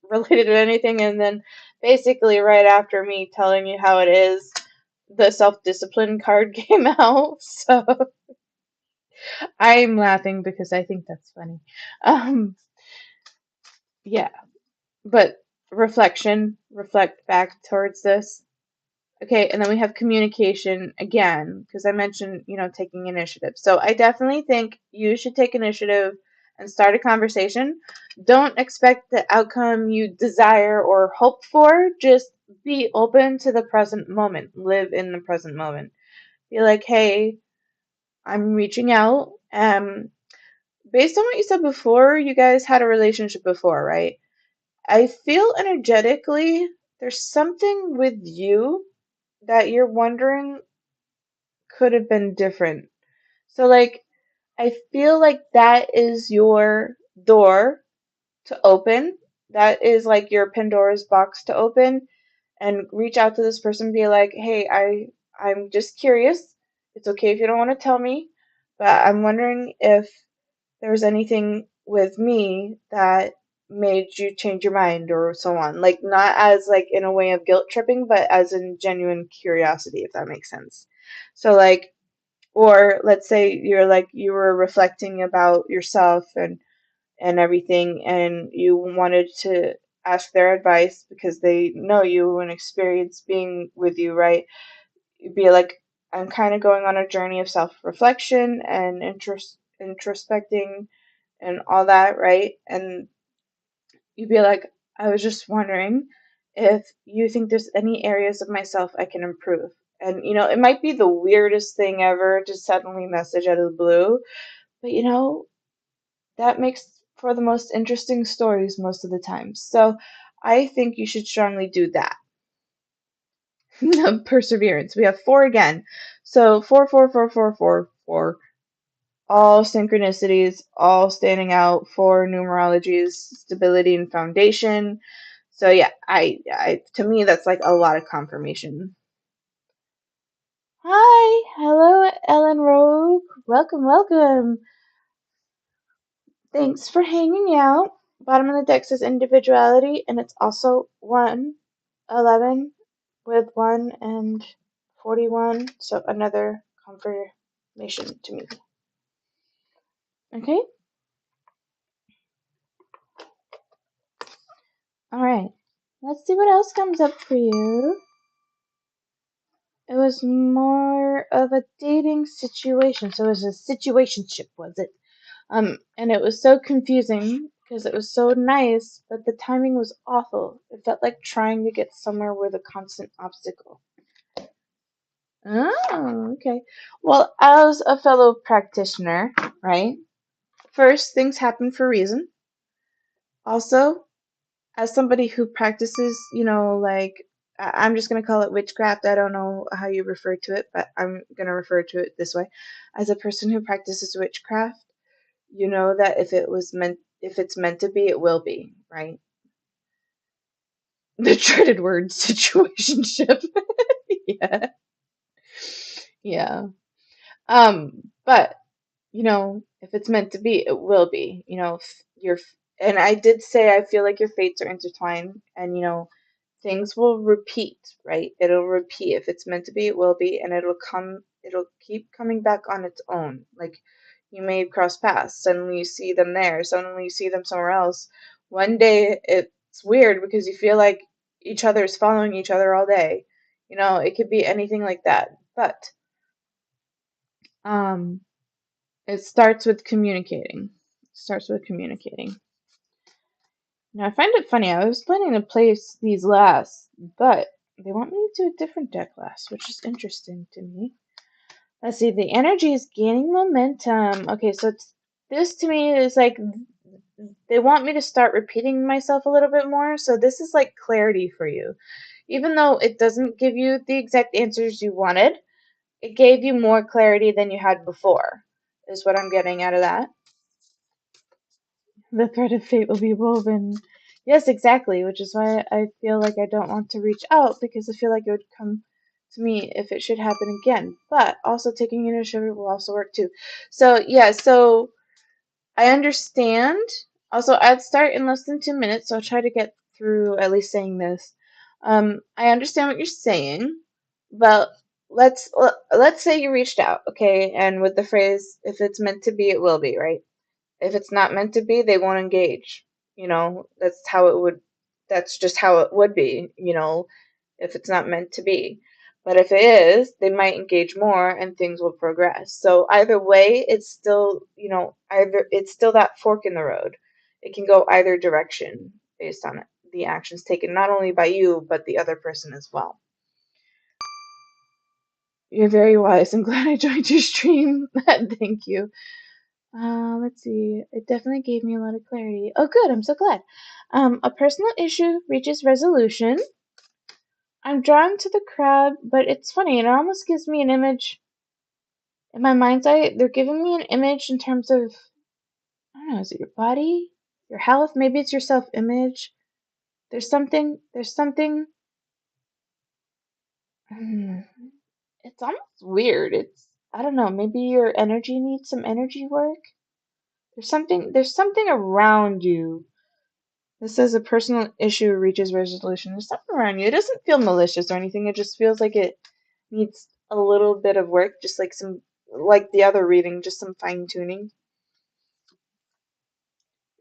related to anything. And then basically right after me telling you how it is, the self-discipline card came out. So I'm laughing because I think that's funny. Um, yeah, but reflection, reflect back towards this. Okay, and then we have communication again, because I mentioned, taking initiative. So I definitely think you should take initiative and start a conversation. Don't expect the outcome you desire or hope for. Just be open to the present moment. Live in the present moment. Be like, hey, I'm reaching out. Based on what you said before, you guys had a relationship before, right? I feel energetically there's something with you that you're wondering could have been different. So, like, I feel like that is your door to open. That is like your Pandora's box to open and reach out to this person and be like, "Hey, I'm just curious. It's okay if you don't want to tell me, but I'm wondering if there's anything with me that made you change your mind or so on." Like not as like in a way of guilt tripping, but as in genuine curiosity, if that makes sense. So like or let's say you were reflecting about yourself and everything and you wanted to ask their advice because they know you and experience being with you, right? You'd be like, I'm kind of going on a journey of self-reflection and introspecting and all that, right? And you'd be like, I was just wondering if you think there's any areas of myself I can improve. And it might be the weirdest thing ever to suddenly message out of the blue, but that makes for the most interesting stories most of the time. So I think you should strongly do that. Perseverance. We have 4 again. So 4, 4, 4, 4, 4, 4. All synchronicities, all standing out for numerology's stability and foundation. So yeah, I to me that's like a lot of confirmation. Hi, hello, Ellen Rogue. Welcome, welcome. Thanks for hanging out. Bottom of the deck says individuality, and it's also 111 with 1 and 41. So another confirmation to me. Okay. All right. Let's see what else comes up for you. It was more of a dating situation. So it was a situationship, was it? And it was so confusing because it was so nice, but the timing was awful. It felt like trying to get somewhere with a constant obstacle. Oh, okay. Well, as a fellow practitioner, right? First, things happen for a reason. Also, as somebody who practices, like I'm just going to call it witchcraft. I don't know how you refer to it, but I'm going to refer to it this way. As a person who practices witchcraft, you know that if it's meant to be, it will be, right? The dreaded word situationship. Yeah. Yeah. But if it's meant to be, it will be. And I did say I feel like your fates are intertwined, and things will repeat, right? It'll repeat. If it's meant to be, it will be, and it'll keep coming back on its own. Like you may cross paths, suddenly you see them there, suddenly you see them somewhere else. One day it's weird because you feel like each other is following each other all day. It could be anything like that. But um it starts with communicating. Starts with communicating. Now, I find it funny. I was planning to place these last, but they want me to do a different deck last, which is interesting to me. Let's see. The energy is gaining momentum. Okay, so this to me is like they want me to start repeating myself a little bit more. So this is like clarity for you. Even though it doesn't give you the exact answers you wanted, it gave you more clarity than you had before, is what I'm getting out of that. The thread of fate will be woven. Yes, exactly, which is why I feel like I don't want to reach out because I feel like it would come to me if it should happen again. But also taking initiative will also work too. So, yeah, so I understand. Also, I'd start in less than 2 minutes, so I'll try to get through at least saying this. I understand what you're saying, but let's say you reached out, okay, and with the phrase, if it's meant to be, it will be, right? If it's not meant to be, they won't engage. That's how it would, that's just how it would be, if it's not meant to be. But if it is, they might engage more and things will progress. So either way, it's still, either it's still that fork in the road. It can go either direction based on the actions taken, not only by you, but the other person as well. You're very wise. I'm glad I joined your stream. Thank you. Let's see. It definitely gave me a lot of clarity. Oh, good. I'm so glad. A personal issue reaches resolution. I'm drawn to the crowd, but it's funny. It almost gives me an image in my mind's eye. They're giving me an image in terms of, I don't know, is it your body, your health? Maybe it's your self-image. There's something. Hmm, it's almost weird. I don't know. Maybe your energy needs some energy work. There's something around you. This says a personal issue reaches resolution. There's something around you. It doesn't feel malicious or anything. It just feels like it needs a little bit of work, just like the other reading, just some fine tuning.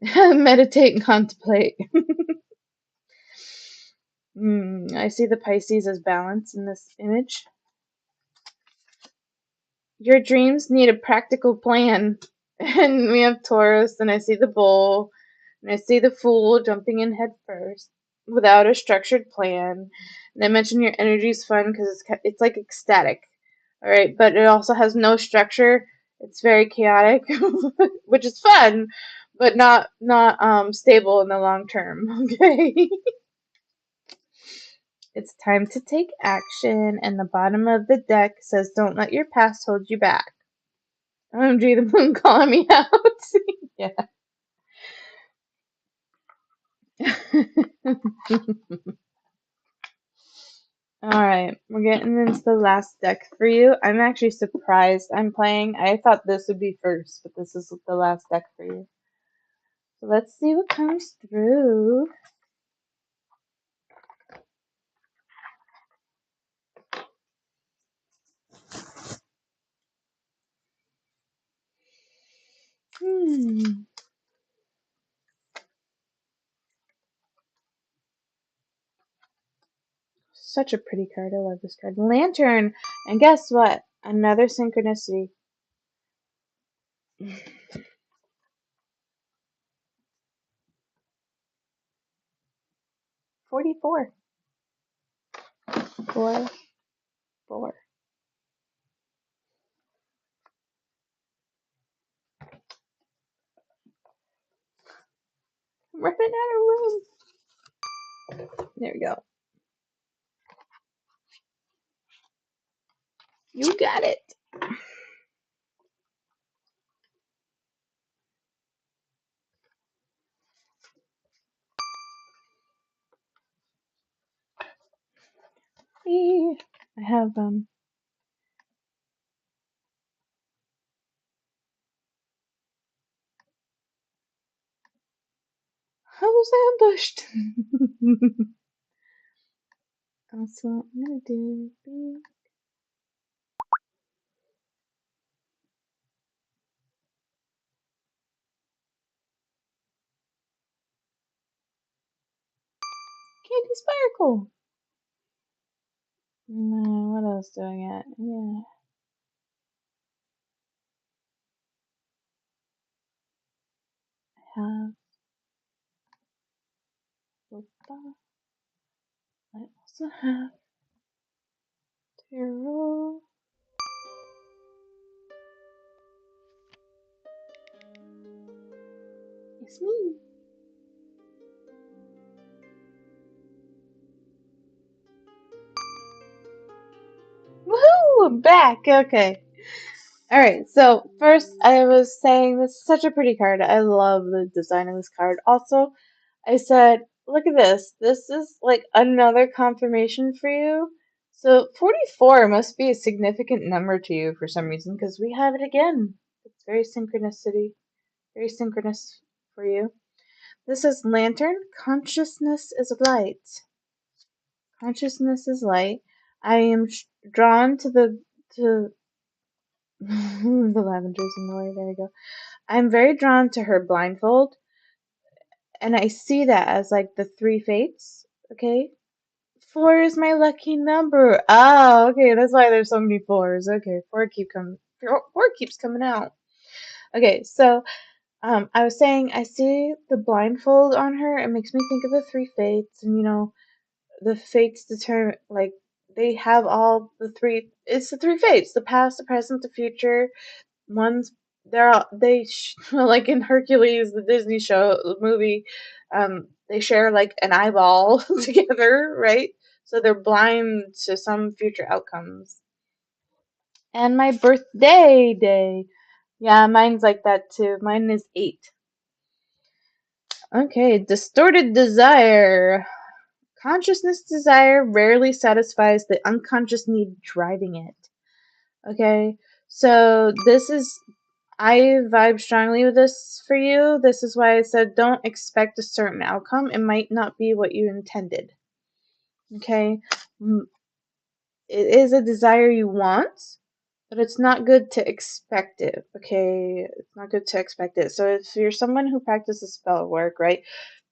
Meditate and contemplate. I see the Pisces as balance in this image. Your dreams need a practical plan. And we have Taurus, and I see the bull, and I see the fool jumping in head first without a structured plan. And I mentioned your energy is fun because it's like ecstatic, all right, but it also has no structure. It's very chaotic, which is fun, but not stable in the long term. Okay, it's time to take action, and the bottom of the deck says, "Don't let your past hold you back." OMG, the moon calling me out. Yeah. Alright, we're getting into the last deck for you. I'm actually surprised I'm playing. I thought this would be first, but this is the last deck for you. So let's see what comes through. Such a pretty card. I love this card. Lantern! And guess what? Another synchronicity. 44. 4, 4. I'm running out of room. There we go. You got it. I have I was ambushed. Also, I'm gonna do Candy Sparkle. No, what else do I get? Yeah, I have football. I also have tarot. It's me. Woohoo! I'm back. Okay. All right. So first, I was saying this is such a pretty card. I love the design of this card. Also, I said look at this. This is like another confirmation for you. So 44 must be a significant number to you for some reason because we have it again. It's very synchronous for you. This is Lantern. Consciousness is light. Consciousness is light. I am drawn to to the lavenders in the way. There we go. I'm very drawn to her blindfold, and I see that as like the three fates. Okay, four is my lucky number. Ah, okay, that's why there's so many fours. Okay, four keeps coming out. Okay, so I was saying I see the blindfold on her. It makes me think of the three fates, and the fates determine like they have all the three. It's the three fates: the past, the present, the future. One's they're all, they like in Hercules, the Disney show movie. They share like an eyeball together, right? So they're blind to some future outcomes. And my birthday day. Yeah, mine's like that too. Mine is 8. Okay, distorted desire. Consciousness desire rarely satisfies the unconscious need driving it. Okay, so I vibe strongly with this for you. This is why I said don't expect a certain outcome. It might not be what you intended. Okay, it is a desire you want, but it's not good to expect it. Okay, it's not good to expect it. So if you're someone who practices spell work, right?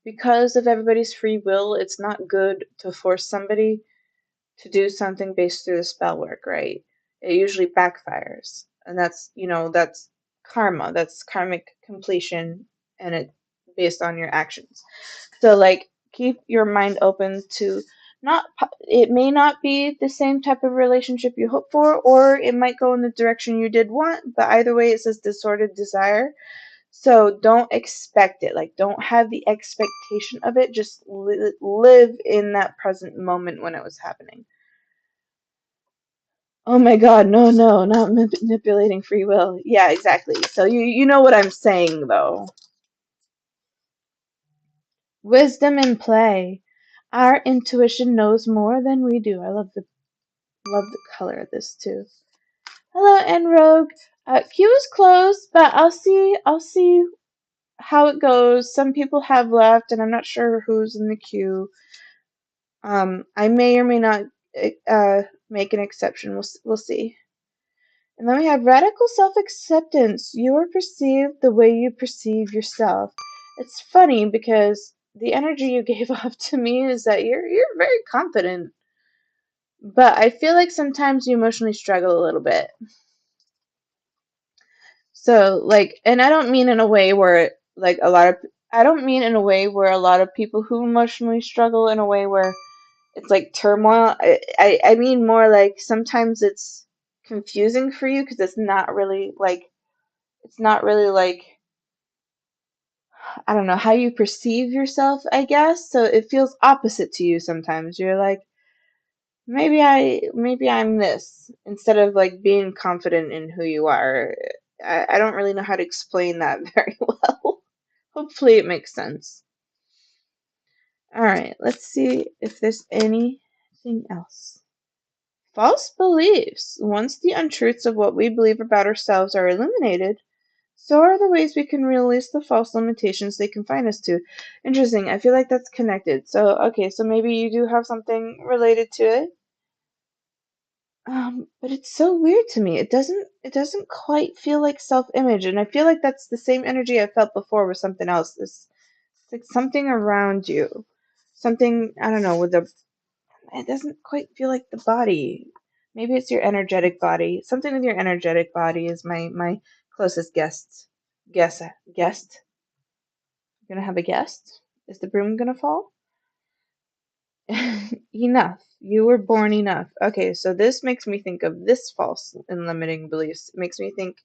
Because of everybody's free will, it's not good to force somebody to do something based through the spell work, right? It usually backfires. And that's karma. That's karmic completion and it based on your actions. So like keep your mind open to not it may not be the same type of relationship you hope for or it might go in the direction you did want, but either way it says disordered desire. So don't expect it. Like don't have the expectation of it. Just live in that present moment when it was happening. Oh my God, no, no, not manipulating free will. Yeah, exactly. So you know what I'm saying though. Wisdom in play. Our intuition knows more than we do. I love the color of this too. Hello, and Rogue. Queue is closed, but I'll see how it goes. Some people have left, and I'm not sure who's in the queue. I may or may not make an exception. We'll see. And then we have radical self-acceptance. You are perceived the way you perceive yourself. It's funny because the energy you gave off to me is that you're very confident, but I feel like sometimes you emotionally struggle a little bit. So like, and I don't mean in a way where like I don't mean in a way where a lot of people who emotionally struggle in a way where it's like turmoil. I mean more like sometimes it's confusing for you because it's not really like I don't know how you perceive yourself, I guess. So it feels opposite to you sometimes. You're like, maybe I'm this instead of like being confident in who you are. I don't really know how to explain that very well. Hopefully it makes sense. All right, let's see if there's anything else. False beliefs. Once the untruths of what we believe about ourselves are illuminated, so are the ways we can release the false limitations they confine us to. Interesting. I feel like that's connected. So, okay, so maybe you do have something related to it. But it's so weird to me. It doesn't quite feel like self-image, and I feel like that's the same energy I felt before with something else. This it's like something around you. Something, I don't know, it doesn't quite feel like the body. Maybe it's your energetic body. Something with your energetic body is my closest guest. You're gonna have a guest? Is the broom gonna fall? Enough. You were born enough. Okay, so this makes me think of this false and limiting beliefs. It makes me think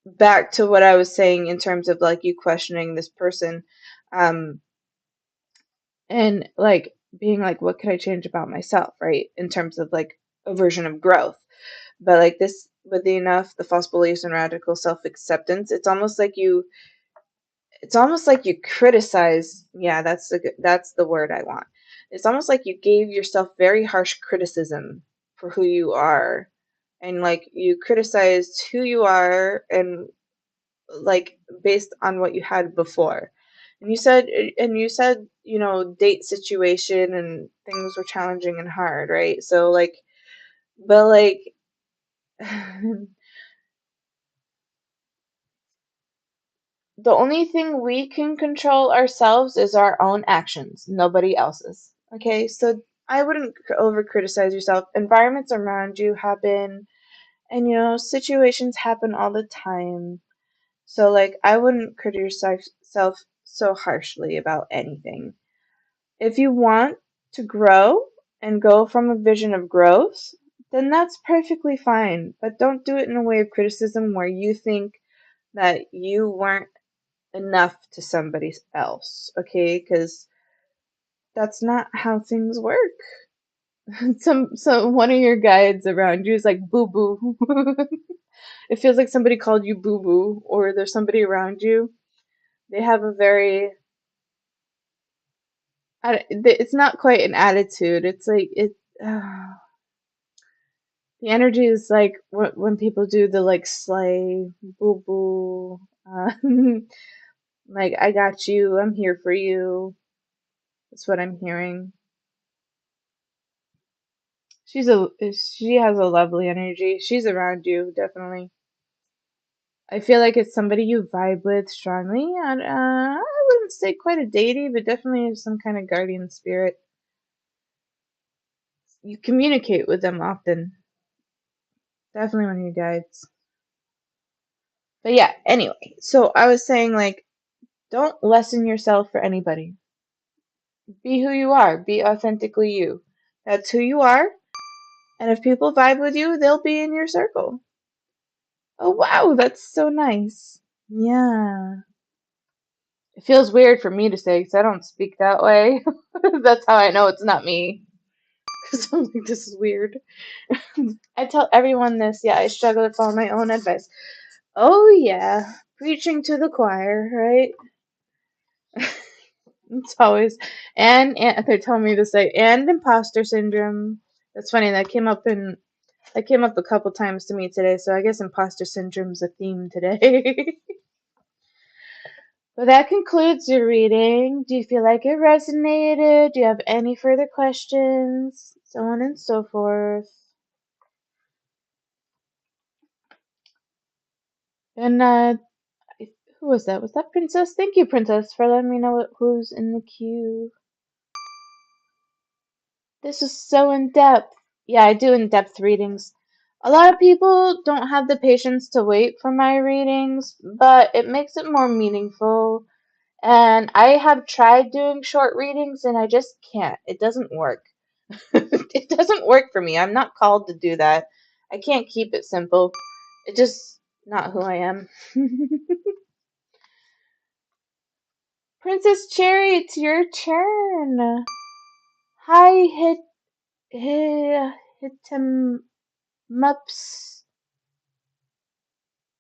back to what I was saying in terms of like you questioning this person, um, and like being like, what could I change about myself, right? In terms of like a version of growth. But like this, with the enough, the false beliefs and radical self acceptance, it's almost like it's almost like you criticize. Yeah, that's the word I want. It's almost like you gave yourself very harsh criticism for who you are, and like you criticized who you are, and like based on what you had before. And you said, date situation and things were challenging and hard, right? So like, but like, the only thing we can control ourselves is our own actions, nobody else's. Okay, so I wouldn't over criticize yourself. Environments around you happen, and situations happen all the time. So, like, I wouldn't criticize yourself so harshly about anything. If you want to grow and go from a vision of growth, then that's perfectly fine. But don't do it in a way of criticism where you think that you weren't enough to somebody else, okay? Because that's not how things work. One of your guides around you is like boo boo. It feels like somebody called you boo boo, or there's somebody around you. They have a very, it's not quite an attitude. It's like the energy is like when people do the like slay boo boo, like I got you, I'm here for you. That's what I'm hearing. She has a lovely energy. She's around you, definitely. I feel like it's somebody you vibe with strongly, and I wouldn't say quite a deity, but definitely some kind of guardian spirit. You communicate with them often. Definitely one of your guides. But yeah, anyway, so I was saying, like, don't lessen yourself for anybody. Be who you are. Be authentically you. That's who you are. And if people vibe with you, they'll be in your circle. Oh, wow, that's so nice. Yeah. It feels weird for me to say because I don't speak that way. That's how I know it's not me. Because I'm like, this is weird. I tell everyone this. Yeah, I struggle to follow my own advice. Oh, yeah. Preaching to the choir, right? It's always, and they're telling me to say, and imposter syndrome. That's funny. That came up a couple times to me today. So I guess imposter syndrome's a theme today. Well, that concludes your reading. Do you feel like it resonated? Do you have any further questions? So on and so forth. And who was that? Was that Princess? Thank you, Princess, for letting me know who's in the queue. This is so in depth. Yeah, I do in depth readings. A lot of people don't have the patience to wait for my readings, but it makes it more meaningful. And I have tried doing short readings and I just can't. It doesn't work. It doesn't work for me. I'm not called to do that. I can't keep it simple. It's just not who I am. Princess Cherry, it's your turn. Hi, Hitem Mups.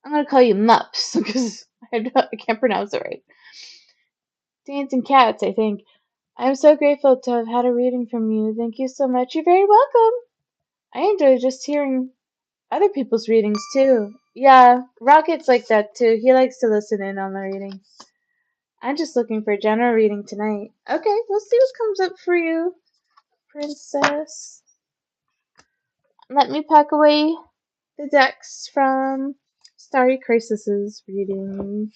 I'm gonna call you Mups because I can't pronounce it right. Dancing cats, I think. I'm so grateful to have had a reading from you. Thank you so much. You're very welcome. I enjoy just hearing other people's readings too. Yeah, Rocket's like that too. He likes to listen in on the readings. I'm just looking for a general reading tonight. Okay, we'll see what comes up for you, Princess. Let me pack away the decks from Starry Crisis's reading.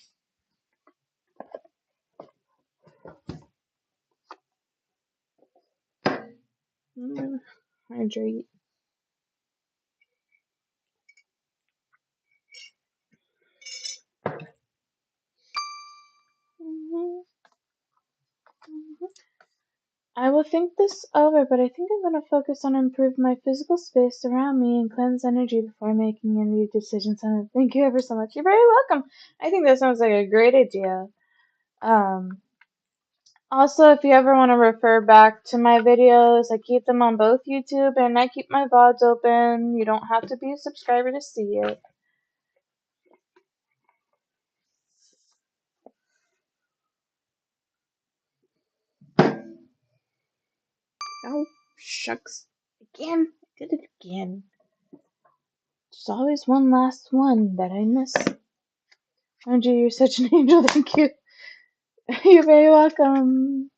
Hydrate. I will think this over, but I think I'm going to focus on improve my physical space around me and cleanse energy before making any decisions on it. Thank you ever so much. You're very welcome. I think that sounds like a great idea. Also, if you ever want to refer back to my videos, I keep them on both YouTube and I keep my VODs open. You don't have to be a subscriber to see it. Oh, shucks. Again? I did it again. There's always one last one that I miss. Andrew, you're such an angel. Thank you. You're very welcome.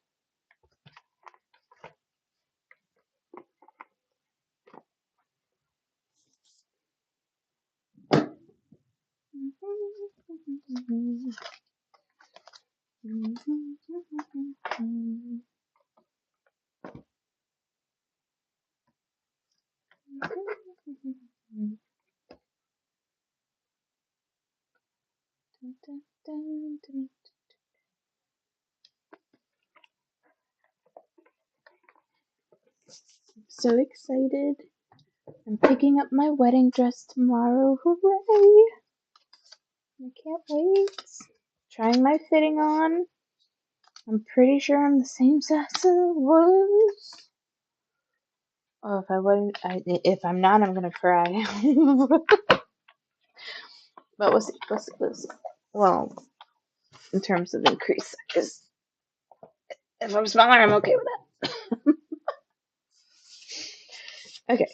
So excited. I'm picking up my wedding dress tomorrow. Hooray! I can't wait. Trying my fitting on. I'm pretty sure I'm the same size as I was. Oh, if I'm not, I'm gonna cry. But we'll see. Well, in terms of increase, because if I'm smaller, I'm okay with that. Okay.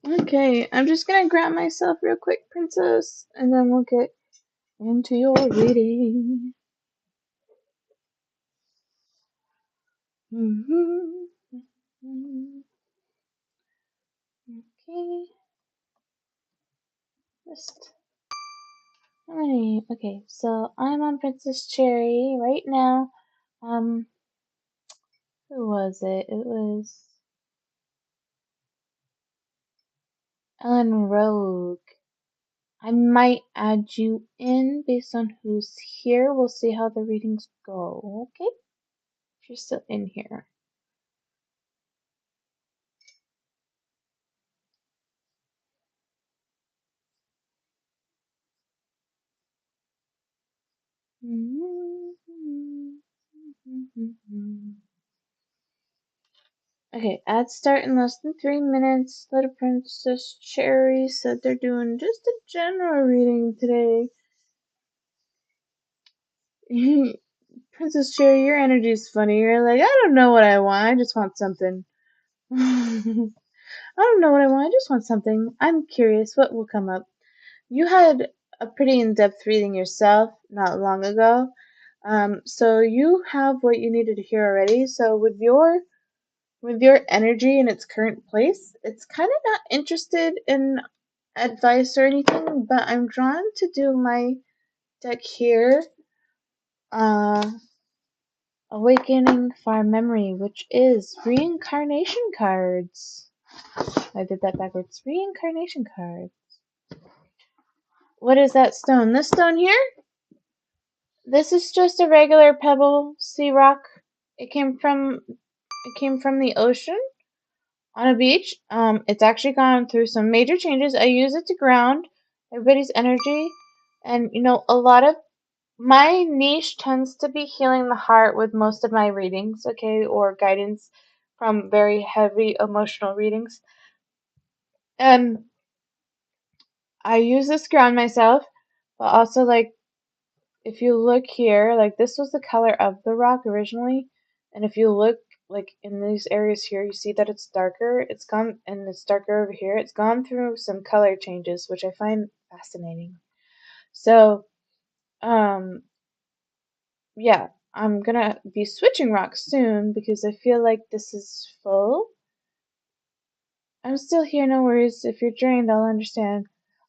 Okay, I'm just gonna grab myself real quick, princess, and then we'll get into your reading. Okay. Just how many? Okay, so I'm on Princess Cherry right now. Who was it? It was Ellen Rogue. I might add you in based on who's here. We'll see how the readings go. Okay, if you're still in here. Okay, ads start in less than 3 minutes. Little Princess Cherry said they're doing just a general reading today. Princess Cherry, your energy is funny. You're like, I don't know what I want. I just want something. I don't know what I want. I just want something. I'm curious what will come up. You had a pretty in-depth reading yourself not long ago. So you have what you needed to hear already. So with your energy in its current place, it's kind of not interested in advice or anything, but I'm drawn to do my deck here. Awakening Fire Memory, which is reincarnation cards. I did that backwards. Reincarnation cards. What is that stone? This stone here? This is just a regular pebble sea rock. It came from the ocean on a beach. It's actually gone through some major changes. I use it to ground everybody's energy, and a lot of my niche tends to be healing the heart with most of my readings, okay, or guidance from very heavy emotional readings. And I use this ground myself, but also like if you look here, like this was the color of the rock originally, and if you look like in these areas here, you see that it's darker. It's gone, and it's darker over here. It's gone through some color changes, which I find fascinating. So, yeah, I'm gonna be switching rocks soon because I feel like this is full. I'm still here, no worries. If you're drained, I'll understand.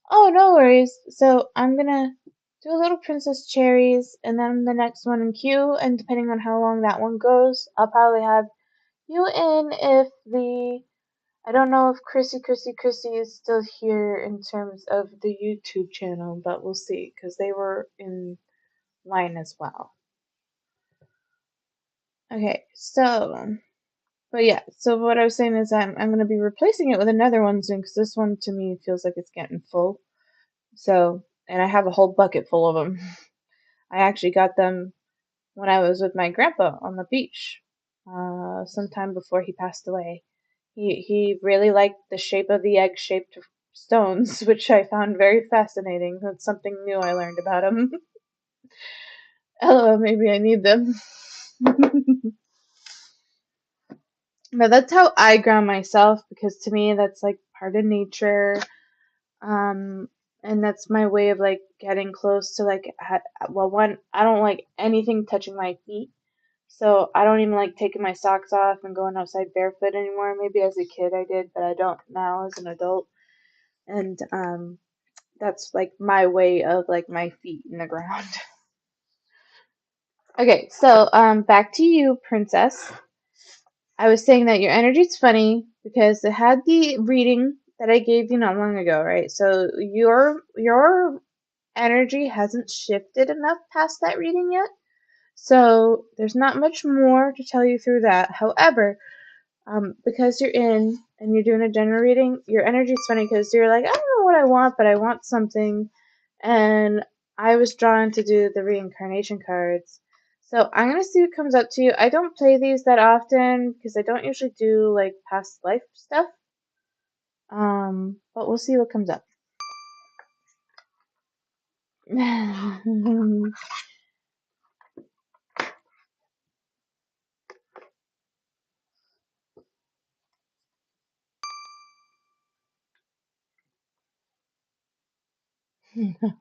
Oh, no worries. So I'm gonna do a little Princess Cherries and then the next one in queue, and depending on how long that one goes, I'll probably have you in if I don't know if Chrissy is still here in terms of the YouTube channel, but we'll see because they were in line as well. Okay, so but yeah, so what I was saying is I'm going to be replacing it with another one soon because this one to me feels like it's getting full. So, and I have a whole bucket full of them. I actually got them when I was with my grandpa on the beach. sometime before he passed away. He really liked the shape of the egg-shaped stones, which I found very fascinating. That's something new I learned about him. Oh, maybe I need them. But that's how I ground myself because to me that's like part of nature. Um, and that's my way of like getting close to like well, one, I don't like anything touching my feet. So I don't even like taking my socks off and going outside barefoot anymore. Maybe as a kid I did, but I don't now as an adult. And that's like my way of like my feet in the ground. Okay, so back to you, princess. I was saying that your energy's funny because it had the reading that I gave you not long ago, right? So your energy hasn't shifted enough past that reading yet. So there's not much more to tell you through that. However, because you're in and you're doing a general reading, your energy is funny because you're like, I don't know what I want, but I want something. And I was drawn to do the reincarnation cards. So I'm gonna see what comes up to you. I don't play these that often because I don't usually do like past life stuff. But we'll see what comes up.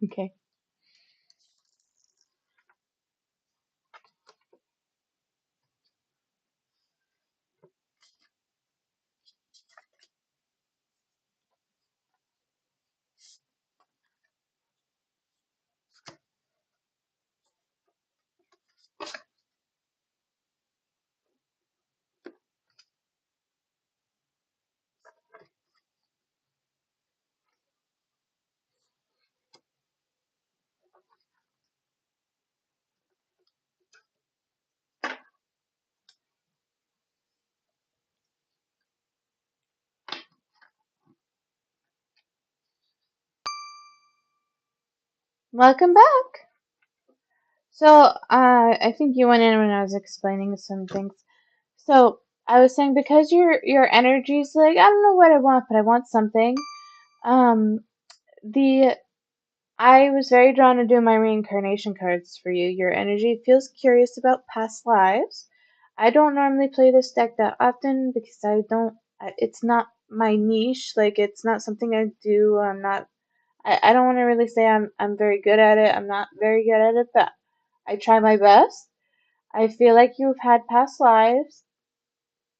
Okay. Welcome back. So, I think you went in when I was explaining some things. So, I was saying because your energy's like, I don't know what I want, but I want something. Um, the I was very drawn to do my reincarnation cards for you. Your energy feels curious about past lives. I don't normally play this deck that often because I don't. It's not my niche. Like it's not something I do. I'm not. I don't want to really say I'm very good at it. I'm not very good at it, but I try my best. I feel like you've had past lives.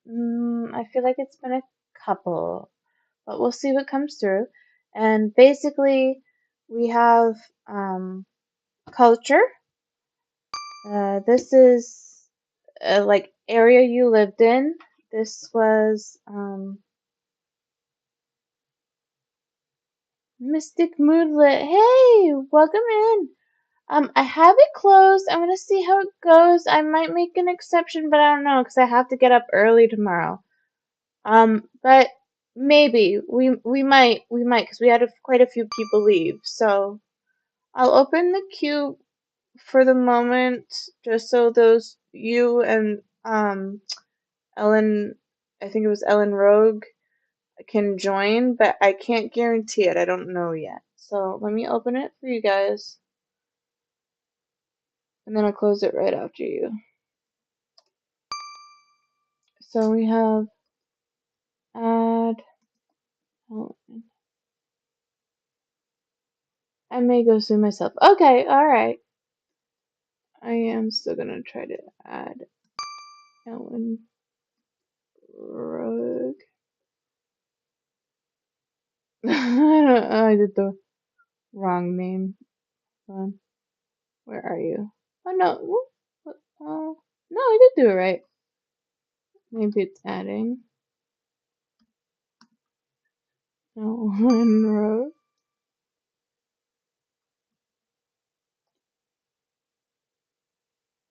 I feel like it's been a couple, but we'll see what comes through. And basically, we have culture. This is like area you lived in. This was Mystic Moodlet. Hey, welcome in. I have it closed. I'm gonna see how it goes. I might make an exception, but I don't know because I have to get up early tomorrow. But maybe we might because we had quite a few people leave. So I'll open the queue for the moment, just so those you and Ellen, I think it was Ellen Rogue, can join, but I can't guarantee it. I don't know yet. So let me open it for you guys, and then I'll close it right after you. So we have add. Oh, I may go soon myself. Okay, alright. I am still gonna try to add Ellen Rogue. I did the wrong name. Where are you? Oh no. Oh, no, I did do it right. Maybe it's adding. Ellen Rogue.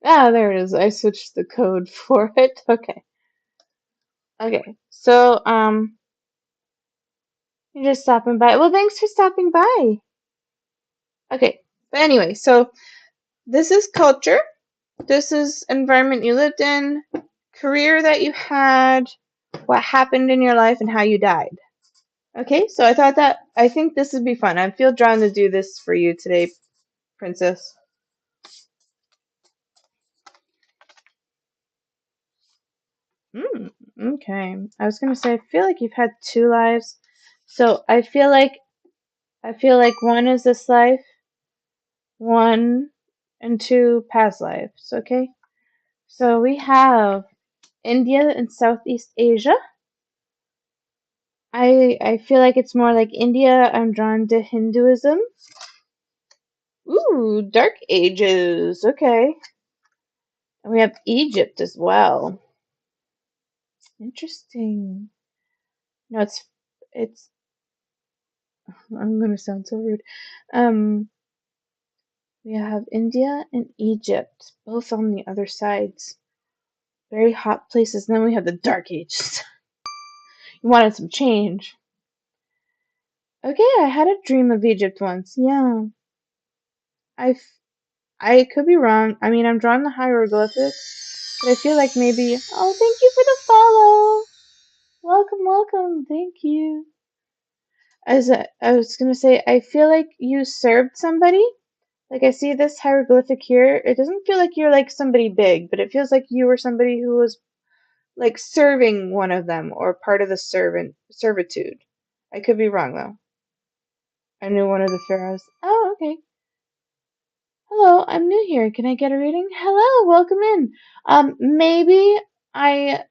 Ah, there it is. I switched the code for it. Okay. Okay. So, you're just stopping by. Well, thanks for stopping by. Okay. But anyway, so this is culture. This is environment you lived in. career that you had, what happened in your life, and how you died. Okay, so I think this would be fun. I feel drawn to do this for you today, Princess. Mm, okay. I was gonna say I feel like you've had two lives, so I feel like one is this life, one and two past lives. Okay, so we have India and Southeast Asia. I feel like it's more like India. I'm drawn to Hinduism. Ooh, Dark Ages. Okay, and we have Egypt as well. Interesting. No, it's. I'm gonna sound so rude. Um, we have India and Egypt, both on the other sides. Very hot places. And then we have the Dark Ages. You wanted some change. Okay, I had a dream of Egypt once. Yeah, I I could be wrong. I mean, I'm drawing the hieroglyphics, but I feel like maybe. Oh, thank you for the follow. Welcome, welcome. Thank you. I was gonna say, I feel like you served somebody. Like I see this hieroglyphic here. It doesn't feel like you're like somebody big, but it feels like you were somebody who was like serving one of them or part of the servitude. I could be wrong though. I knew one of the pharaohs. Oh, okay. Hello, I'm new here. Can I get a reading? Hello, welcome in. Maybe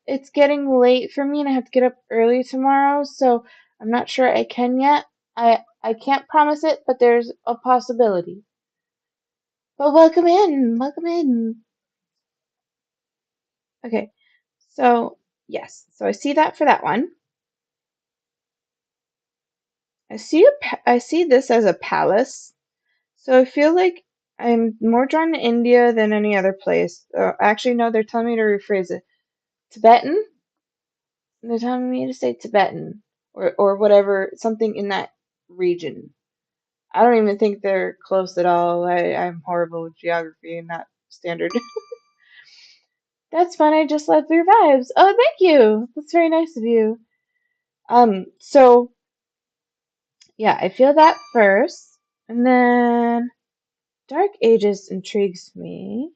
it's getting late for me and I have to get up early tomorrow, so I'm not sure I can yet. I can't promise it, but there's a possibility. But welcome in. Welcome in. Okay. So, yes. So I see that for that one. I see this as a palace. So I feel like I'm more drawn to India than any other place. Actually, no, they're telling me to rephrase it. Tibetan? They're telling me to say Tibetan or whatever, something in that region. I don't even think they're close at all. I'm horrible with geography and not standard. That's fun. I just love your vibes. Oh, thank you. That's very nice of you. So yeah, I feel that first, and then Dark Ages intrigues me.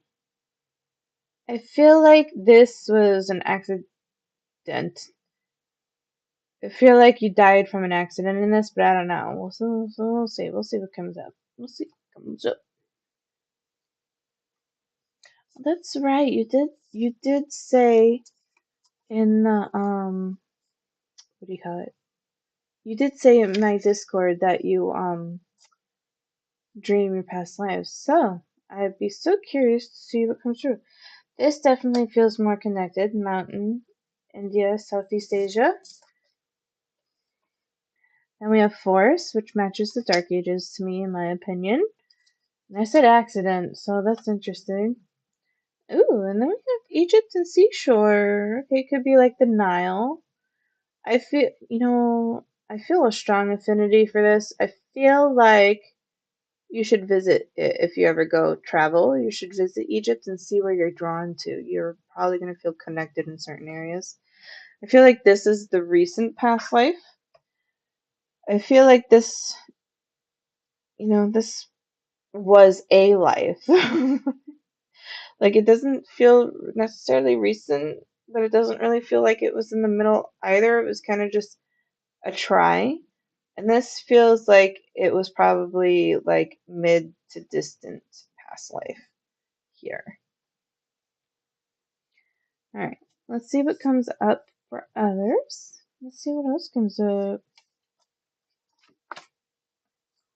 I feel like this was an accident. I feel like you died from an accident in this, but I don't know. We'll see. We'll see what comes up. We'll see what comes up. That's right. You did say in the what do you call it? You did say in my Discord that you dream your past lives. So I'd be so curious to see what comes true. This definitely feels more connected. Mountain, India, Southeast Asia. Then we have forest, which matches the Dark Ages to me, in my opinion. And I said accident, so that's interesting. Ooh, and then we have Egypt and seashore. Okay, it could be like the Nile. I feel a strong affinity for this. I feel like you should visit if you ever go travel. You should visit Egypt and see where you're drawn to. You're probably going to feel connected in certain areas. I feel like this is the recent past life. I feel like this was a life. Like it doesn't feel necessarily recent, but it doesn't really feel like it was in the middle either. It was kind of just a try. And this feels like it was probably like mid to distant past life here. All right, let's see what comes up for others. Let's see what else comes up.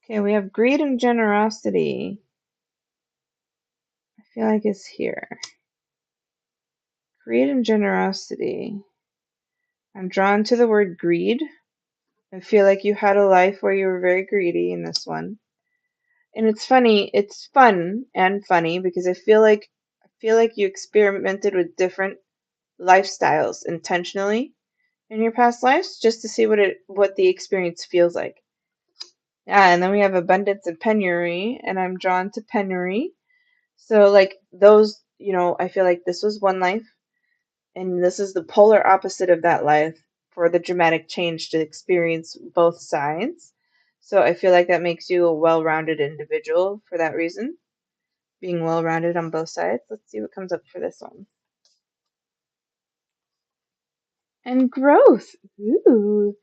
Okay, we have greed and generosity. I feel like it's here. Greed and generosity. I'm drawn to the word greed. I feel like you had a life where you were very greedy in this one. And it's fun and funny because I feel like you experimented with different lifestyles intentionally in your past lives just to see what the experience feels like. Yeah, and then we have abundance and penury, and I'm drawn to penury. So like those, I feel like this was one life. And this is the polar opposite of that life for the dramatic change to experience both sides. So I feel like that makes you a well-rounded individual for that reason, being well-rounded on both sides. Let's see what comes up for this one. And growth. Ooh,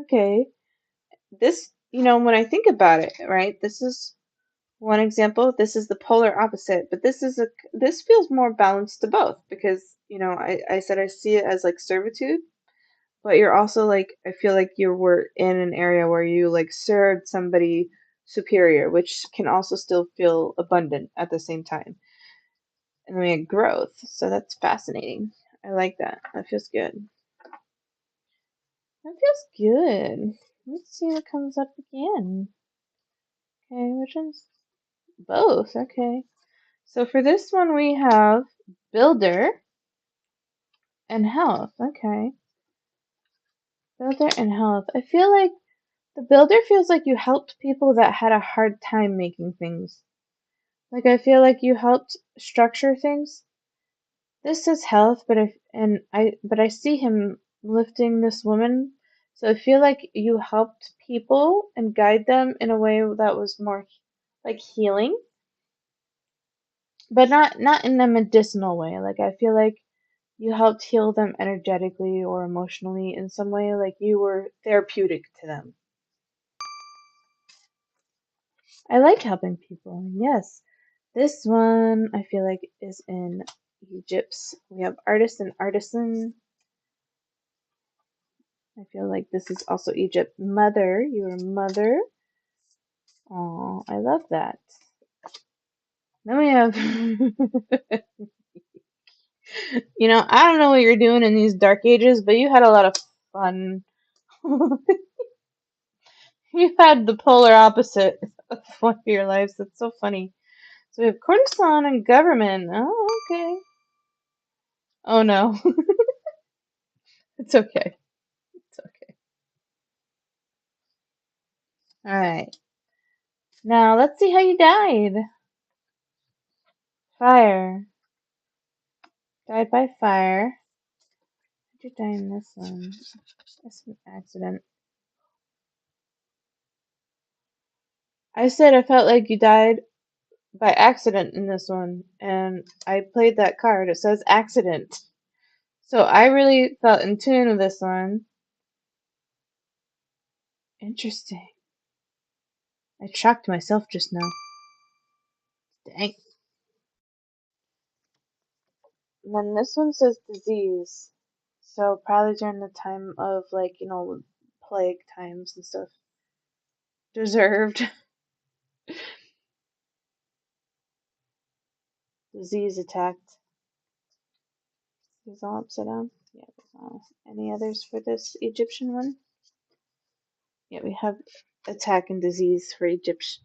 okay. This, when I think about it, right? This is one example. This is the polar opposite, but this feels more balanced to both because, I said I see it as like servitude, but you're also like, I feel like you were in an area where you like served somebody superior, which can also still feel abundant at the same time. And then we had growth, so that's fascinating. I like that. That feels good. That feels good. Let's see what comes up again. Okay, which one's both? Okay. So for this one, we have builder and health. Okay. Builder and health. I feel like the builder feels like you helped people that had a hard time making things. Like I feel like you helped structure things. This says health, but I see him lifting this woman. So I feel like you helped people and guide them in a way that was more like healing, but not in a medicinal way. Like I feel like you helped heal them energetically or emotionally in some way, like you were therapeutic to them. I like helping people, yes. This one I feel like is in Egypt's. We have artist and artisan. I feel like this is also Egypt. Mother, you're a mother. Oh, I love that. Then we have, I don't know what you're doing in these dark ages, but you had a lot of fun. You had the polar opposite of one of your lives. That's so funny. So we have courtesan and government. Oh, okay. Oh no. It's okay. It's okay. Alright. Now let's see how you died. Fire. Died by fire. How'd you die in this one? That's an accident. I said I felt like you died by accident in this one, and I played that card. It says accident. So I really felt in tune with this one. Interesting. I shocked myself just now. Dang. And then this one says disease. So probably during the time of like, plague times and stuff. Deserved. Disease attacked. Is all upside down? Yeah, there's all. Any others for this Egyptian one? Yeah, we have attack and disease for Egypt.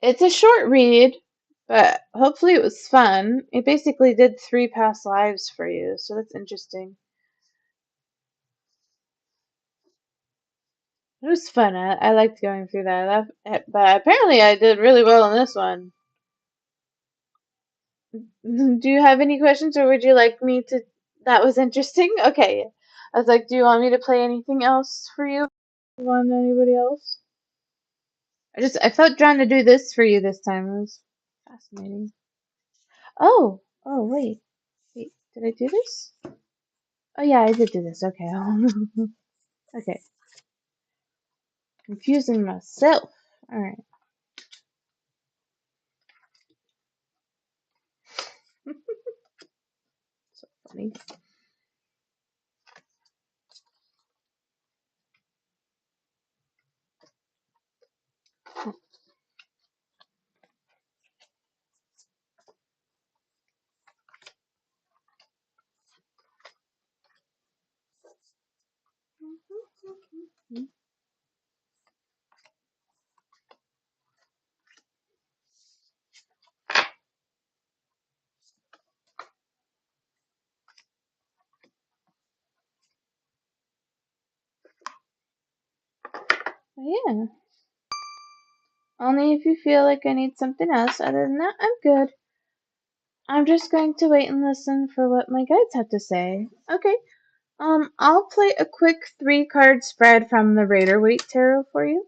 It's a short read, but hopefully it was fun. It basically did 3 past lives for you, so that's interesting. It was fun. I liked going through that. But apparently I did really well in this one. Do you have any questions, or would you like me to? That was interesting. Okay. I was like, do you want me to play anything else for you? Want anybody else? I felt drawn to do this for you this time. It was fascinating. Oh, wait. Did I do this? Oh yeah, I did do this. Okay. Okay. Confusing myself. All right. So funny. Oh, yeah. Only if you feel like I need something else. Other than that, I'm good. I'm just going to wait and listen for what my guides have to say. Okay. I'll play a quick 3-card spread from the Raider Waite Tarot for you.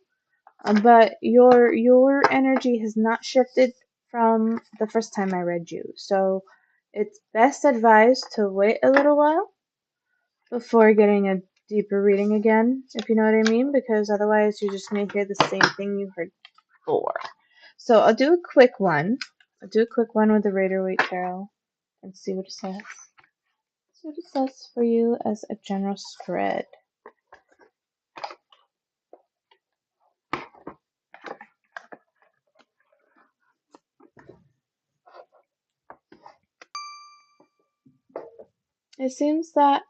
But your energy has not shifted from the first time I read you. So it's best advised to wait a little while before getting a deeper reading again, if you know what I mean, because otherwise you just may hear the same thing you heard before. So I'll do a quick one. I'll do a quick one with the Raider Waite Tarot and see what it says. See what it says for you as a general spread. It seems that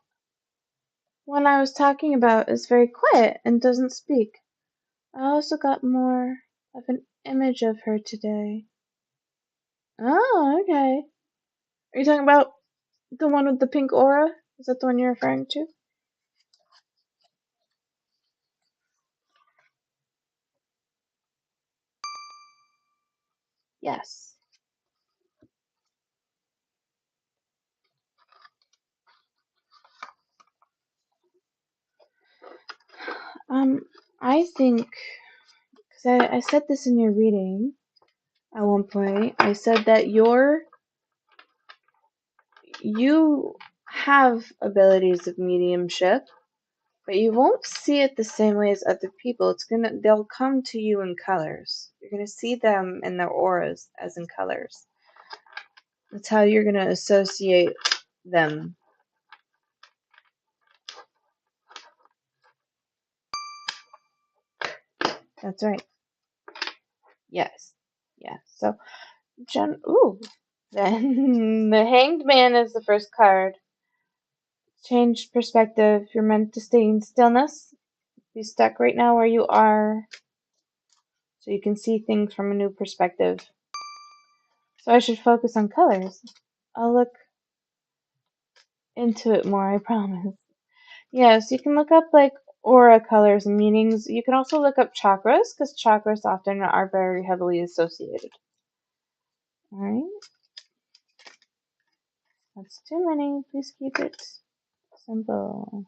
one I was talking about is very quiet and doesn't speak. I also got more of an image of her today. Oh, okay. Are you talking about the one with the pink aura? Is that the one you're referring to? Yes. I think, because I said this in your reading at one point, I said that you have abilities of mediumship, but you won't see it the same way as other people. They'll come to you in colors. You're gonna see them in their auras as in colors. That's how you're gonna associate them. That's right. Yes. Yeah. So, then the Hanged Man is the first card. Change perspective. You're meant to stay in stillness. Be stuck right now where you are, so you can see things from a new perspective. So I should focus on colors. I'll look into it more, I promise. Yes, you can look up like aura colors and meanings. You can also look up chakras, because chakras often are very heavily associated. Alright? That's too many. Please keep it simple.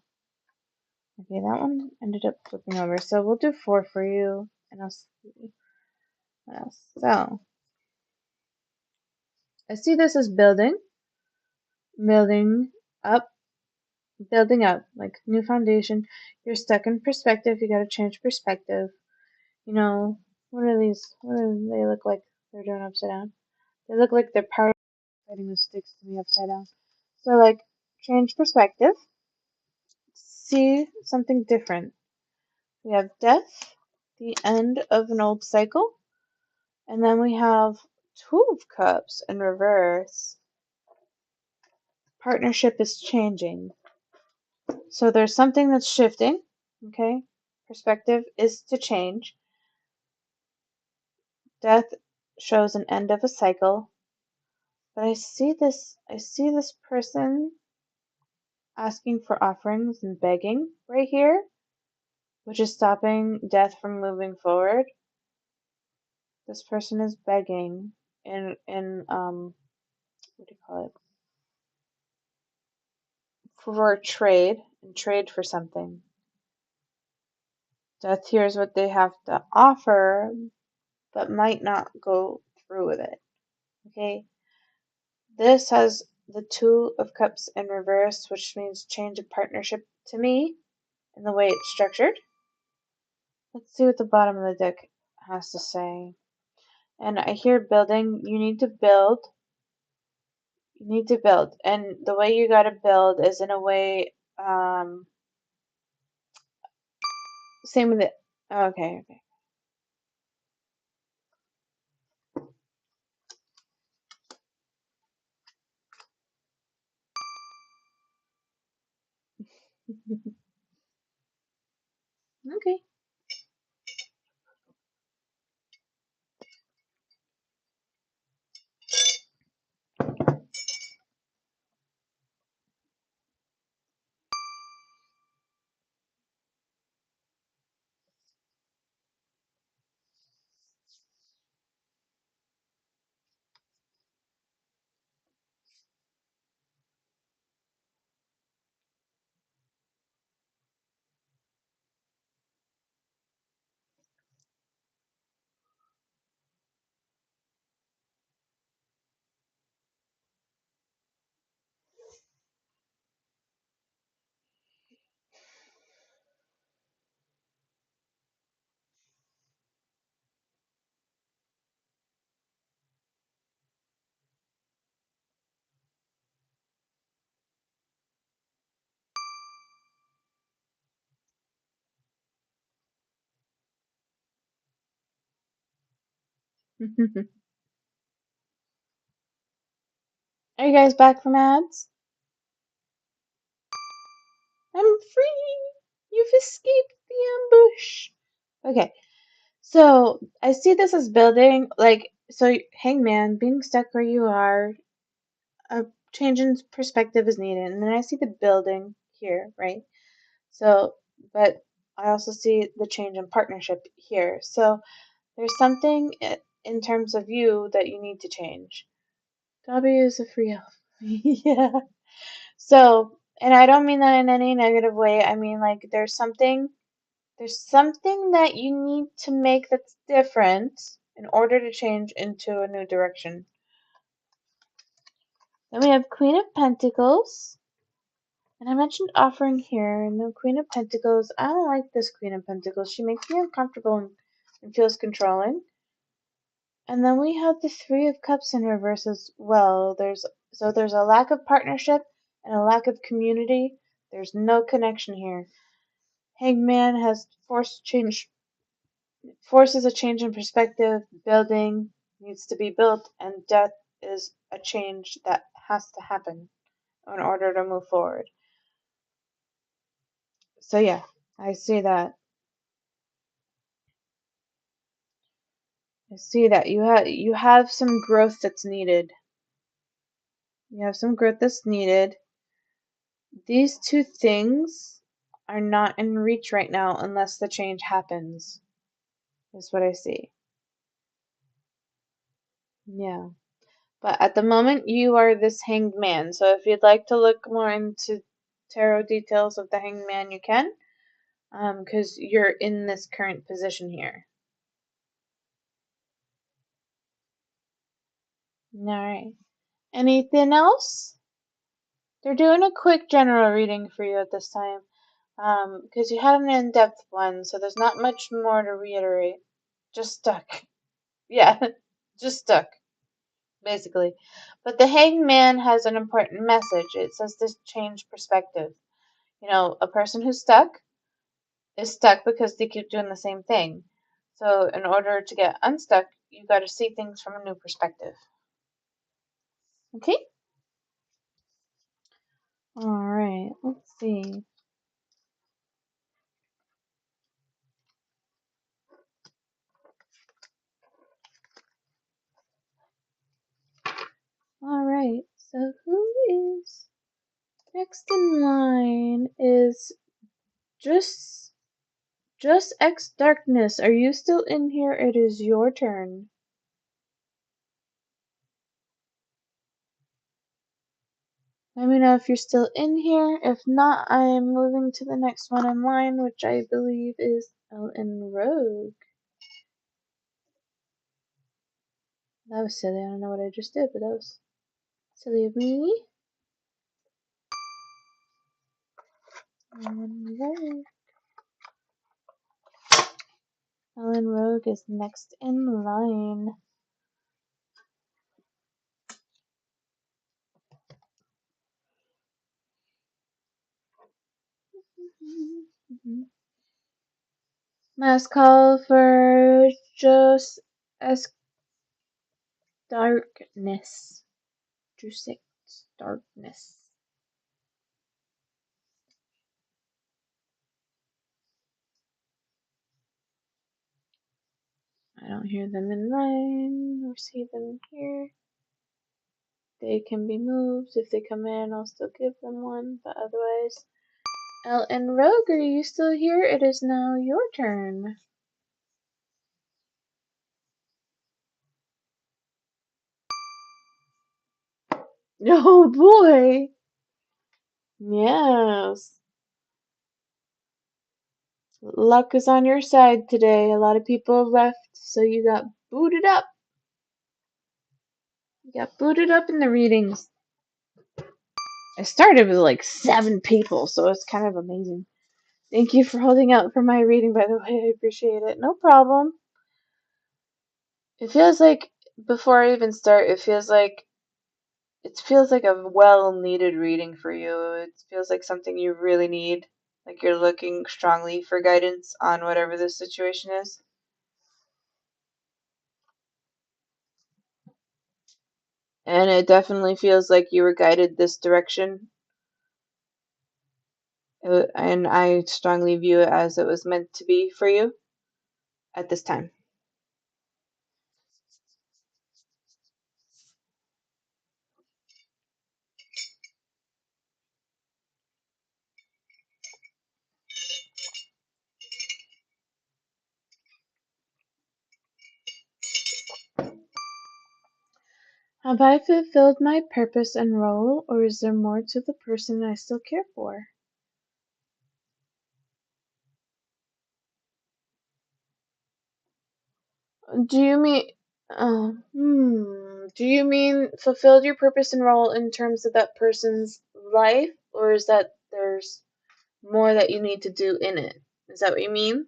Okay, that one ended up flipping over. So we'll do 4 for you, and I'll see what else. So, I see this as building up, building up, like new foundation. You're stuck in perspective. You gotta change perspective. You know, what are these? What do they look like? They're doing upside down. They look like they're fighting with sticks to me upside down. So, like, change perspective. See something different. We have death, the end of an old cycle, and then we have Two of Cups in reverse. Partnership is changing. So there's something that's shifting, okay? Perspective is to change. Death shows an end of a cycle. But I see this person asking for offerings and begging right here, which is stopping death from moving forward. This person is begging in what do you call it? For trade and trade for something. Death hears what they have to offer, but might not go through with it. Okay? This has the Two of Cups in reverse, which means change of partnership to me in the way it's structured. Let's see what the bottom of the deck has to say. And I hear building. You need to build. You need to build. And the way you gotta build is in a way, same with it. Okay, okay. Okay. Are you guys back from ads? I'm free! You've escaped the ambush! Okay, so I see this as building, like, so Hangman, being stuck where you are, a change in perspective is needed. And then I see the building here, right? So, but I also see the change in partnership here. So there's something in terms of you that you need to change. Dobby is a free elf. Yeah. So, and I don't mean that in any negative way. I mean like there's something that you need to make that's different in order to change into a new direction. Then we have Queen of Pentacles. And I mentioned offering here, and the Queen of Pentacles. I don't like this Queen of Pentacles. She makes me uncomfortable and feels controlling. And then we have the Three of Cups in reverse as well. There's a lack of partnership and a lack of community. There's no connection here. Hangman has forces a change in perspective. Building needs to be built, and death is a change that has to happen in order to move forward. So yeah, I see that. I see that you have some growth that's needed. You have some growth that's needed. These two things are not in reach right now unless the change happens. Is what I see. Yeah. But at the moment you are this hanged man. So if you'd like to look more into tarot details of the hanged man, you can. Because you're in this current position here. Alright. Anything else? They're doing a quick general reading for you at this time. Because you had an in-depth one, so there's not much more to reiterate. Just stuck. Yeah, just stuck, basically. But the Hanged Man has an important message. It says to change perspective. You know, a person who's stuck is stuck because they keep doing the same thing. So in order to get unstuck, you got to see things from a new perspective. Okay? Alright, let's see. Alright, so who is next in line is just X Darkness. Are you still in here? It is your turn. Let me know if you're still in here. If not, I am moving to the next one in line, which I believe is Ellen Rogue. That was silly. I don't know what I just did, but that was silly of me. Ellen Rogue. Ellen Rogue is next in line. Last call for just as darkness. Just darkness. I don't hear them in line or see them here. They can be moved. If they come in, I'll still give them one, but otherwise. Ellen Rogue, are you still here? It is now your turn. Oh boy! Yes. Luck is on your side today. A lot of people left, so you got booted up. You got booted up in the readings. I started with like 7 people, so it's kind of amazing. Thank you for holding out for my reading, by the way. I appreciate it. No problem. It feels like, before I even start, it feels like a well-needed reading for you. It feels like something you really need. Like you're looking strongly for guidance on whatever this situation is. And it definitely feels like you were guided this direction. And I strongly view it as it was meant to be for you at this time. Have I fulfilled my purpose and role, or is there more to the person I still care for? Do you mean, do you mean fulfilled your purpose and role in terms of that person's life, or is that there's more that you need to do in it? Is that what you mean?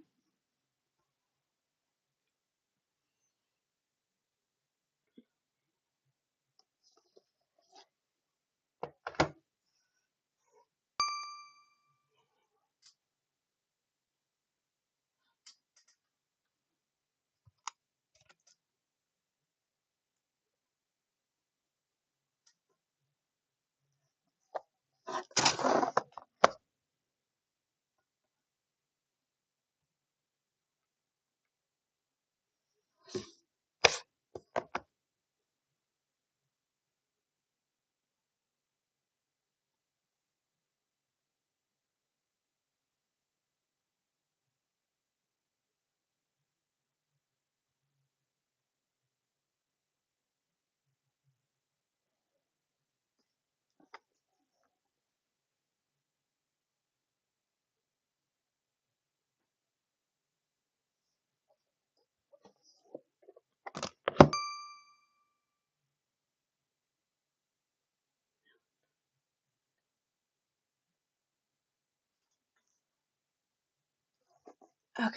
Okay.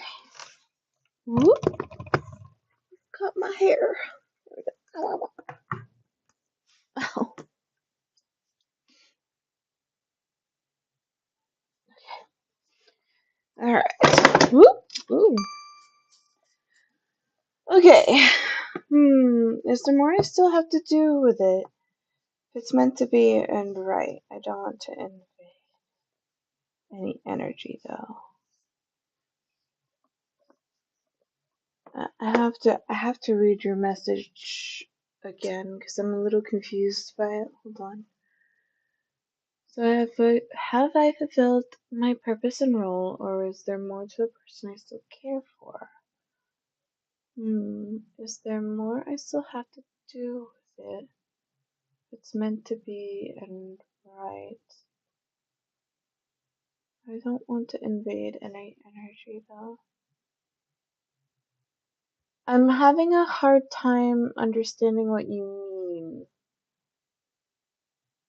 Whoop, cut my hair. Oh. All right. Whoop. Ooh. Okay. Is there more I still have to do with it? If it's meant to be and right, I don't want to invade any energy though. I have to read your message again because I'm a little confused by it. Hold on. So have I fulfilled my purpose and role, or is there more to the person I still care for? Is there more I still have to do with it? It's meant to be and right. I don't want to invade any energy though. I'm having a hard time understanding what you mean.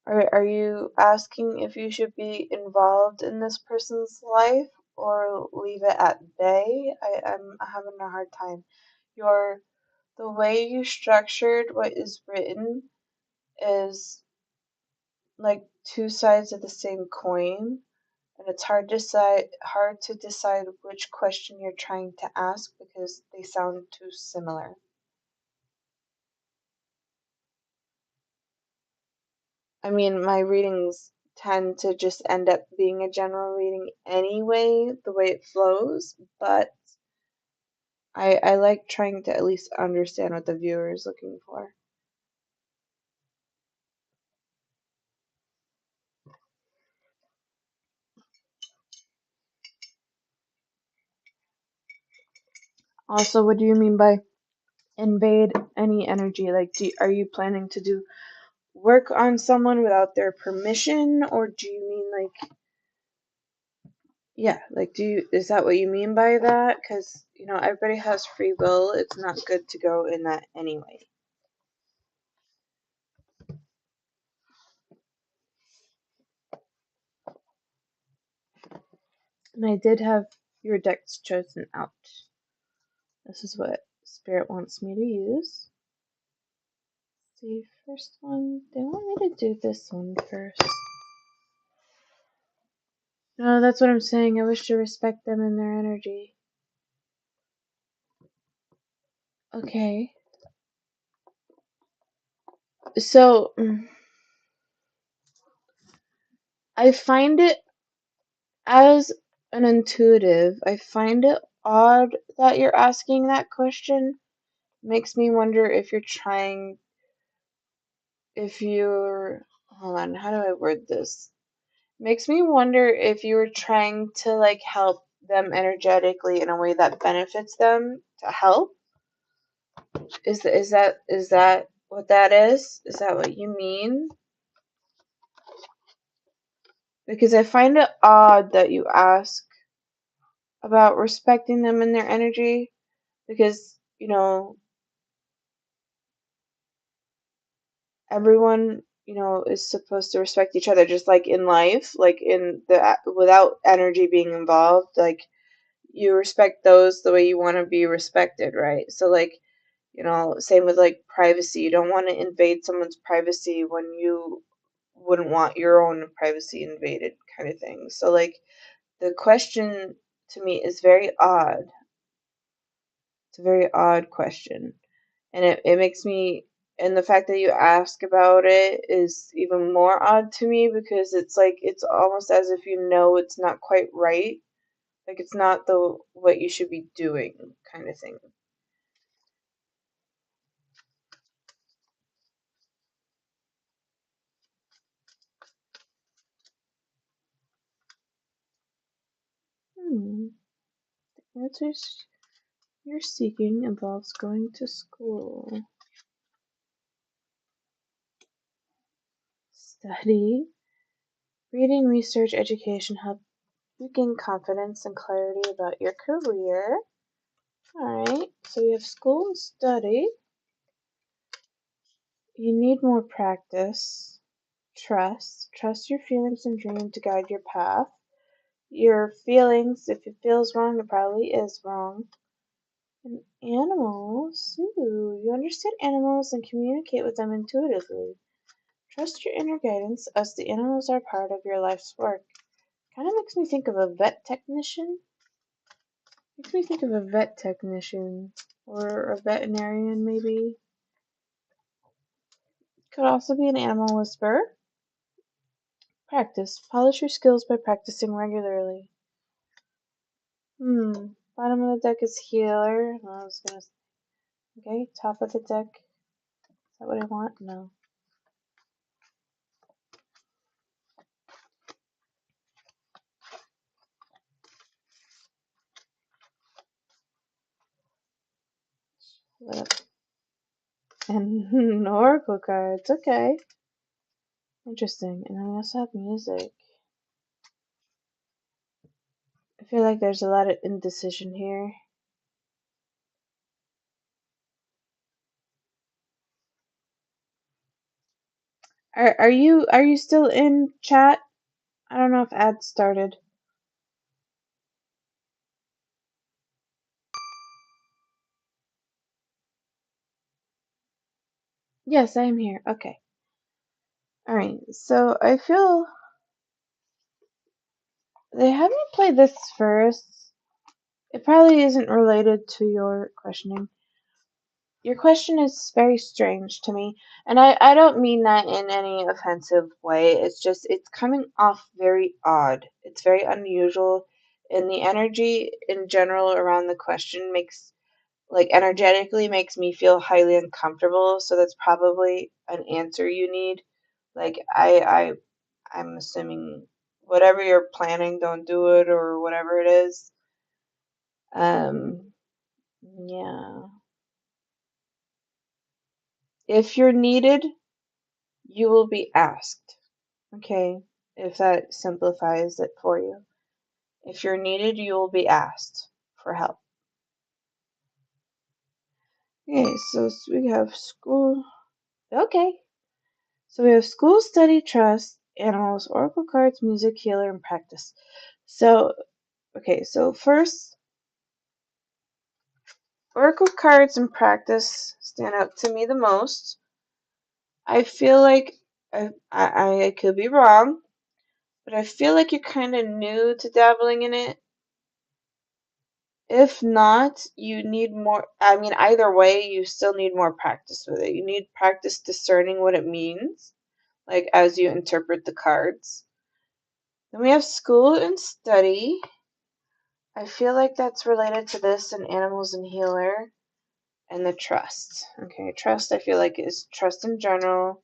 Are you asking if you should be involved in this person's life or leave it at bay? I'm having a hard time. Your the way you structured what is written is like two sides of the same coin, and it's hard to decide which question you're trying to ask because they sound too similar. I mean, my readings tend to just end up being a general reading anyway, the way it flows, but I like trying to at least understand what the viewer is looking for. Also, what do you mean by invade any energy? Like, are you planning to do work on someone without their permission, or do you mean like, yeah, like, is that what you mean by that? Because, everybody has free will. It's not good to go in that anyway. And I did have your decks chosen out. This is what Spirit wants me to use. The first one, they want me to do this one first. No, that's what I'm saying. I wish to respect them and their energy. Okay. So I find it, as an intuitive, I find it odd that you're asking that question. Makes me wonder if you're trying, if you're, hold on, how do I word this? Makes me wonder if you were trying to like help them energetically in a way that benefits them to help. Is that what that is? Is that what you mean? Because I find it odd that you ask about respecting them and their energy, because everyone is supposed to respect each other, just like in life, like in the without energy being involved, like you respect those the way you want to be respected, right? So like, same with like privacy. You don't want to invade someone's privacy when you wouldn't want your own privacy invaded, kind of thing. So like the question to me is very odd. It's a very odd question. And it makes me, and the fact that you ask about it is even more odd to me, because it's like it's almost as if it's not quite right. Like it's not the what you should be doing, kind of thing. Hmm. The answers you're seeking involves going to school, study, reading, research, education help you gain confidence and clarity about your career. Alright, so we have school and study. You need more practice. Trust your feelings and dream to guide your path. Your feelings, if it feels wrong, it probably is wrong. And animals, ooh, you understand animals and communicate with them intuitively. Trust your inner guidance, as the animals are part of your life's work. Kind of makes me think of a vet technician. Makes me think of a vet technician or a veterinarian, maybe. Could also be an animal whisperer. Practice. Polish your skills by practicing regularly. Bottom of the deck is healer. I was gonna. Okay, top of the deck. Is that what I want? No. What? And oracle cards. Okay. Interesting. And I also have music. I feel like there's a lot of indecision here. Are you still in chat? I don't know if ads started. Yes, I am here. Okay. Alright, so I feel they have me play this first. It probably isn't related to your questioning. Your question is very strange to me, and I don't mean that in any offensive way. It's just it's coming off very odd. It's very unusual, and the energy in general around the question makes, like, energetically makes me feel highly uncomfortable. So that's probably an answer you need. Like I'm assuming whatever you're planning, don't do it, or whatever it is. Yeah. If you're needed, you will be asked. Okay, if that simplifies it for you. If you're needed, you will be asked for help. Okay, so we have school. Okay, so we have school, study, trust, animals, oracle cards, music, healer, and practice. So, okay, so first, oracle cards and practice stand out to me the most. I feel like I could be wrong, but I feel like you're kind of new to dabbling in it. If not, you need more. I mean, either way, you still need more practice with it. You need practice discerning what it means, like as you interpret the cards. Then we have school and study. I feel like that's related to this and animals and healer and the trust. Okay, trust I feel like is trust in general.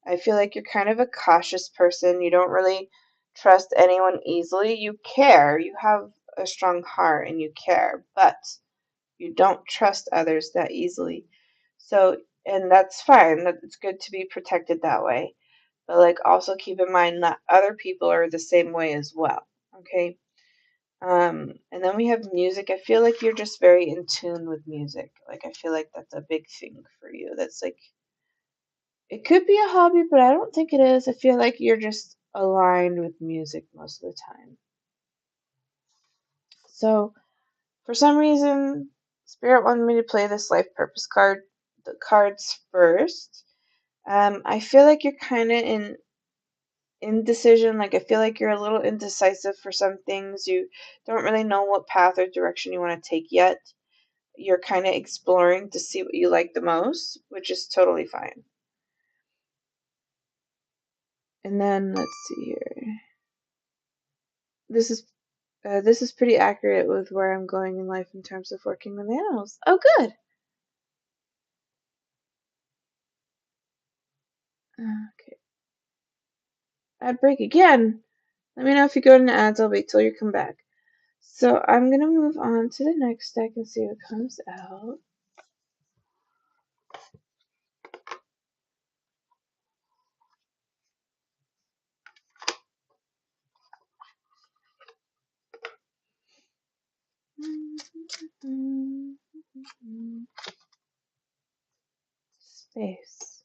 I feel like you're kind of a cautious person. You don't really trust anyone easily. You care. You have a strong heart and you care, but you don't trust others that easily. So, and that's fine. It's good to be protected that way. But like also keep in mind that other people are the same way as well. Okay? And then we have music. I feel like you're just very in tune with music. Like I feel like that's a big thing for you. That's like it could be a hobby, but I don't think it is. I feel like you're just aligned with music most of the time. So for some reason, Spirit wanted me to play this life purpose card, the cards first. I feel like you're kind of in indecision. Like I feel like you're a little indecisive for some things. You don't really know what path or direction you want to take yet. You're kind of exploring to see what you like the most, which is totally fine. And then let's see here. This is pretty accurate with where I'm going in life in terms of working with animals. Oh, good. Okay. Ad break again. Let me know if you go into ads. I'll wait till you come back. So I'm gonna move on to the next deck and see what comes out. Space.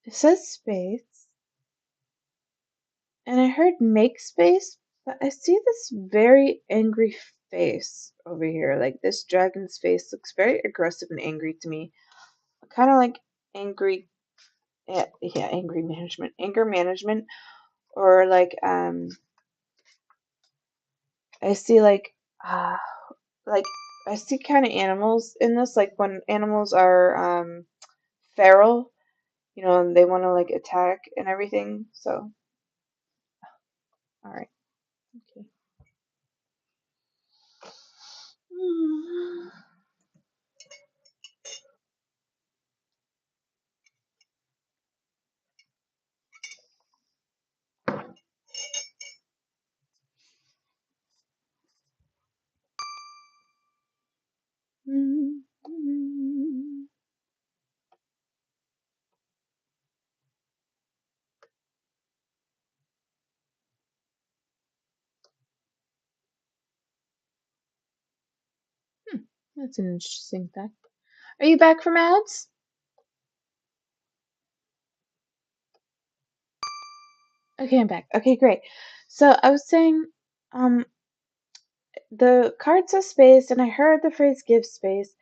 It says space, and I heard make space, but I see this very angry face over here. Like this dragon's face looks very aggressive and angry to me. Kind of like angry, yeah, anger management, or I see like I see kind of animals in this, like when animals are feral, and they want to like attack and everything. So, all right, okay. That's an interesting fact. Are you back from ads? Okay, I'm back. Okay, great. So I was saying, um, the card says space, and I heard the phrase "give space,"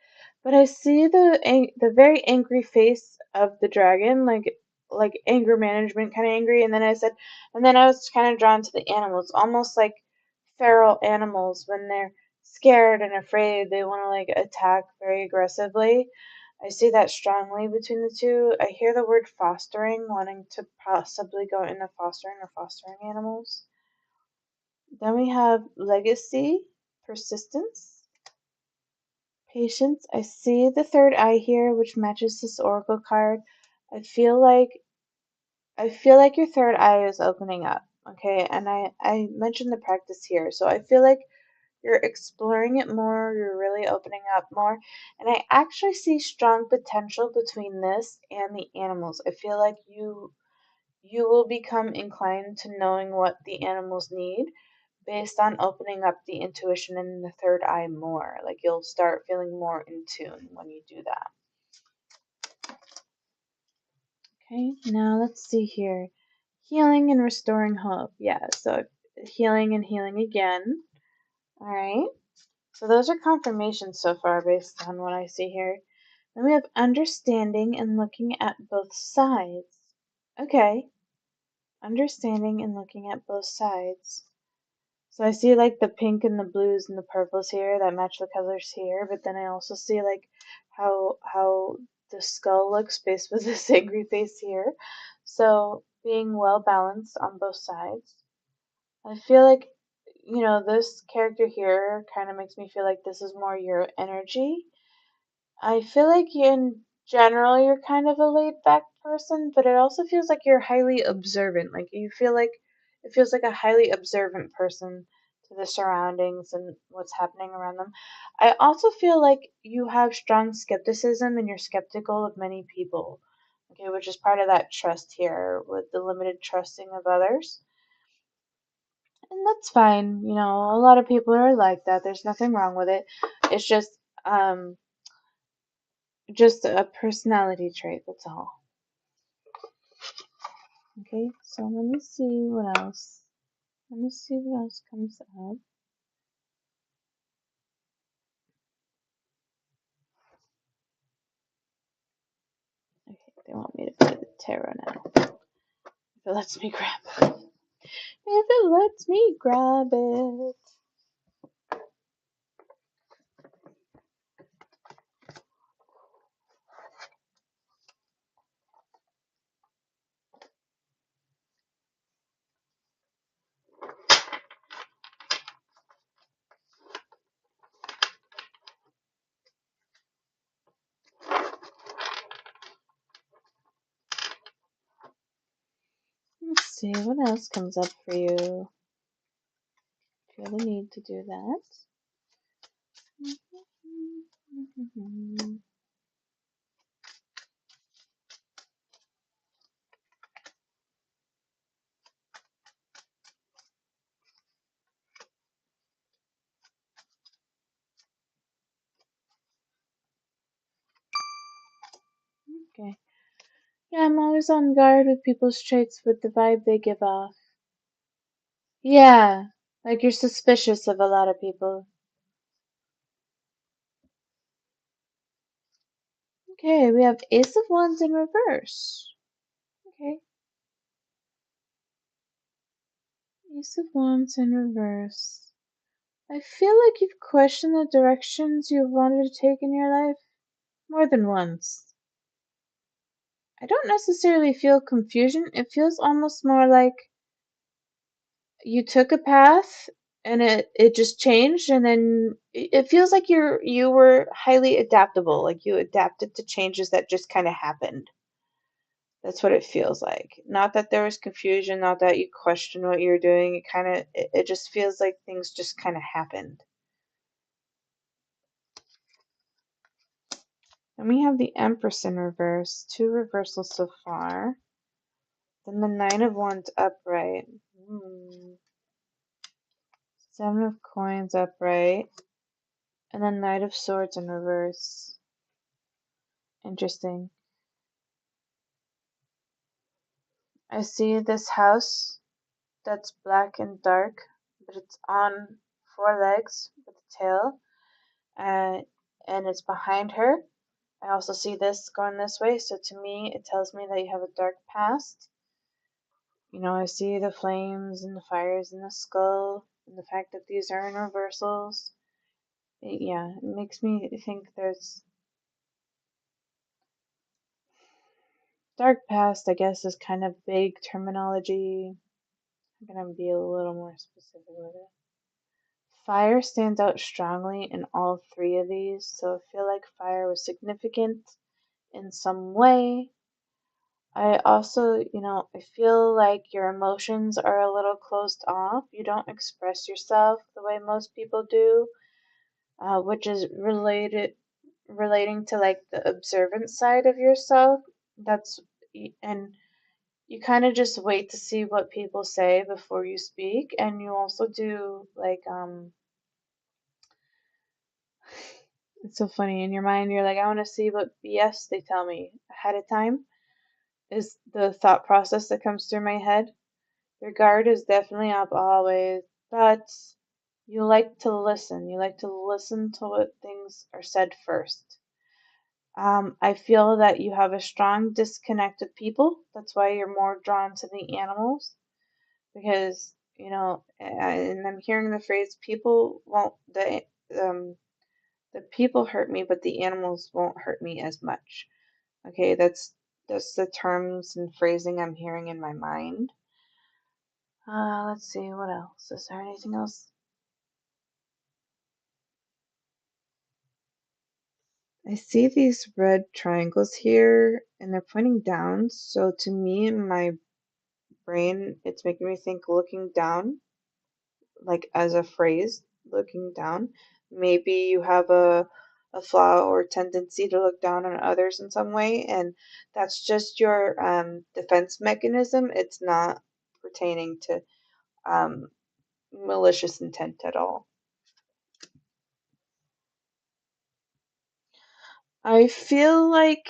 but I see the very angry face of the dragon, like anger management, kind of angry. And then I was kind of drawn to the animals, almost like feral animals when they're scared and afraid, they want to like attack very aggressively. I see that strongly between the two. I hear the word fostering, wanting to possibly go into fostering or fostering animals. Then we have legacy, persistence, patience. I see the third eye here, which matches this oracle card. I feel like I feel like your third eye is opening up. Okay, and I mentioned the practice here, so I feel like you're exploring it more, you're really opening up more, and I actually see strong potential between this and the animals. I feel like you will become inclined to knowing what the animals need based on opening up the intuition in the third eye more. Like you'll start feeling more in tune when you do that. Okay, now let's see here. Healing and restoring hope. Yeah, so healing and healing again. All right. So those are confirmations so far based on what I see here. Then we have understanding and looking at both sides. Okay. Understanding and looking at both sides. So I see like the pink and the blues and the purples here that match the colors here, but then I also see like how the skull looks faced with this angry face here. So being well balanced on both sides. I feel like, this character here kind of makes me feel like this is more your energy. I feel like in general you're kind of a laid back person, but it also feels like you're highly observant. Like you feel like it feels like a highly observant person to the surroundings and what's happening around them. I also feel like you have strong skepticism and you're skeptical of many people. Okay, which is part of that trust here with the limited trusting of others. And that's fine. A lot of people are like that. There's nothing wrong with it. It's um just a personality trait, that's all. Okay, so let me see what else. Let me see what else comes up. Okay, they want me to play the tarot now. If it lets me grab it. If it lets me grab it. Let's see what else comes up for you. Feel the need to do that. Okay. Yeah, I'm always on guard with people's traits with the vibe they give off. Yeah, like you're suspicious of a lot of people. Okay, we have Ace of Wands in reverse. Okay, Ace of Wands in reverse. I feel like you've questioned the directions you've wanted to take in your life more than once. I don't necessarily feel confusion. It feels almost more like you took a path and it just changed, and then it feels like you were highly adaptable, like you adapted to changes that just kind of happened. That's what it feels like. Not that there was confusion, not that you questioned what you were doing. It just feels like things just kind of happened. And we have the Empress in reverse, two reversals so far. Then the Nine of Wands upright. Seven of Coins upright. And then Knight of Swords in reverse. Interesting. I see this house that's black and dark, but it's on four legs with a tail. Uh, and it's behind her. I also see this going this way, so to me, it tells me that you have a dark past. I see the flames and the fires in the skull, and the fact that these are in reversals. It makes me think there's dark past, I guess, is kind of vague terminology. I'm gonna be a little more specific with it. Fire stands out strongly in all three of these, so I feel like fire was significant in some way. I also, I feel like your emotions are a little closed off. You don't express yourself the way most people do, which is relating to like the observant side of yourself. That's and you kind of just wait to see what people say before you speak, and you also do like it's so funny in your mind. You're like, I want to see what BS they tell me ahead of time. Is the thought process that comes through my head. Your guard is definitely up always, but you like to listen. You like to listen to what things are said first. I feel that you have a strong disconnect with people. That's why you're more drawn to the animals because, and I'm hearing the phrase, people won't, the people hurt me, but the animals won't hurt me as much. Okay, that's the terms and phrasing I'm hearing in my mind. Let's see, what else? Is there anything else? I see these red triangles here, and they're pointing down. So to me, in my brain, it's making me think looking down, like as a phrase, looking down. Maybe you have a flaw or tendency to look down on others in some way, and that's just your defense mechanism. It's not pertaining to um, malicious intent at all. I feel like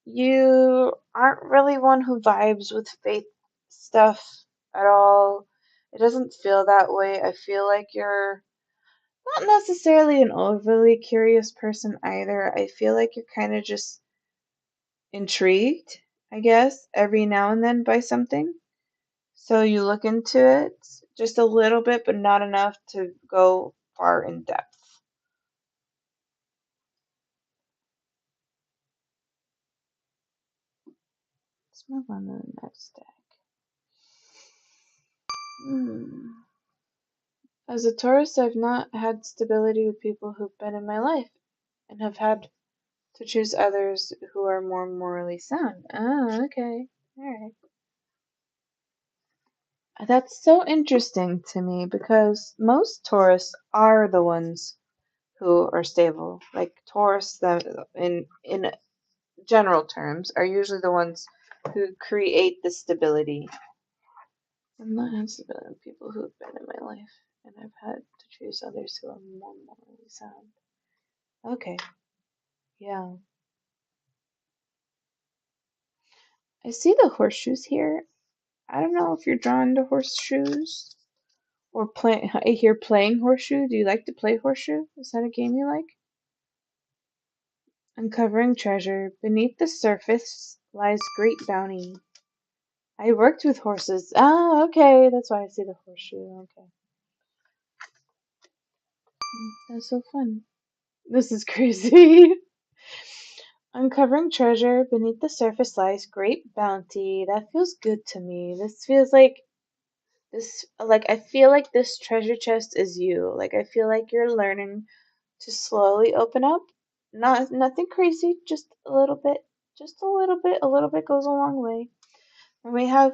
you aren't really one who vibes with faith stuff at all. It doesn't feel that way. I feel like you're not necessarily an overly curious person either. I feel like you're kind of just intrigued, I guess, every now and then by something. So you look into it just a little bit, but not enough to go far in depth. Let's move on to the next deck. Hmm. As a Taurus, I've not had stability with people who've been in my life and have had to choose others who are more morally sound. Oh, okay. Alright. That's so interesting to me because most Taurus are the ones who are stable. Like Taurus, in general terms, are usually the ones who create the stability. I've not had stability with people who have been in my life and I've had to choose others who are more morally sound. Okay, yeah. I see the horseshoes here. I don't know if you're drawn to horseshoes or play. I hear playing horseshoe. Do you like to play horseshoe? Is that a game you like? Uncovering treasure. Beneath the surface lies great bounty. I worked with horses. Ah, okay. That's why I see the horseshoe. Okay. That's so fun. This is crazy. Uncovering treasure. Beneath the surface lies great bounty. That feels good to me. This feels like I feel like this treasure chest is you. Like I feel like you're learning to slowly open up. Not nothing crazy, just a little bit. Just a little bit. A little bit goes a long way. And we have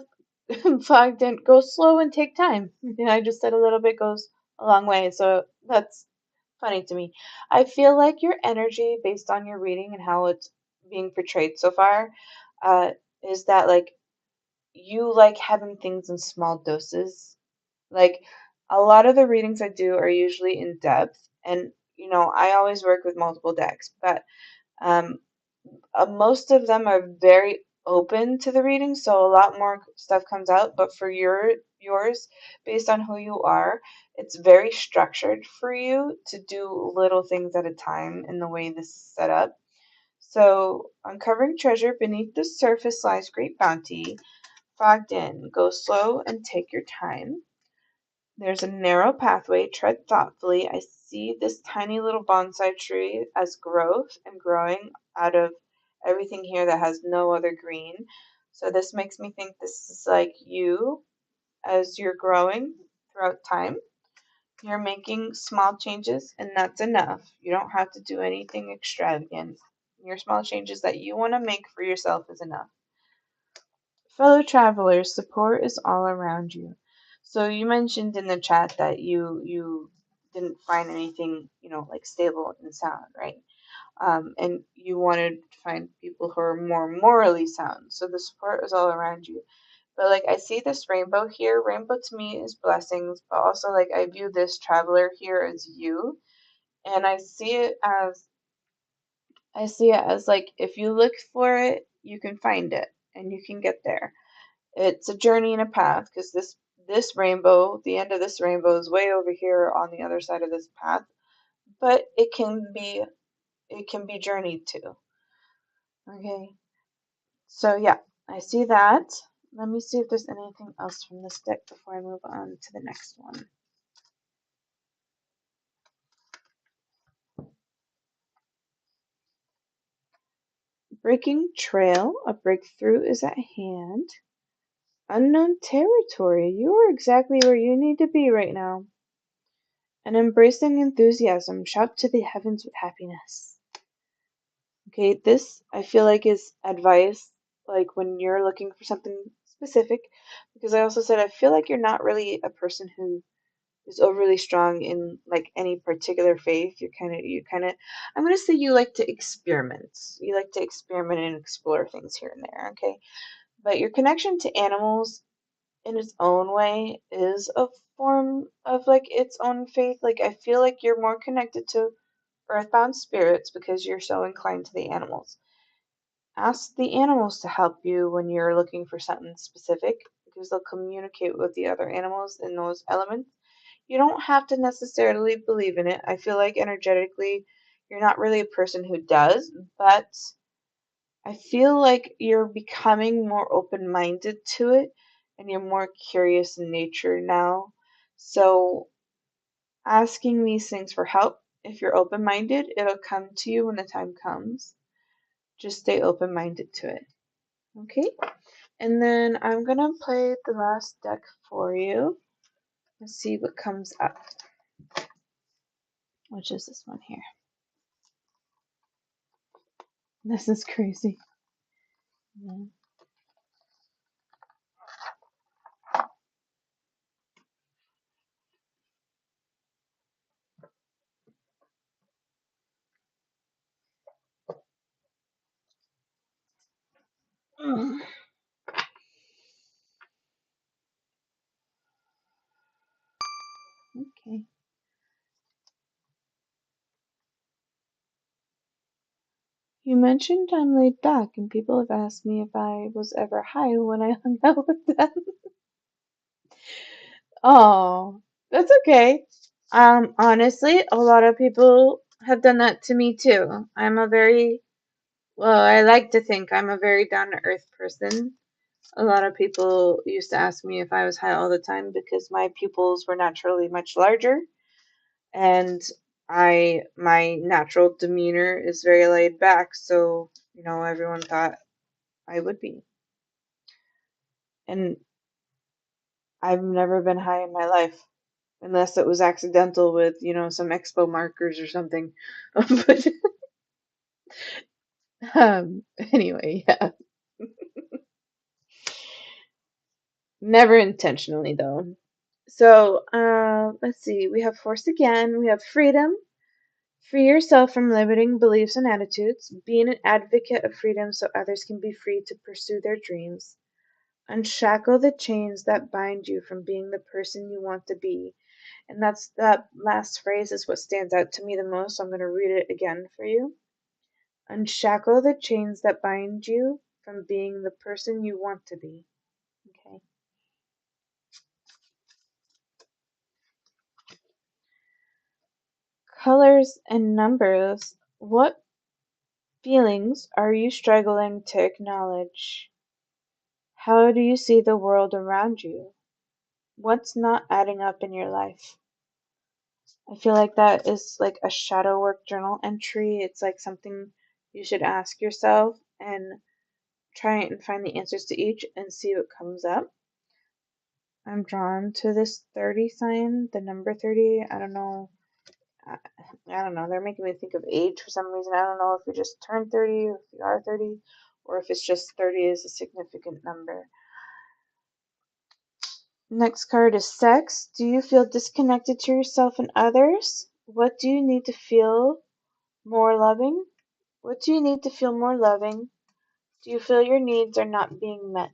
flagged in go slow and take time. Yeah, I just said a little bit goes a long way, so that's funny to me. I feel like your energy based on your reading and how it's being portrayed so far, uh, is that like you like having things in small doses. Like a lot of the readings I do are usually in depth, and I always work with multiple decks, but um, most of them are very open to the reading, so a lot more stuff comes out. But for yours, based on who you are, it's very structured for you to do little things at a time in the way this is set up. So, uncovering treasure beneath the surface lies great bounty. Fogged in, go slow and take your time. There's a narrow pathway, tread thoughtfully. I see this tiny little bonsai tree as growth and growing out of everything here that has no other green. So this makes me think this is like you as you're growing throughout time. You're making small changes, and that's enough. You don't have to do anything extravagant. Your small changes that you want to make for yourself is enough. Fellow travelers, support is all around you. So you mentioned in the chat that you didn't find anything, like stable and sound, right? And you wanted to find people who are more morally sound. So the support is all around you. But like I see this rainbow here. Rainbow to me is blessings, but also like I view this traveler here as you, and I see it as like if you look for it, you can find it and you can get there. It's a journey and a path because this rainbow, the end of this rainbow is way over here on the other side of this path, but it can be journeyed to. Okay. So yeah, I see that. Let me see if there's anything else from this deck before I move on to the next one. Breaking trail, a breakthrough is at hand. Unknown territory, you are exactly where you need to be right now. And embracing enthusiasm, shout to the heavens with happiness. Okay, this I feel like is advice, like when you're looking for something specific, because I also said I feel like you're not really a person who is overly strong in like any particular faith. You kind of I'm gonna say you like to experiment. You like to experiment and explore things here and there, okay? But your connection to animals in its own way is a form of like its own faith. Like I feel like you're more connected to earthbound spirits because you're so inclined to the animals. Ask the animals to help you when you're looking for something specific because they'll communicate with the other animals in those elements. You don't have to necessarily believe in it. I feel like energetically, you're not really a person who does, but I feel like you're becoming more open minded to it and you're more curious in nature now. So, asking these things for help, if you're open minded, it'll come to you when the time comes. Just stay open minded to it. Okay? And then I'm gonna play the last deck for you and see what comes up, which is this one here. This is crazy. Yeah. Okay. You mentioned I'm laid back, and people have asked me if I was ever high when I hung out with them. Oh, that's okay. Honestly, a lot of people have done that to me too. Well, I like to think I'm a very down to earth person. A lot of people used to ask me if I was high all the time because my pupils were naturally much larger and my natural demeanor is very laid back, so everyone thought I would be. And I've never been high in my life unless it was accidental with some expo markers or something. But anyway, yeah, never intentionally though. So let's see, we have force again, we have freedom. Free yourself from limiting beliefs and attitudes. Being an advocate of freedom so others can be free to pursue their dreams. Unshackle the chains that bind you from being the person you want to be. And that last phrase is what stands out to me the most. So I'm going to read it again for you. Unshackle the chains that bind you from being the person you want to be. Okay. Colors and numbers. What feelings are you struggling to acknowledge? How do you see the world around you? What's not adding up in your life? I feel like that is like a shadow work journal entry. It's like something you should ask yourself and try and find the answers to each and see what comes up. I'm drawn to this 30 sign, the number 30. I don't know. I, I don't know. They're making me think of age for some reason. I don't know if you just turned 30 or if you are 30 or if it's just 30 is a significant number. Next card is sex. Do you feel disconnected to yourself and others? What do you need to feel more loving? What do you need to feel more loving? Do you feel your needs are not being met?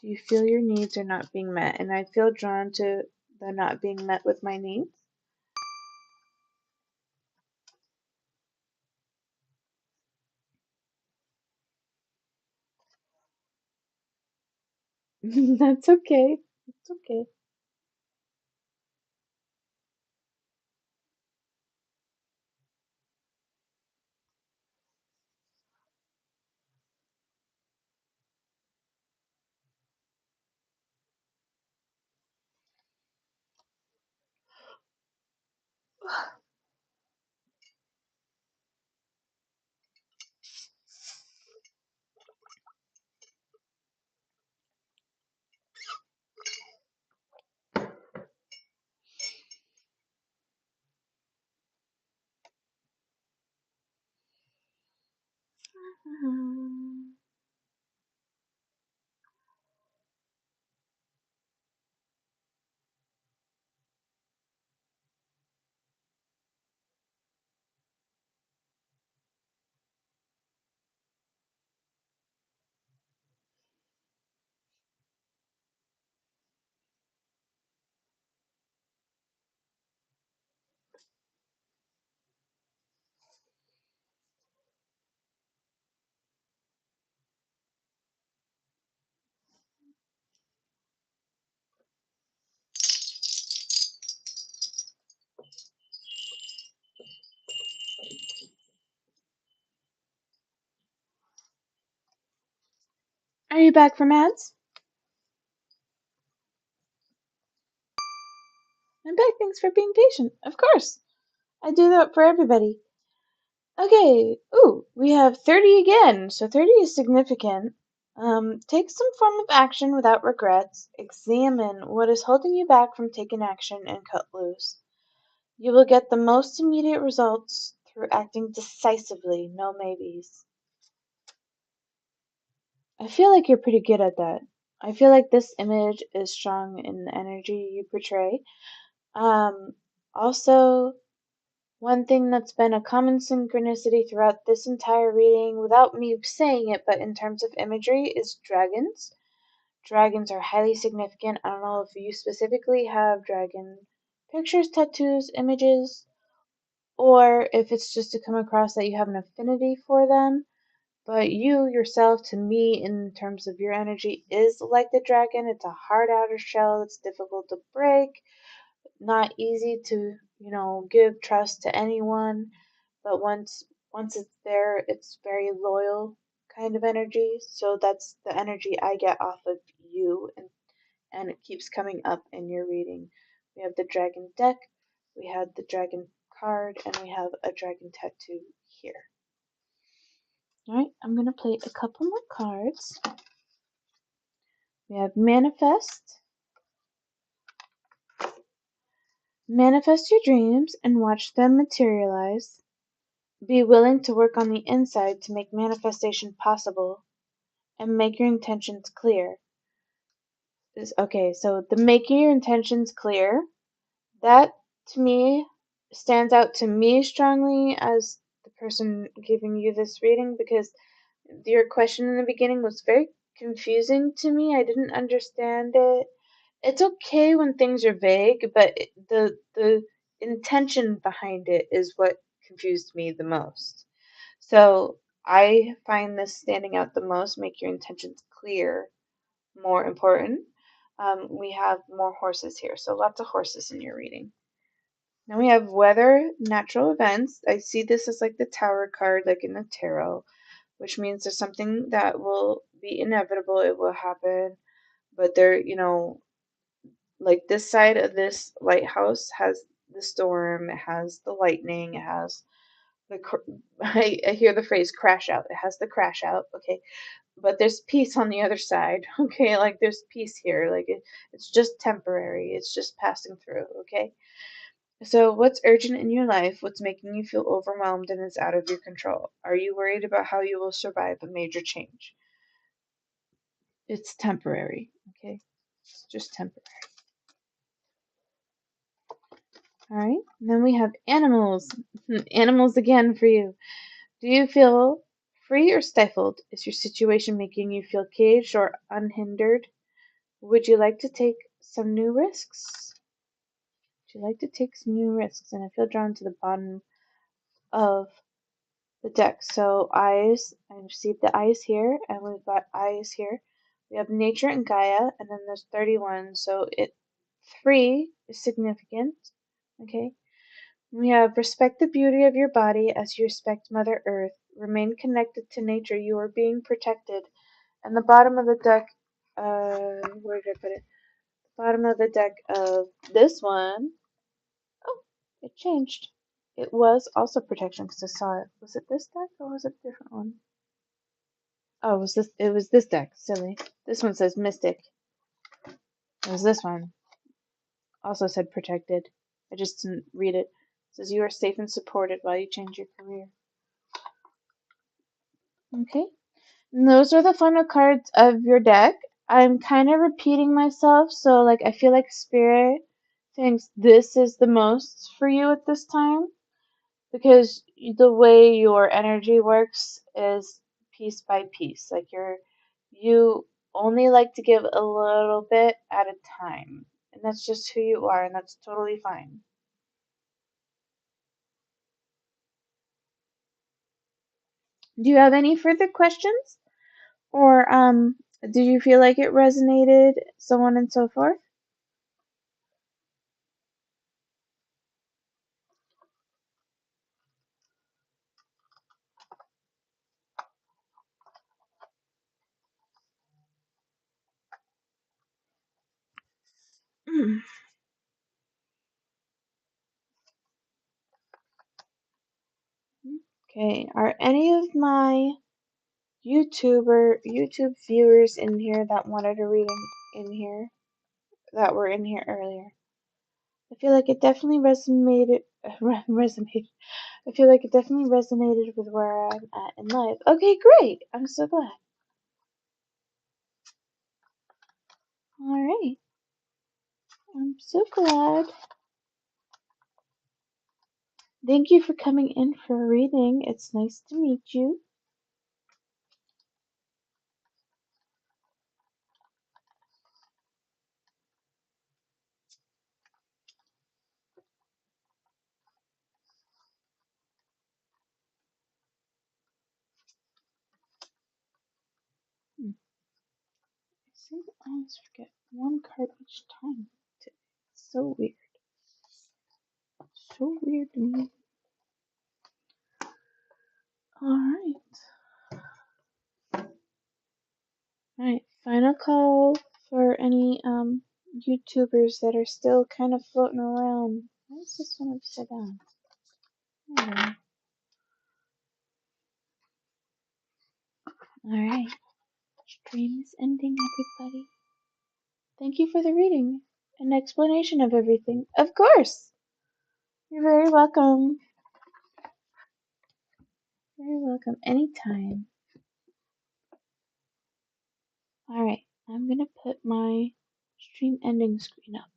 Do you feel your needs are not being met? And I feel drawn to the not being met with my needs. That's okay. It's okay. Are you back from ads? I'm back. Thanks for being patient. Of course. I do that for everybody. Okay. Ooh, we have 30 again. So 30 is significant. Take some form of action without regrets. Examine what is holding you back from taking action and cut loose. You will get the most immediate results through acting decisively, no maybes. I feel like you're pretty good at that. I feel like this image is strong in the energy you portray. Um, Also, one thing that's been a common synchronicity throughout this entire reading, without me saying it, but in terms of imagery, is dragons. Dragons are highly significant. I don't know if you specifically have dragon pictures, tattoos, images, or if it's just to come across that you have an affinity for them. But you yourself, to me, in terms of your energy, is like the dragon. It's a hard outer shell. It's difficult to break, not easy to, give trust to anyone. But once it's there, it's very loyal kind of energy. So that's the energy I get off of you, and it keeps coming up in your reading. We have the dragon deck, we had the dragon card, and we have a dragon tattoo here. Alright, I'm going to play a couple more cards. We have Manifest. Manifest your dreams and watch them materialize. Be willing to work on the inside to make manifestation possible and make your intentions clear. Okay, so the making your intentions clear, that to me stands out to me strongly as the person giving you this reading, because your question in the beginning was very confusing to me. I didn't understand it. It's okay when things are vague, but the intention behind it is what confused me the most. So I find this standing out the most. Make your intentions clear, more important. We have more horses here, so lots of horses in your reading. Now we have weather, natural events. I see this as like the tower card, like in the tarot, which means there's something that will be inevitable. It will happen, but there, like this side of this lighthouse has the storm, it has the lightning, it has the I hear the phrase crash out. It has the crash out, okay? But there's peace on the other side, okay? Like there's peace here. Like it's just temporary. It's just passing through, okay? So what's urgent in your life? What's making you feel overwhelmed and is out of your control? Are you worried about how you will survive a major change? It's temporary, okay? It's just temporary. All right. And then we have animals. Animals again for you. Do you feel free or stifled? Is your situation making you feel caged or unhindered? Would you like to take some new risks? Would you like to take some new risks? And I feel drawn to the bottom of the deck. So eyes, I received the eyes here, and we've got eyes here. We have nature and Gaia, and then there's 31. So 3 is significant. Okay. We have respect the beauty of your body as you respect Mother Earth. Remain connected to nature. You are being protected. And the bottom of the deck, where did I put it? Bottom of the deck of this one. Oh, it changed. It was also protection because I saw it. Was it this deck or was it a different one? Oh, it was this. It was this deck. Silly. This one says Mystic. It was this one. Also said protected. I just didn't read it. It says you are safe and supported while you change your career. Okay. And those are the final cards of your deck. I'm kind of repeating myself, so like I feel like Spirit thinks this is the most for you at this time because the way your energy works is piece by piece. Like you only like to give a little bit at a time. And that's just who you are, and that's totally fine. Do you have any further questions? Or did you feel like it resonated, so on and so forth? Okay, are any of my YouTube viewers in here that wanted a reading in here that were in here earlier? I feel like it definitely resonated. Resonated. I feel like it definitely resonated with where I'm at in life. Okay, great. I'm so glad. All right. I'm so glad. Thank you for coming in for a reading. It's nice to meet you. Hmm. I seem to always forget one card each time. It's so weird. So weird to me. Alright. Alright. Final call for any YouTubers that are still kind of floating around. Why is this one upside down? I don't know. Alright. Stream is ending, everybody. Thank you for the reading and explanation of everything. Of course! You're very welcome. Very welcome. Anytime. Alright. I'm gonna put my stream ending screen up.